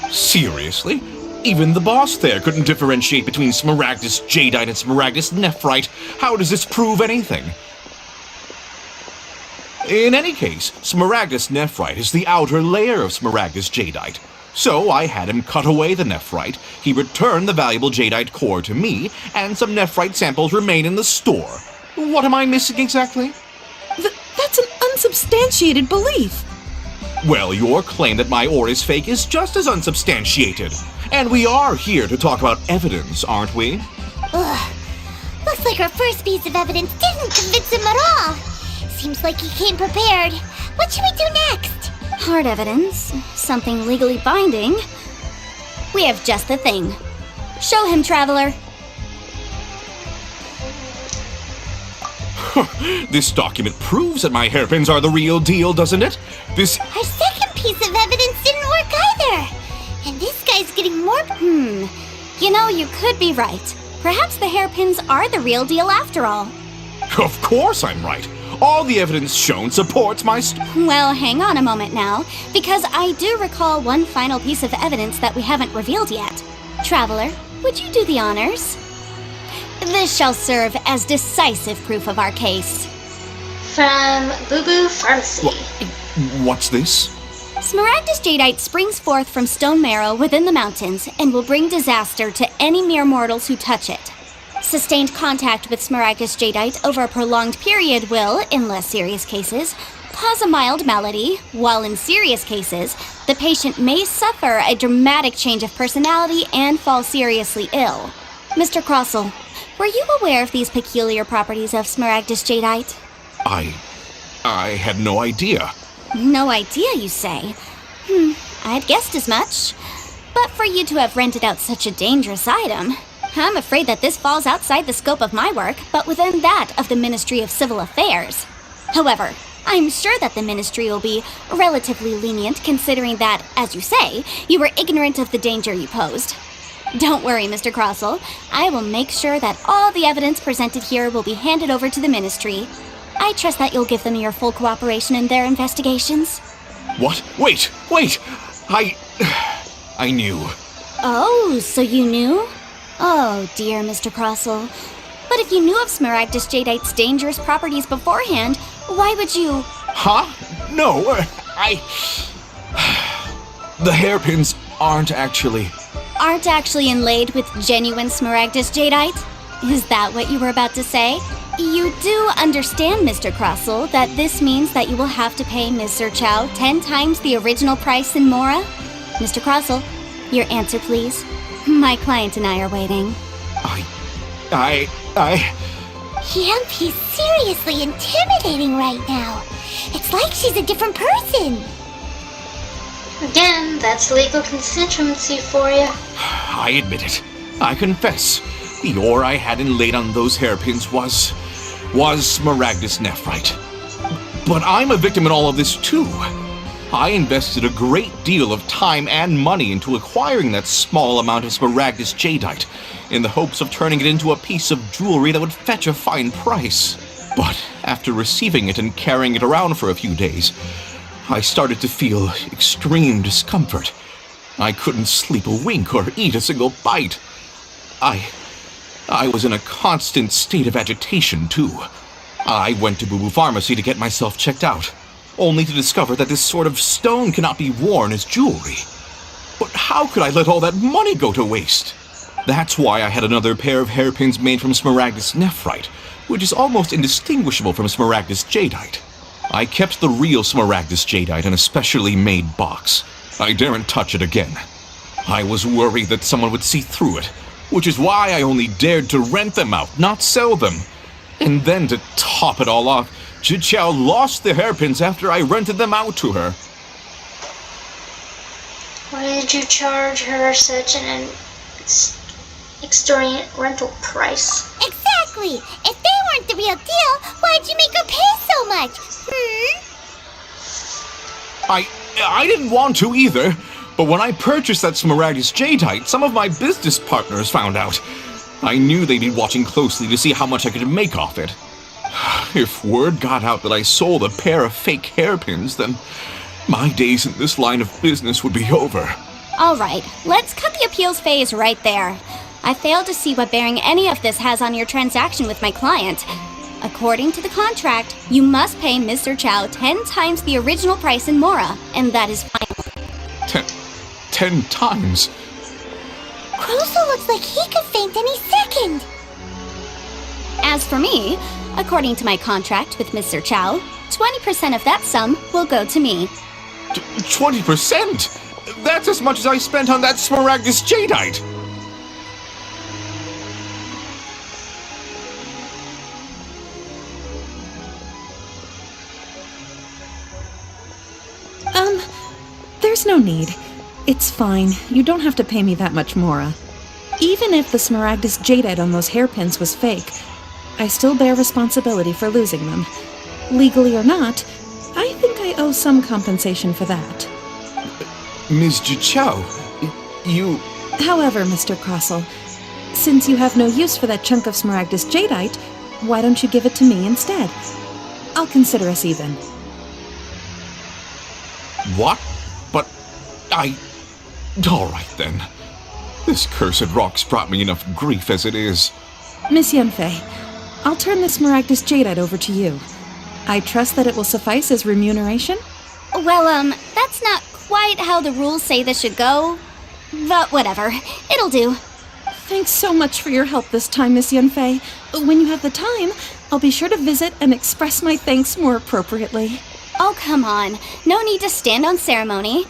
Seriously? Even the boss there couldn't differentiate between smaragdus jadeite and smaragdus nephrite. How does this prove anything? In any case, smaragdus nephrite is the outer layer of smaragdus jadeite. So I had him cut away the nephrite, he returned the valuable jadeite core to me, and some nephrite samples remain in the store. What am I missing exactly? That's an unsubstantiated belief. Well, your claim that my ore is fake is just as unsubstantiated. And we are here to talk about evidence, aren't we? Ugh. Looks like our first piece of evidence didn't convince him at all. Seems like he came prepared. What should we do next? Hard evidence. Something legally binding. We have just the thing. Show him, Traveler. This document proves that my hairpins are the real deal, doesn't it? Our second piece of evidence didn't work either. And this guy's getting more... You know, you could be right. Perhaps the hairpins are the real deal after all. Of course I'm right. All the evidence shown supports my Well, hang on a moment now, because I do recall one final piece of evidence that we haven't revealed yet. Traveler, would you do the honors? This shall serve as decisive proof of our case. From Boo Boo Pharmacy. What's this? Smaragdus jadeite springs forth from stone marrow within the mountains and will bring disaster to any mere mortals who touch it. Sustained contact with smaragdus jadeite over a prolonged period will, in less serious cases, cause a mild malady, while in serious cases, the patient may suffer a dramatic change of personality and fall seriously ill. Mr. Crossell, were you aware of these peculiar properties of smaragdus jadeite? I had no idea. No idea, you say? I'd guessed as much. But for you to have rented out such a dangerous item, I'm afraid that this falls outside the scope of my work, but within that of the Ministry of Civil Affairs. However, I'm sure that the Ministry will be relatively lenient considering that, as you say, you were ignorant of the danger you posed. Don't worry, Mr. Crossell. I will make sure that all the evidence presented here will be handed over to the Ministry. I trust that you'll give them your full cooperation in their investigations. What? Wait! I knew. Oh, so you knew? Oh, dear Mr. Crossell. But if you knew of smaragdus jadeite's dangerous properties beforehand, why would you... Huh? No, The hairpins aren't actually inlaid with genuine smaragdus jadeite? Is that what you were about to say? You do understand, Mr. Crossell, that this means that you will have to pay Mr. Chow 10 times the original price in Mora? Mr. Crossell, your answer, please. My client and I are waiting. He's seriously intimidating right now. It's like she's a different person. Again, that's legal constituency for you. I admit it. I confess. The ore I had inlaid on those hairpins was smaragdus nephrite. But I'm a victim in all of this too. I invested a great deal of time and money into acquiring that small amount of smaragdus jadeite in the hopes of turning it into a piece of jewelry that would fetch a fine price. But after receiving it and carrying it around for a few days, I started to feel extreme discomfort. I couldn't sleep a wink or eat a single bite. I was in a constant state of agitation, too. I went to Boo Boo Pharmacy to get myself checked out. only to discover that this sort of stone cannot be worn as jewelry. But how could I let all that money go to waste? That's why I had another pair of hairpins made from Smaragdus nephrite, which is almost indistinguishable from Smaragdus jadeite. I kept the real Smaragdus jadeite in a specially made box. I daren't touch it again. I was worried that someone would see through it, which is why I only dared to rent them out, not sell them. And then to top it all off, Jiqiao lost the hairpins after I rented them out to her. Why did you charge her such an extortionate rental price? Exactly! If they weren't the real deal, why'd you make her pay so much? I didn't want to either, but when I purchased that Smaragdus jadeite, some of my business partners found out. I knew they'd be watching closely to see how much I could make off it. If word got out that I sold a pair of fake hairpins, then my days in this line of business would be over. Alright, let's cut the appeals phase right there. I failed to see what bearing any of this has on your transaction with my client. According to the contract, you must pay Mr. Chow 10 times the original price in Mora, and that is final. 10 times? Croso looks like he could faint any second. As for me, according to my contract with Mr. Chow, 20% of that sum will go to me. 20%? That's as much as I spent on that Smaragdus jadeite! There's no need. It's fine. You don't have to pay me that much, Mora. Even if the Smaragdus jadeite on those hairpins was fake, I still bear responsibility for losing them. Legally or not, I think I owe some compensation for that. Ms. Jiqiao, you... However, Mr. Crossell, since you have no use for that chunk of Smaragdus jadeite, why don't you give it to me instead? I'll consider us even. What? But Alright then. This cursed rock's brought me enough grief as it is. Miss Yunfei, I'll turn the Smaragdus jadeite over to you. I trust that it will suffice as remuneration? Well, that's not quite how the rules say this should go. But whatever, it'll do. Thanks so much for your help this time, Miss Yunfei. When you have the time, I'll be sure to visit and express my thanks more appropriately. Oh, come on. No need to stand on ceremony.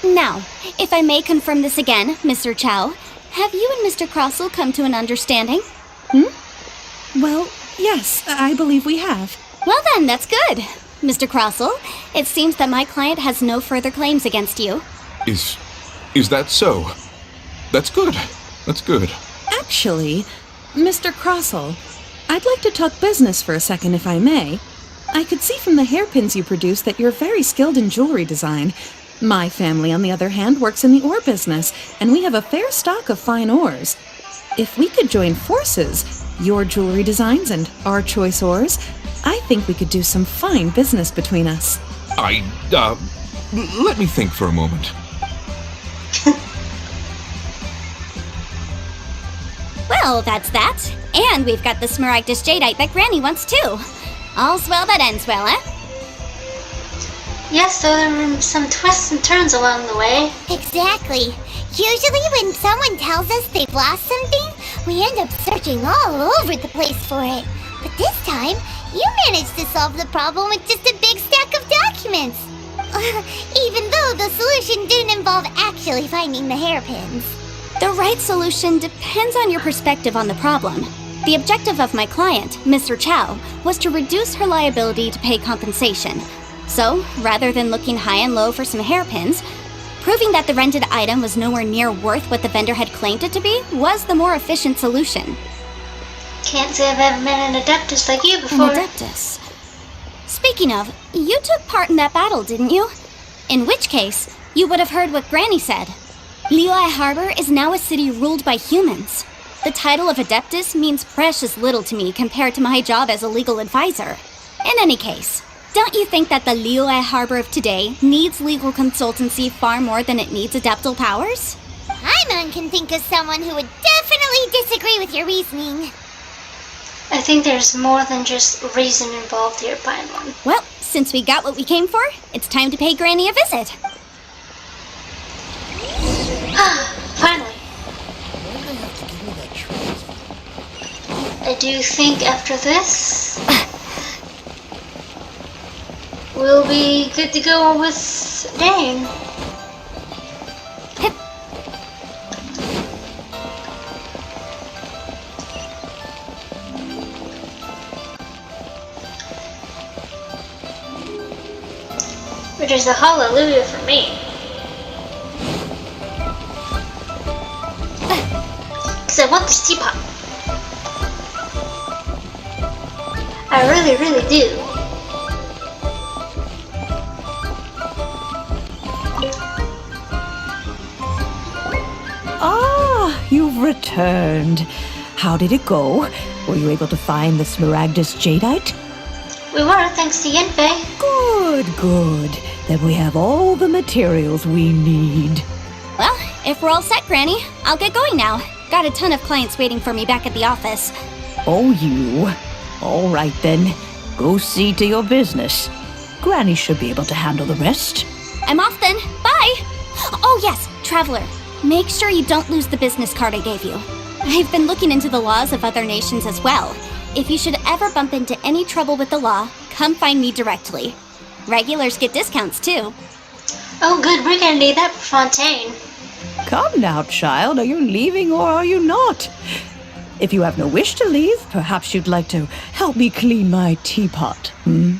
Now, if I may confirm this again, Mr. Chow, have you and Mr. Crossell come to an understanding? Well, yes, I believe we have. Well then, that's good. Mr. Crossell, it seems that my client has no further claims against you. Is that so? That's good. That's good. Actually, Mr. Crossell, I'd like to talk business for a second, if I may. I could see from the hairpins you produce that you're very skilled in jewelry design. My family, on the other hand, works in the ore business, and we have a fair stock of fine ores. If we could join forces, your jewelry designs and our choice ores, I think we could do some fine business between us. Let me think for a moment. Well, that's that. And we've got the Smaragdus jadeite that Granny wants too. All's well that ends well, eh? Yes, though there were some twists and turns along the way. Exactly. Usually when someone tells us they've lost something, we end up searching all over the place for it. But this time, you managed to solve the problem with just a big stack of documents. Even though the solution didn't involve actually finding the hairpins. The right solution depends on your perspective on the problem. The objective of my client, Mr. Chow, was to reduce her liability to pay compensation. So, rather than looking high and low for some hairpins, proving that the rented item was nowhere near worth what the vendor had claimed it to be was the more efficient solution. Can't say I've ever met an Adeptus like you before. An Adeptus? Speaking of, you took part in that battle, didn't you? In which case, you would have heard what Granny said. Liyue Harbor is now a city ruled by humans. The title of Adeptus means precious little to me compared to my job as a legal advisor. In any case, don't you think that the Liyue Harbor of today needs legal consultancy far more than it needs adeptal powers? Paimon can think of someone who would definitely disagree with your reasoning. I think there's more than just reason involved here, Paimon. Well, since we got what we came for, it's time to pay Granny a visit. Finally. I do think after this, we'll be good to go with Dane. Which is a hallelujah for me. Because I want this teapot. I really, really do. Ah, you've returned. How did it go? Were you able to find the Smaragdus Jadeite? We were, thanks to Yenfei. Good, good. Then we have all the materials we need. Well, if we're all set, Granny, I'll get going now. Got a ton of clients waiting for me back at the office. Oh, you. All right then. Go see to your business. Granny should be able to handle the rest. I'm off then. Bye! Oh yes, Traveler. Make sure you don't lose the business card I gave you. I've been looking into the laws of other nations as well. If you should ever bump into any trouble with the law, come find me directly. Regulars get discounts too. Oh good, we're gonna need that for Fontaine. Come now, child. Are you leaving or are you not? If you have no wish to leave, perhaps you'd like to help me clean my teapot, hmm?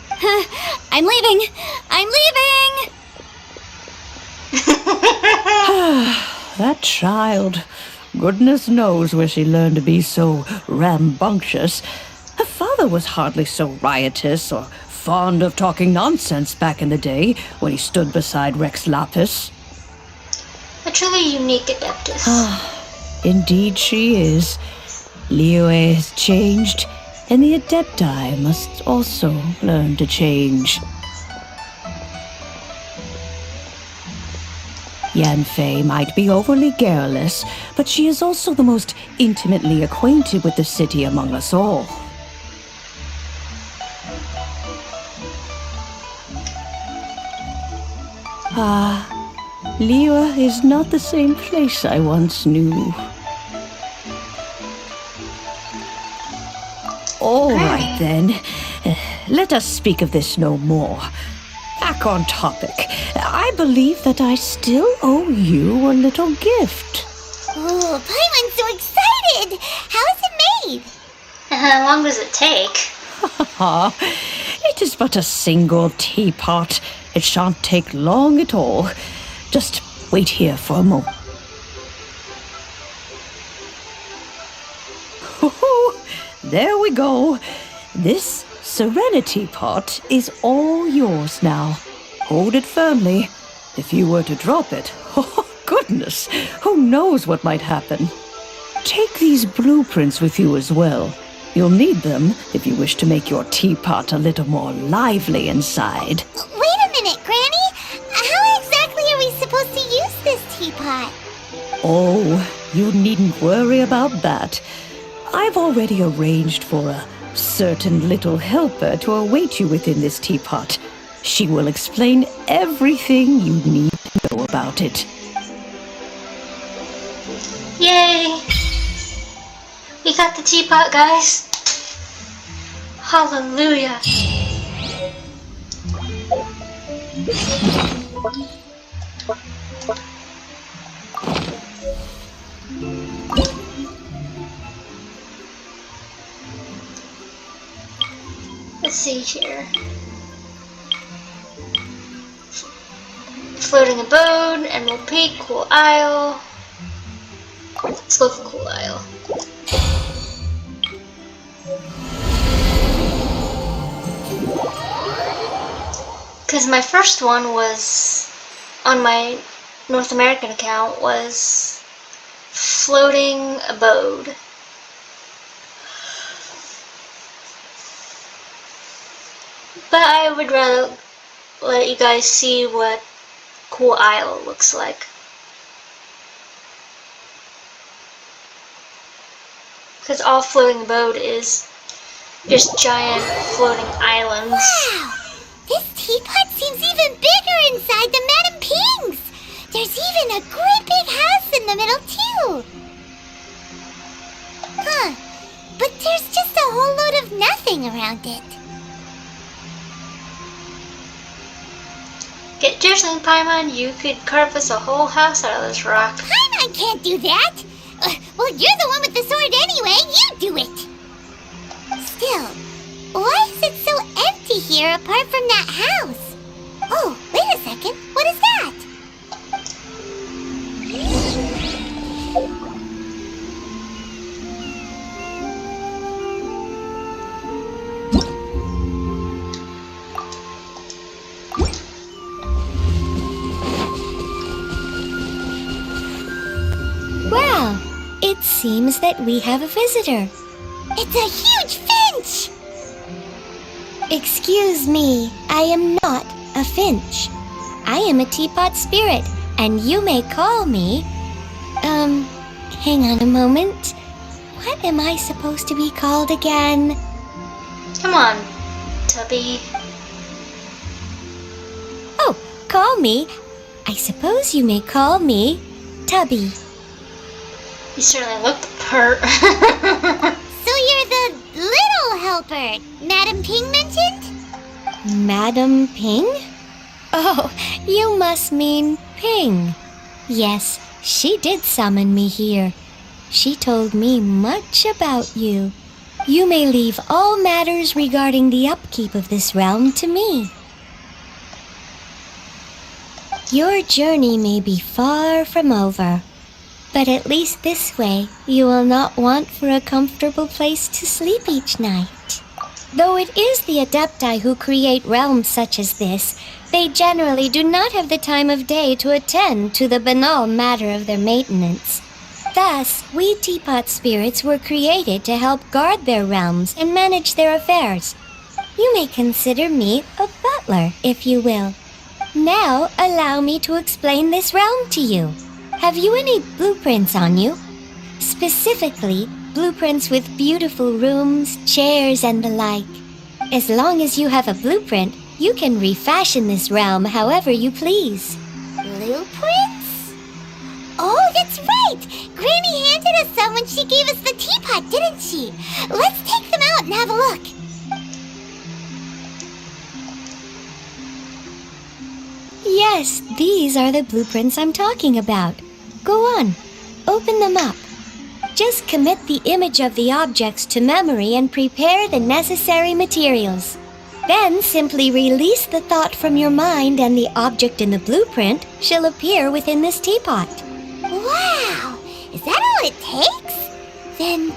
I'm leaving! I'm leaving! That child. Goodness knows where she learned to be so rambunctious. Her father was hardly so riotous or fond of talking nonsense back in the day when he stood beside Rex Lapis. A truly unique Adeptus. Indeed she is. Liyue has changed, and the Adepti must also learn to change. Yanfei might be overly garrulous, but she is also the most intimately acquainted with the city among us all. Liyue is not the same place I once knew. All right then, let us speak of this no more. Back on topic. I believe that I still owe you a little gift. Ooh, Paimon's so excited! How is it made? How long does it take? It is but a single teapot. It shan't take long at all. Just wait here for a moment. There we go. This Serenity pot is all yours now. Hold it firmly. If you were to drop it, oh goodness, who knows what might happen. Take these blueprints with you as well. You'll need them if you wish to make your teapot a little more lively inside. Wait a minute, Granny! How exactly are we supposed to use this teapot? Oh, you needn't worry about that. I've already arranged for a certain little helper to await you within this teapot. She will explain everything you need to know about it. Yay! We got the teapot, guys. Hallelujah. Let's see here. Floating abode, Emerald Peak, Cool Isle. Let's go for Cool Isle. Because my first one was, on my North American account, was Floating Abode. But I would rather let you guys see what Cool Isle looks like. Because all Floating Abode is just giant floating islands. Wow! This teapot seems even bigger inside than Madame Ping's. There's even a great big house in the middle, too. Huh. But there's just a whole load of nothing around it. Get your thing, Paimon. You could carve us a whole house out of this rock. Paimon can't do that. Well, you're the one with the sword anyway. You do it. Still, why is it so empty here apart from that house? Oh, wait a second. What is that? Well, it seems that we have a visitor. It's a huge finch! Excuse me, I am not a finch. I am a teapot spirit, and you may call me... hang on a moment. What am I supposed to be called again? Come on, Tubby. Oh, call me. I suppose you may call me Tubby. You certainly look the part. So you're the little helper Madame Ping mentioned? Madam Ping? Oh, you must mean Ping. Yes, she did summon me here. She told me much about you. You may leave all matters regarding the upkeep of this realm to me. Your journey may be far from over, but at least this way you will not want for a comfortable place to sleep each night. Though it is the Adepti who create realms such as this, they generally do not have the time of day to attend to the banal matter of their maintenance. Thus, we teapot spirits were created to help guard their realms and manage their affairs. You may consider me a butler, if you will. Now, allow me to explain this realm to you. Have you any blueprints on you? Specifically, blueprints with beautiful rooms, chairs, and the like. As long as you have a blueprint, you can refashion this realm however you please. Blueprints? Oh, that's right! Granny handed us some when she gave us the teapot, didn't she? Let's take them out and have a look. Yes, these are the blueprints I'm talking about. Go on, open them up. Just commit the image of the objects to memory and prepare the necessary materials. Then simply release the thought from your mind and the object in the blueprint shall appear within this teapot. Wow! Is that all it takes? Then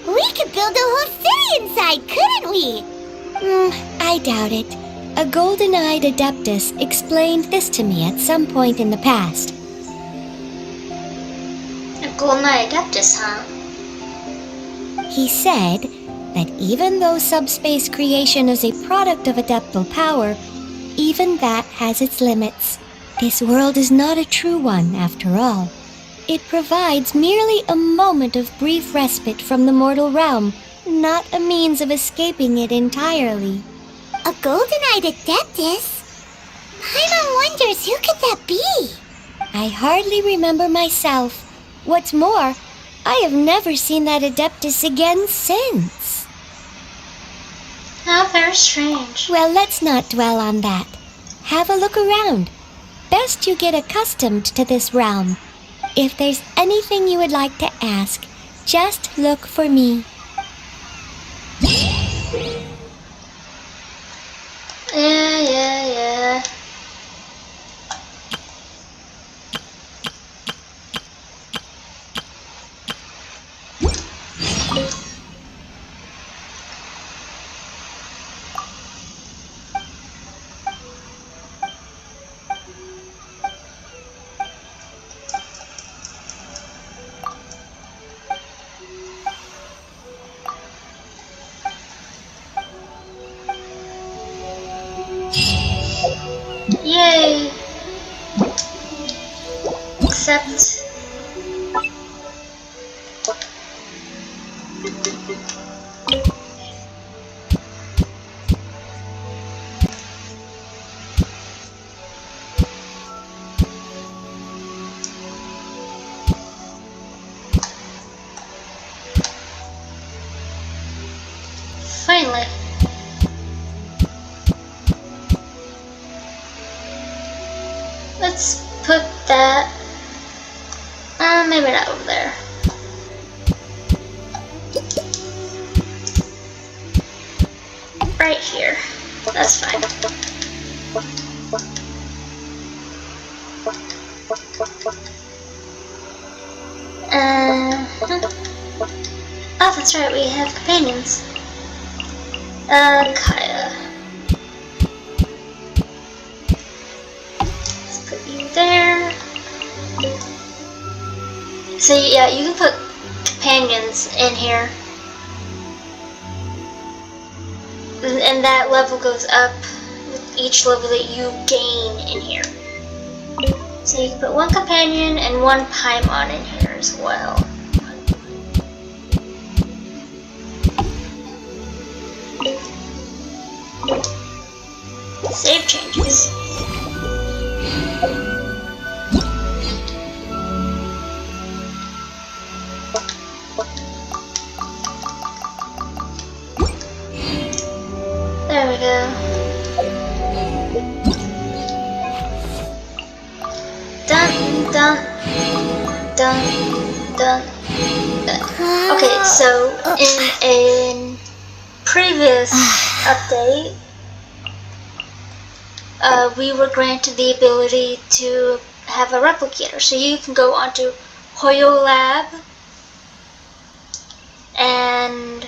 we could build a whole city inside, couldn't we? I doubt it. A golden-eyed adeptus explained this to me at some point in the past. A golden-eyed adeptus, huh? He said that even though subspace creation is a product of adeptal power, even that has its limits. This world is not a true one, after all. It provides merely a moment of brief respite from the mortal realm, not a means of escaping it entirely. A golden-eyed adeptus? Paimon wonders who could that be? I hardly remember myself. What's more, I have never seen that adeptus again since. How very strange. Well, let's not dwell on that. Have a look around. Best you get accustomed to this realm. If there's anything you would like to ask, just look for me. Yeah. Yay! Except... Finally. Let's put that, maybe not over there. Right here. That's fine. Oh, that's right, we have companions. Kaya. Let's put you there. So yeah, you can put companions in here. And that level goes up with each level that you gain in here. So you can put one companion and one Paimon in here as well. Save changes. There we go. Dun, dun, dun, dun, dun. Okay, so in a previous update, we were granted the ability to have a replicator. So you can go onto Hoyo Lab and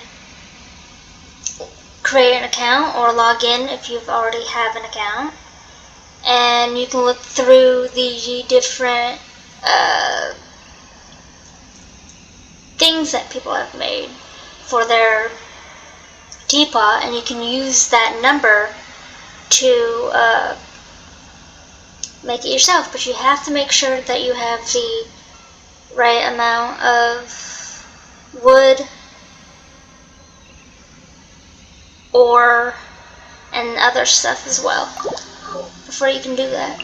create an account or log in if you've already have an account, and you can look through the different things that people have made for their teapot, and you can use that number to make it yourself, but you have to make sure that you have the right amount of wood, ore, and other stuff as well before you can do that.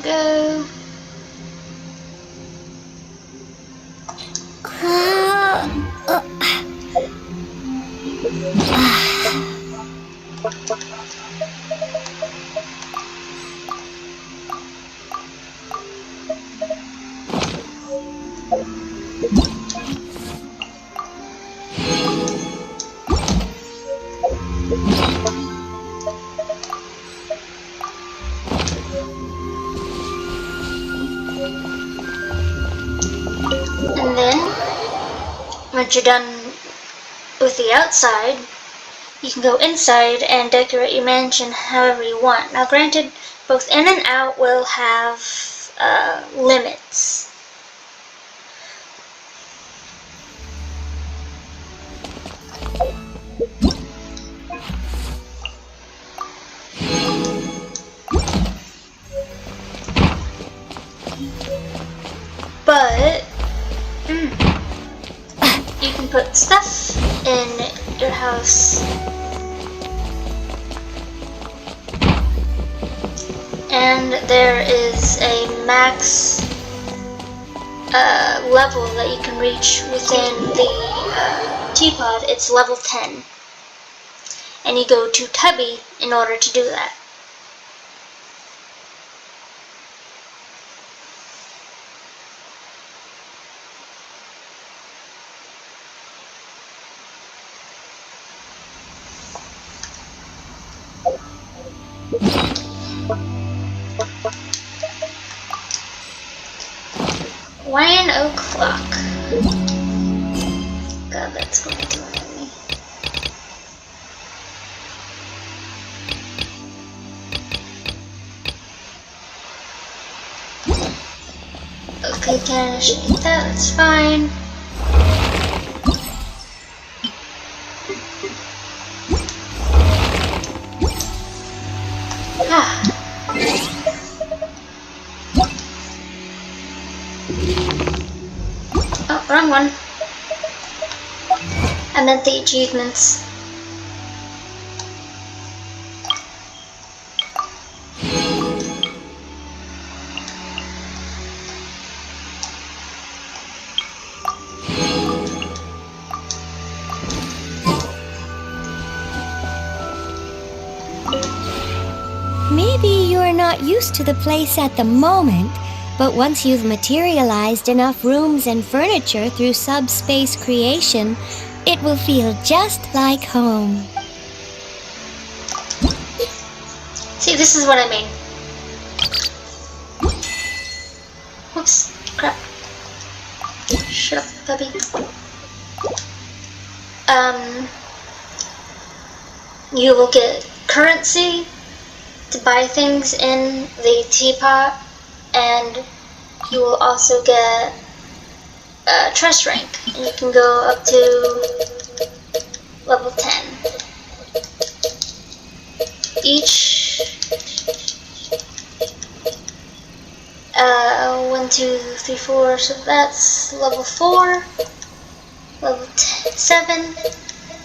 Go. And then, once you're done with the outside, you can go inside and decorate your mansion however you want. Now granted, both in and out will have limits. But you can put stuff in your house and there is a max level that you can reach within the teapot. It's level 10, and you go to Tubby in order to do that. Wine o'clock. God, that's going to annoy me. Okay, can I shake that? That's fine. Oh, wrong one. I meant the achievements. Maybe you're not used to the place at the moment, but once you've materialized enough rooms and furniture through subspace creation, it will feel just like home. See, this is what I mean. Whoops, crap. Shut up, puppy. You will get currency to buy things in the teapot, and you will also get trust rank, and you can go up to level 10. Each 1, 2, 3, 4, so that's level 4, level 7,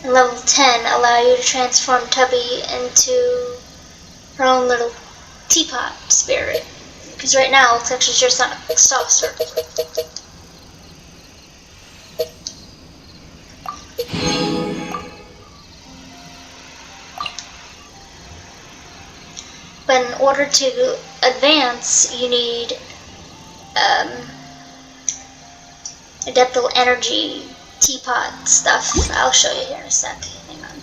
and level 10 allow you to transform Tubby into her own little teapot spirit. Because right now it looks like she's just on a saucer. But in order to advance, you need adeptal energy teapot stuff. I'll show you here in a sec. Hang on.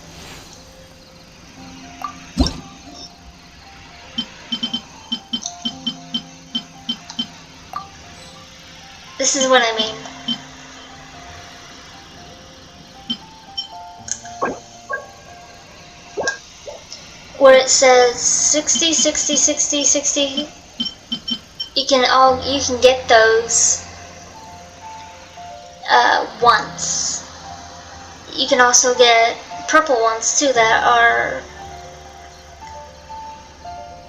This is what I mean. Where it says 60, 60, 60, 60, you can get those once. You can also get purple ones too that are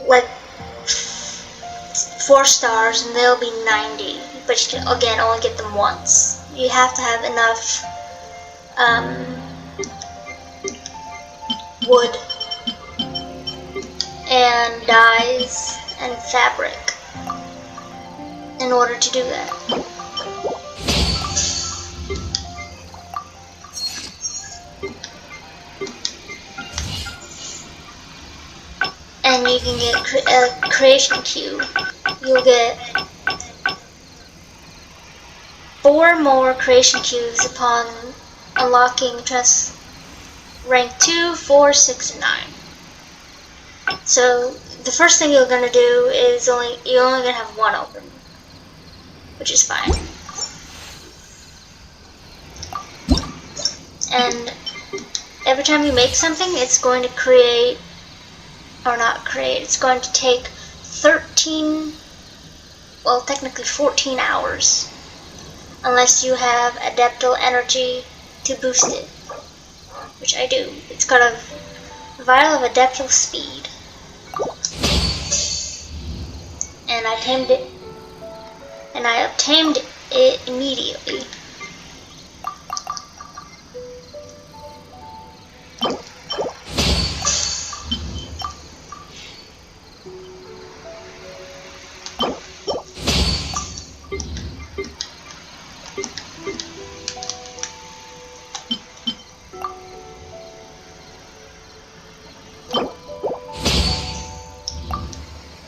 like 4 stars, and they'll be 90. But you can again only get them once. You have to have enough wood and dyes and fabric in order to do that. And you can get a creation cube. You'll get 4 more creation cubes upon unlocking rank 2, 4, 6, and 9. So the first thing you're gonna do is you're only gonna have 1 open, which is fine. And every time you make something, it's going to create, or not create, it's going to take 13, well technically 14 hours, unless you have adeptal energy to boost it, which I do. It's got a vial of adeptal speed. And I tamed it, and I obtained it immediately.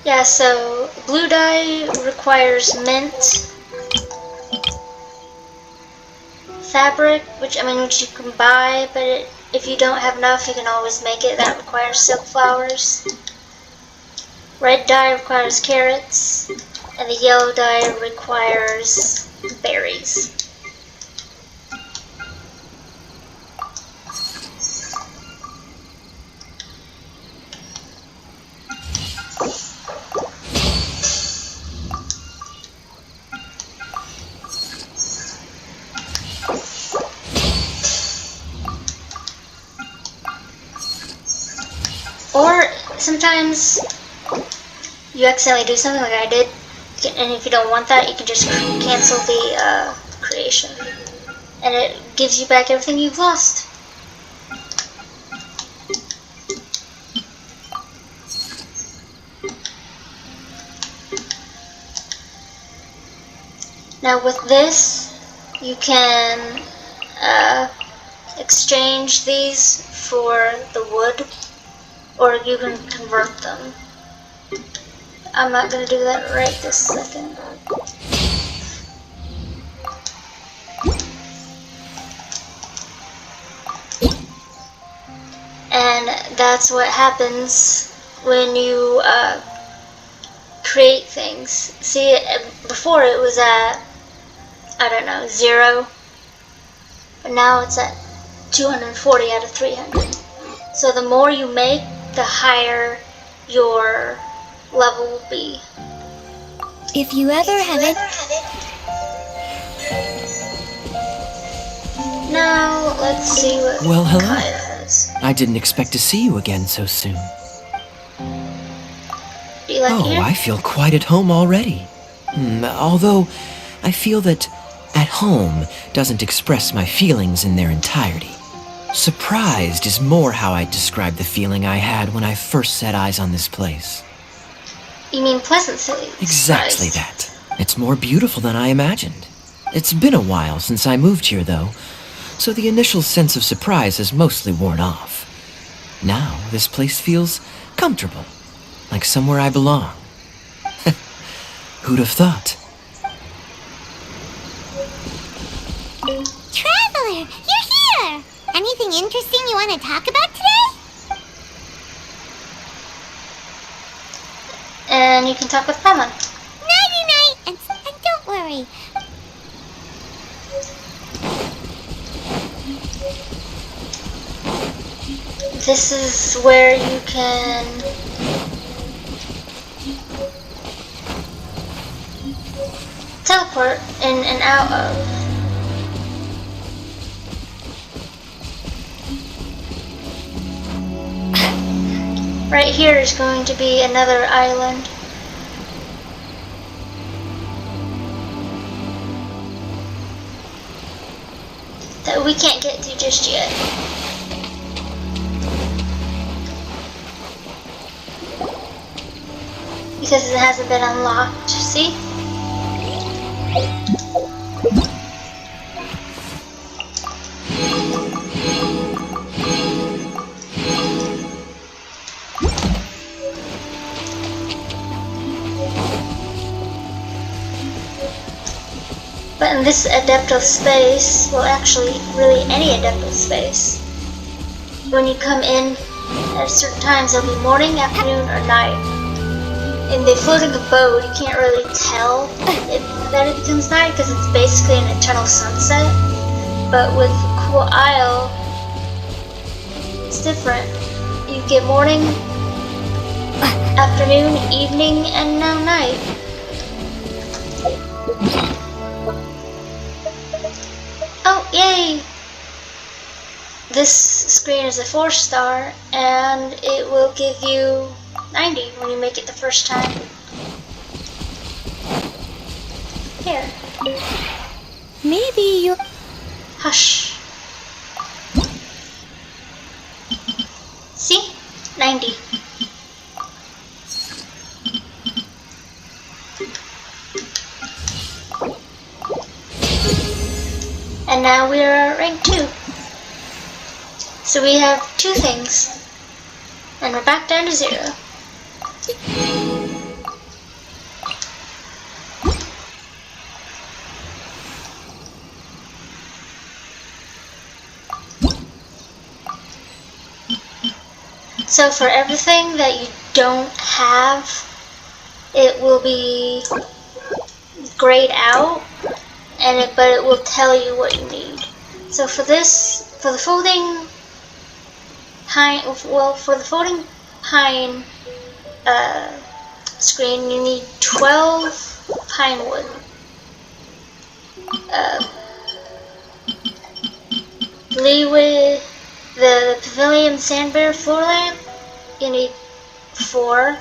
Yeah, so blue dye requires mint, fabric, which you can buy, but if you don't have enough, you can always make it. That requires silk flowers. Red dye requires carrots, and the yellow dye requires berries. Or sometimes you accidentally do something like I did, and if you don't want that, you can just cancel the creation, and it gives you back everything you've lost. Now with this, you can exchange these for the wood, or you can convert them. I'm not going to do that right this second. And that's what happens when you create things. See, before it was at, I don't know, 0. But now it's at 240 out of 300. So the more you make, the higher your level will be. If you ever have it. Now, let's see what Well, hello. Kaya has. I didn't expect to see you again so soon. Do you like it here? I feel quite at home already. Although, I feel that at home doesn't express my feelings in their entirety. Surprised is more how I'd describe the feeling I had when I first set eyes on this place. You mean pleasantly? Exactly that. It's more beautiful than I imagined. It's been a while since I moved here, though, so the initial sense of surprise has mostly worn off. Now, this place feels comfortable, like somewhere I belong. Who'd have thought? Traveler, you're here! Anything interesting you want to talk about today? And you can talk with Paimon. Nighty-night! And don't worry. This is where you can teleport in and out of. Right here is going to be another island. That we can't get to just yet. Because it hasn't been unlocked, see? But in this Adeptal space, well actually, really any Adeptal space, when you come in at certain times, it'll be morning, afternoon, or night. In the floating abode, you can't really tell that it becomes night because it's basically an eternal sunset. But with Cool Isle, it's different. You get morning, afternoon, evening, and now night. Oh, yay! This screen is a 4-star, and it will give you 90 when you make it the first time. Here. Maybe you... Hush. See? 90. And now we are at rank 2. So we have 2 things. And we're back down to 0. So for everything that you don't have, it will be grayed out, but it will tell you what you need. So for this, for the folding pine, well, for the folding pine screen, you need 12 pine wood. The Pavilion Sandbear floor lamp, you need 4.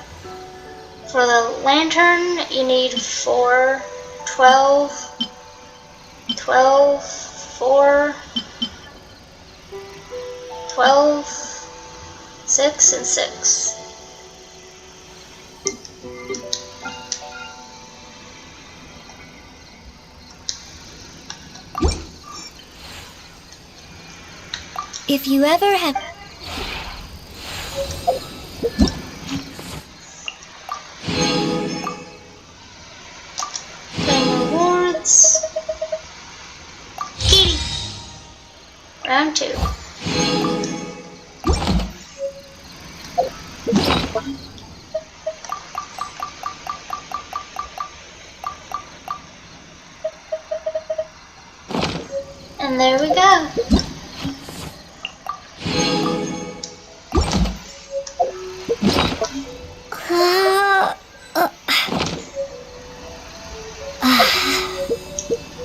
For the lantern, you need 4, 12, 12, 4, 12, 6, and 6. If you ever have... Claim rewards. Kitty. Round 2. And there we go.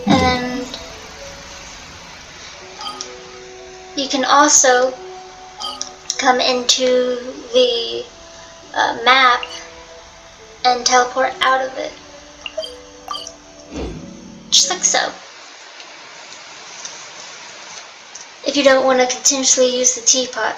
And you can also come into the map and teleport out of it. Just like so. If you don't want to continuously use the teapot.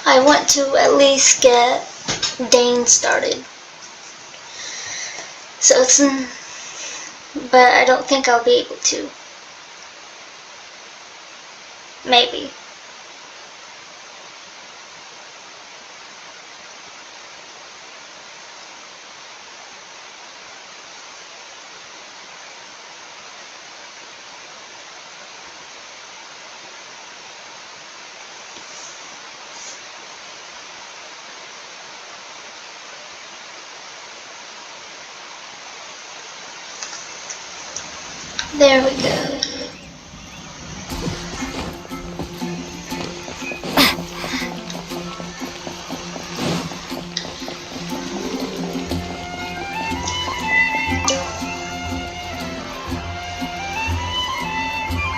I want to at least get Dane started. So it's, but I don't think I'll be able to. Maybe. There we go.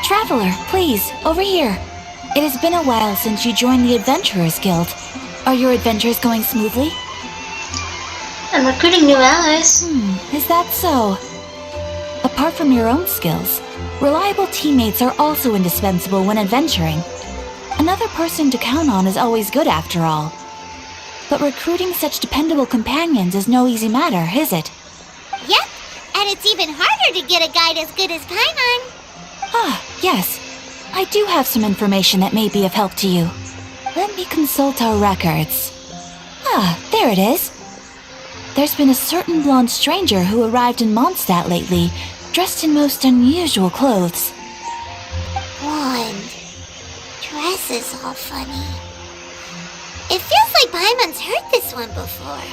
Traveler, please, over here. It has been a while since you joined the Adventurers Guild. Are your adventures going smoothly? I'm recruiting new allies. Is that so? Apart from your own skills, reliable teammates are also indispensable when adventuring. Another person to count on is always good after all. But recruiting such dependable companions is no easy matter, is it? Yep, and it's even harder to get a guide as good as Paimon. Ah, yes. I do have some information that may be of help to you. Let me consult our records. Ah, there it is. There's been a certain blonde stranger who arrived in Mondstadt lately, dressed in most unusual clothes. Blonde. Dresses all funny. It feels like Paimon's heard this one before.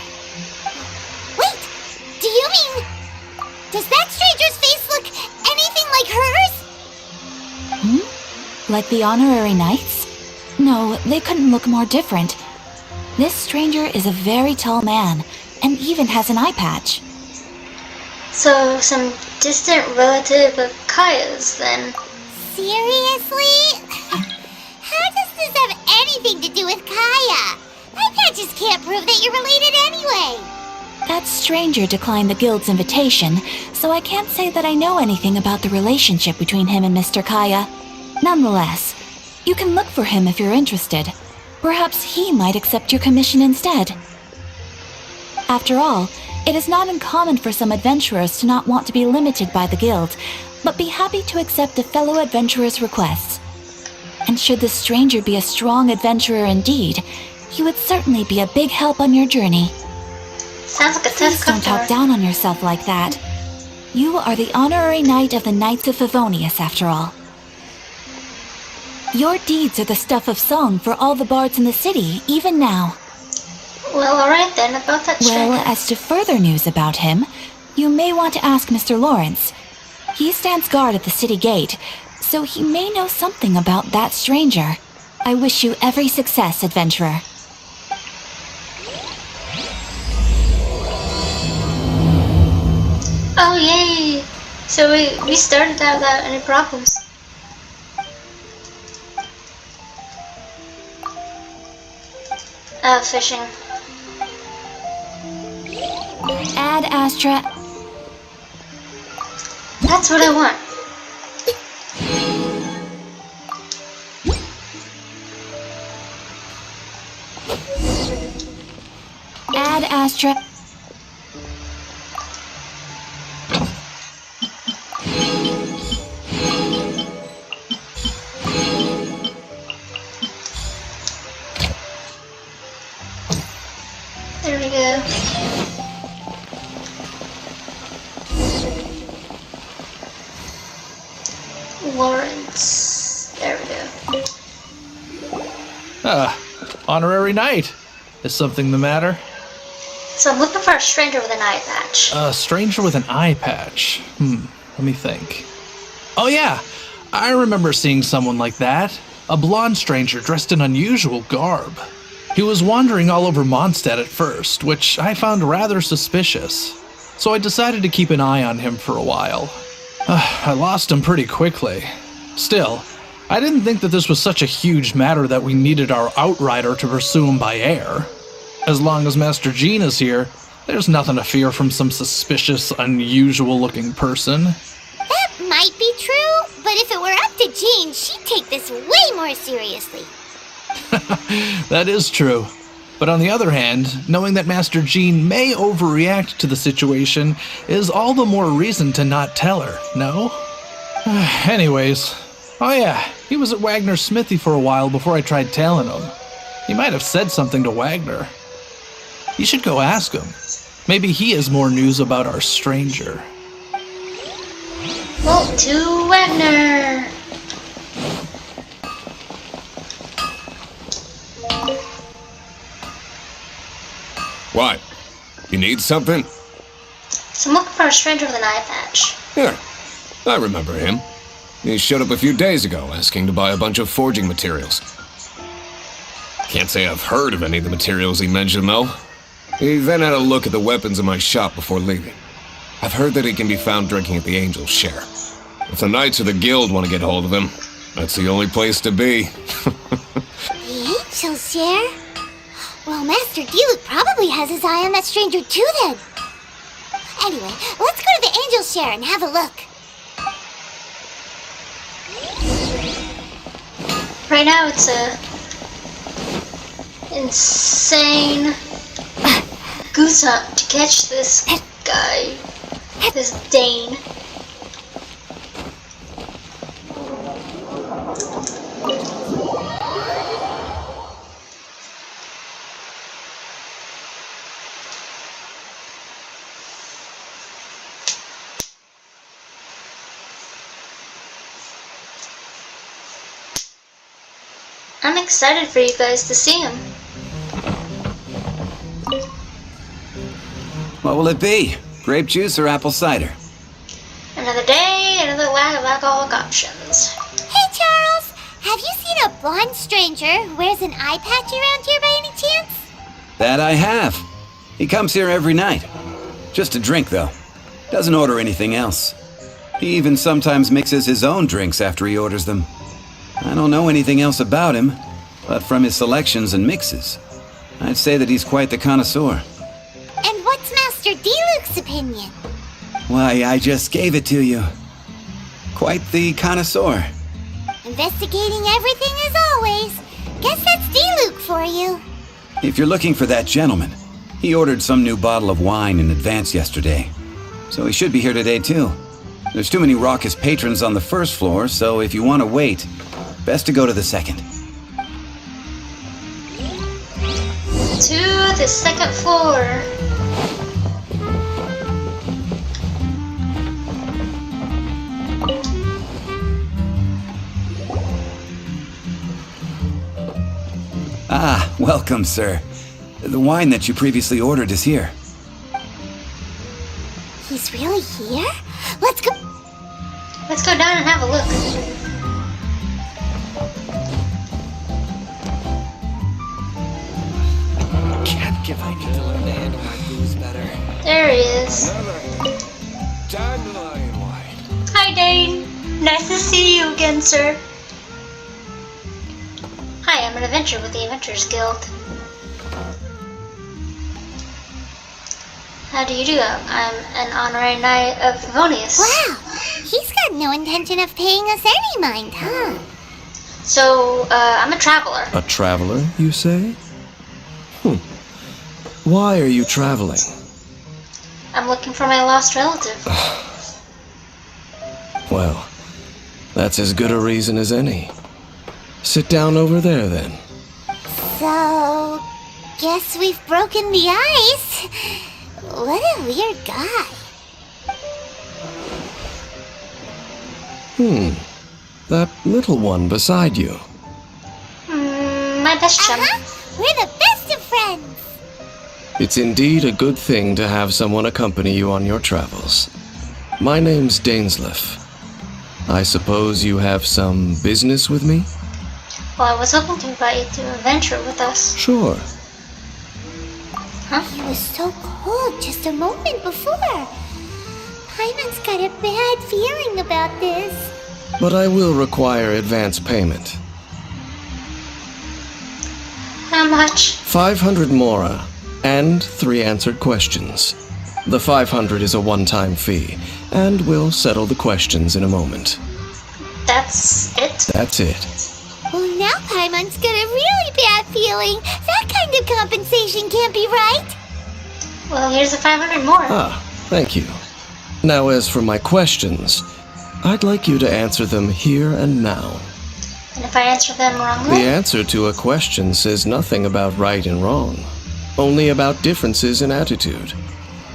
Wait, do you mean... Does that stranger's face look anything like hers? Like the honorary knights? No, they couldn't look more different. This stranger is a very tall man, and even has an eye patch. So, some distant relative of Kaya's, then. Seriously? How does this have anything to do with Kaya? Eye patches can't prove that you're related anyway. That stranger declined the guild's invitation, so I can't say that I know anything about the relationship between him and Mr. Kaya. Nonetheless, you can look for him if you're interested. Perhaps he might accept your commission instead. After all, it is not uncommon for some adventurers to not want to be limited by the guild, but be happy to accept a fellow adventurer's requests. And should the stranger be a strong adventurer indeed, he would certainly be a big help on your journey. Sounds like a tough Please don't customer. talk down on yourself like that. You are the honorary knight of the Knights of Favonius, after all. Your deeds are the stuff of song for all the bards in the city, even now. Well, alright then, about that Well, stranger. as to further news about him, you may want to ask Mr. Lawrence. He stands guard at the city gate, so he may know something about that stranger. I wish you every success, adventurer. Oh, yay! So we started that without any problems. Fishing. Ad Astra. That's what I want. Ad Astra. There we go. Lawrence. There we go. Honorary knight. Is something the matter? So I'm looking for a stranger with an eye patch. A stranger with an eye patch. Let me think. Oh yeah, I remember seeing someone like that. A blonde stranger dressed in unusual garb. He was wandering all over Mondstadt at first, which I found rather suspicious. So I decided to keep an eye on him for a while. I lost him pretty quickly. Still, I didn't think that this was such a huge matter that we needed our outrider to pursue him by air. As long as Master Jean is here, there's nothing to fear from some suspicious, unusual-looking person. That might be true, but if it were up to Jean, she'd take this way more seriously. That is true. But on the other hand, knowing that Master Jean may overreact to the situation is all the more reason to not tell her, no? Anyways, oh yeah, he was at Wagner's smithy for a while before I tried tailing him. He might have said something to Wagner. You should go ask him. Maybe he has more news about our stranger. Well, to Wagner. What? You need something? So I'm looking for a stranger with an eye patch. Yeah, I remember him. He showed up a few days ago asking to buy a bunch of forging materials. Can't say I've heard of any of the materials he mentioned, though. He then had a look at the weapons in my shop before leaving. I've heard that he can be found drinking at the Angel's Share. If the Knights of the Guild want to get hold of him, that's the only place to be. The Angel's Share? Well, Master Diluc probably has his eye on that stranger too then. Anyway, let's go to the Angel's Share and have a look. Right now it's a insane goose hunt to catch this guy, this Dane. I'm excited for you guys to see him. What will it be? Grape juice or apple cider? Another day, another lack of alcoholic options. Hey Charles, have you seen a blonde stranger who wears an eye patch around here by any chance? That I have. He comes here every night. Just to drink, though. Doesn't order anything else. He even sometimes mixes his own drinks after he orders them. I don't know anything else about him, but from his selections and mixes, I'd say that he's quite the connoisseur. And what's Master Diluc's opinion? Why, I just gave it to you. Quite the connoisseur. Investigating everything as always. Guess that's Diluc for you. If you're looking for that gentleman, he ordered some new bottle of wine in advance yesterday. So he should be here today too. There's too many raucous patrons on the first floor, so if you want to wait, best to go to the second. To the second floor. Ah, welcome, sir. The wine that you previously ordered is here. He's really here? Let's go. Let's go down and have a look. Can't give I need to learn to handle my booze better. There he is. Dandelion wine. Hi, Dane. Nice to see you again, sir. Hi, I'm an adventurer with the Adventurers Guild. How do you do? I'm an honorary knight of Favonius. Wow, he's got no intention of paying us any mind, huh? So, I'm a traveler. A traveler, you say? Why are you traveling? I'm looking for my lost relative. Well, that's as good a reason as any. Sit down over there, then. So, guess we've broken the ice. What a weird guy. That little one beside you. My best chum. We're the best of friends. It's indeed a good thing to have someone accompany you on your travels. My name's Dainsleif. I suppose you have some business with me? Well, I was hoping to invite you to a venture with us. Sure. Huh? He was so cold just a moment before. Paimon's got a bad feeling about this. But I will require advance payment. How much? 500 mora, and 3 answered questions. The 500 is a one-time fee, and we'll settle the questions in a moment. That's it? That's it. Well, now Paimon's got a really bad feeling. That kind of compensation can't be right. Well, here's a 500 more. Ah, thank you. Now, as for my questions, I'd like you to answer them here and now. And if I answer them The wrongly? answer to a question says nothing about right and wrong, only about differences in attitude.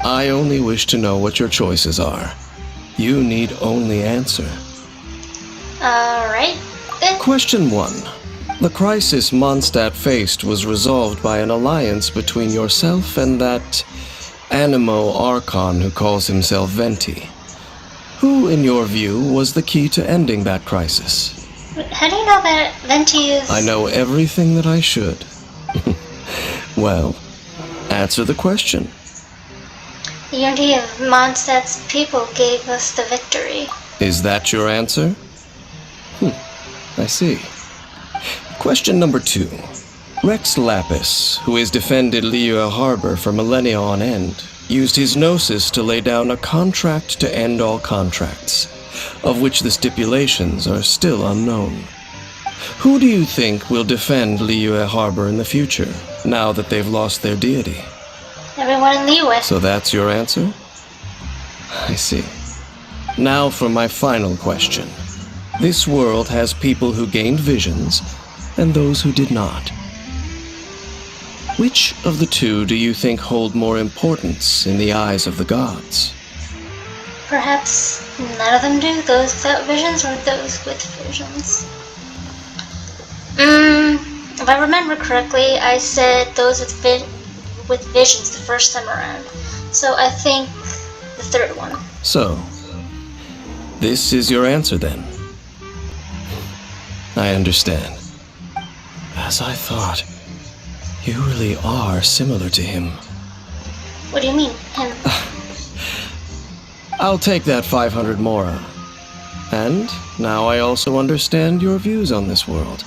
I only wish to know what your choices are. You need only answer. Alright. Question 1. The crisis Mondstadt faced was resolved by an alliance between yourself and that Animo Archon who calls himself Venti. Who, in your view, was the key to ending that crisis? How do you know that Venti is... I know everything that I should. Well, answer the question. The unity of Mondstadt's people gave us the victory. Is that your answer? I see. Question number 2. Rex Lapis, who has defended Liyue Harbor for millennia on end, used his gnosis to lay down a contract to end all contracts, of which the stipulations are still unknown. Who do you think will defend Liyue Harbor in the future, now that they've lost their deity? Everyone in Liyue. So that's your answer? I see. Now for my final question. This world has people who gained visions, and those who did not. Which of the two do you think hold more importance in the eyes of the gods? Perhaps none of them do, those without visions or those with visions. If I remember correctly, I said those with visions the first time around. So I think the third one. So, this is your answer then? I understand. As I thought, you really are similar to him. What do you mean, him? I'll take that 500 mora. And now I also understand your views on this world.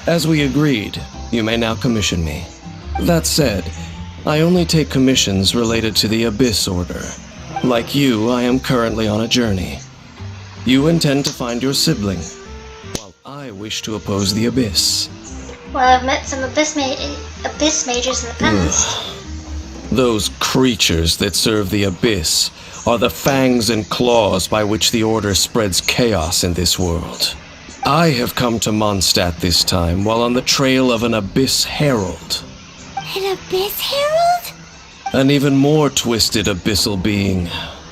As we agreed, you may now commission me. That said, I only take commissions related to the Abyss Order. Like you, I am currently on a journey. You intend to find your sibling, while I wish to oppose the Abyss. Well, I've met some Abyss mages in the past. Those creatures that serve the Abyss are the fangs and claws by which the Order spreads chaos in this world. I have come to Mondstadt this time while on the trail of an Abyss Herald. An Abyss Herald? An even more twisted abyssal being.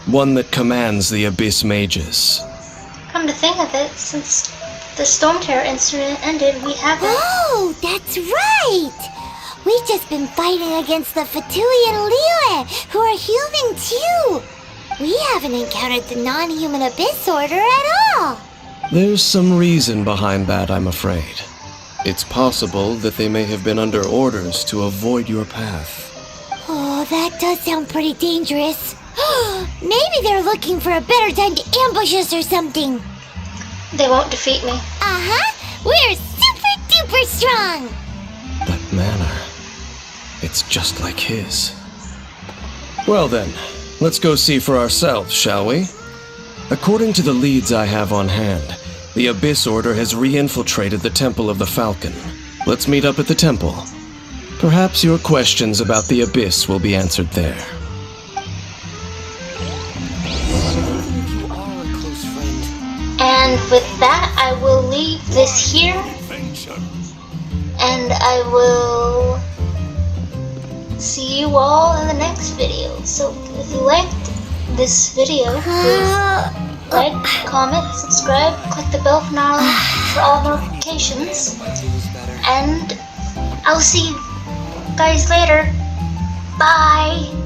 One that commands the Abyss mages. Come to think of it, since the Storm Terror incident ended, we haven't... Oh, that's right! We've just been fighting against the Fatui and Liyue, who are human too! We haven't encountered the non-human Abyss Order at all! There's some reason behind that, I'm afraid. It's possible that they may have been under orders to avoid your path. Oh, that does sound pretty dangerous. Maybe they're looking for a better time to ambush us or something. They won't defeat me. Uh-huh. We're super duper strong. That manner, it's just like his. Well then, let's go see for ourselves, shall we? According to the leads I have on hand, the Abyss Order has re-infiltrated the Temple of the Falcon. Let's meet up at the temple. Perhaps your questions about the Abyss will be answered there. And with that, I will leave this here. And I will see you all in the next video. So if you liked this video, please like, comment, subscribe, click the bell for all notifications. And I'll see you guys later. Bye!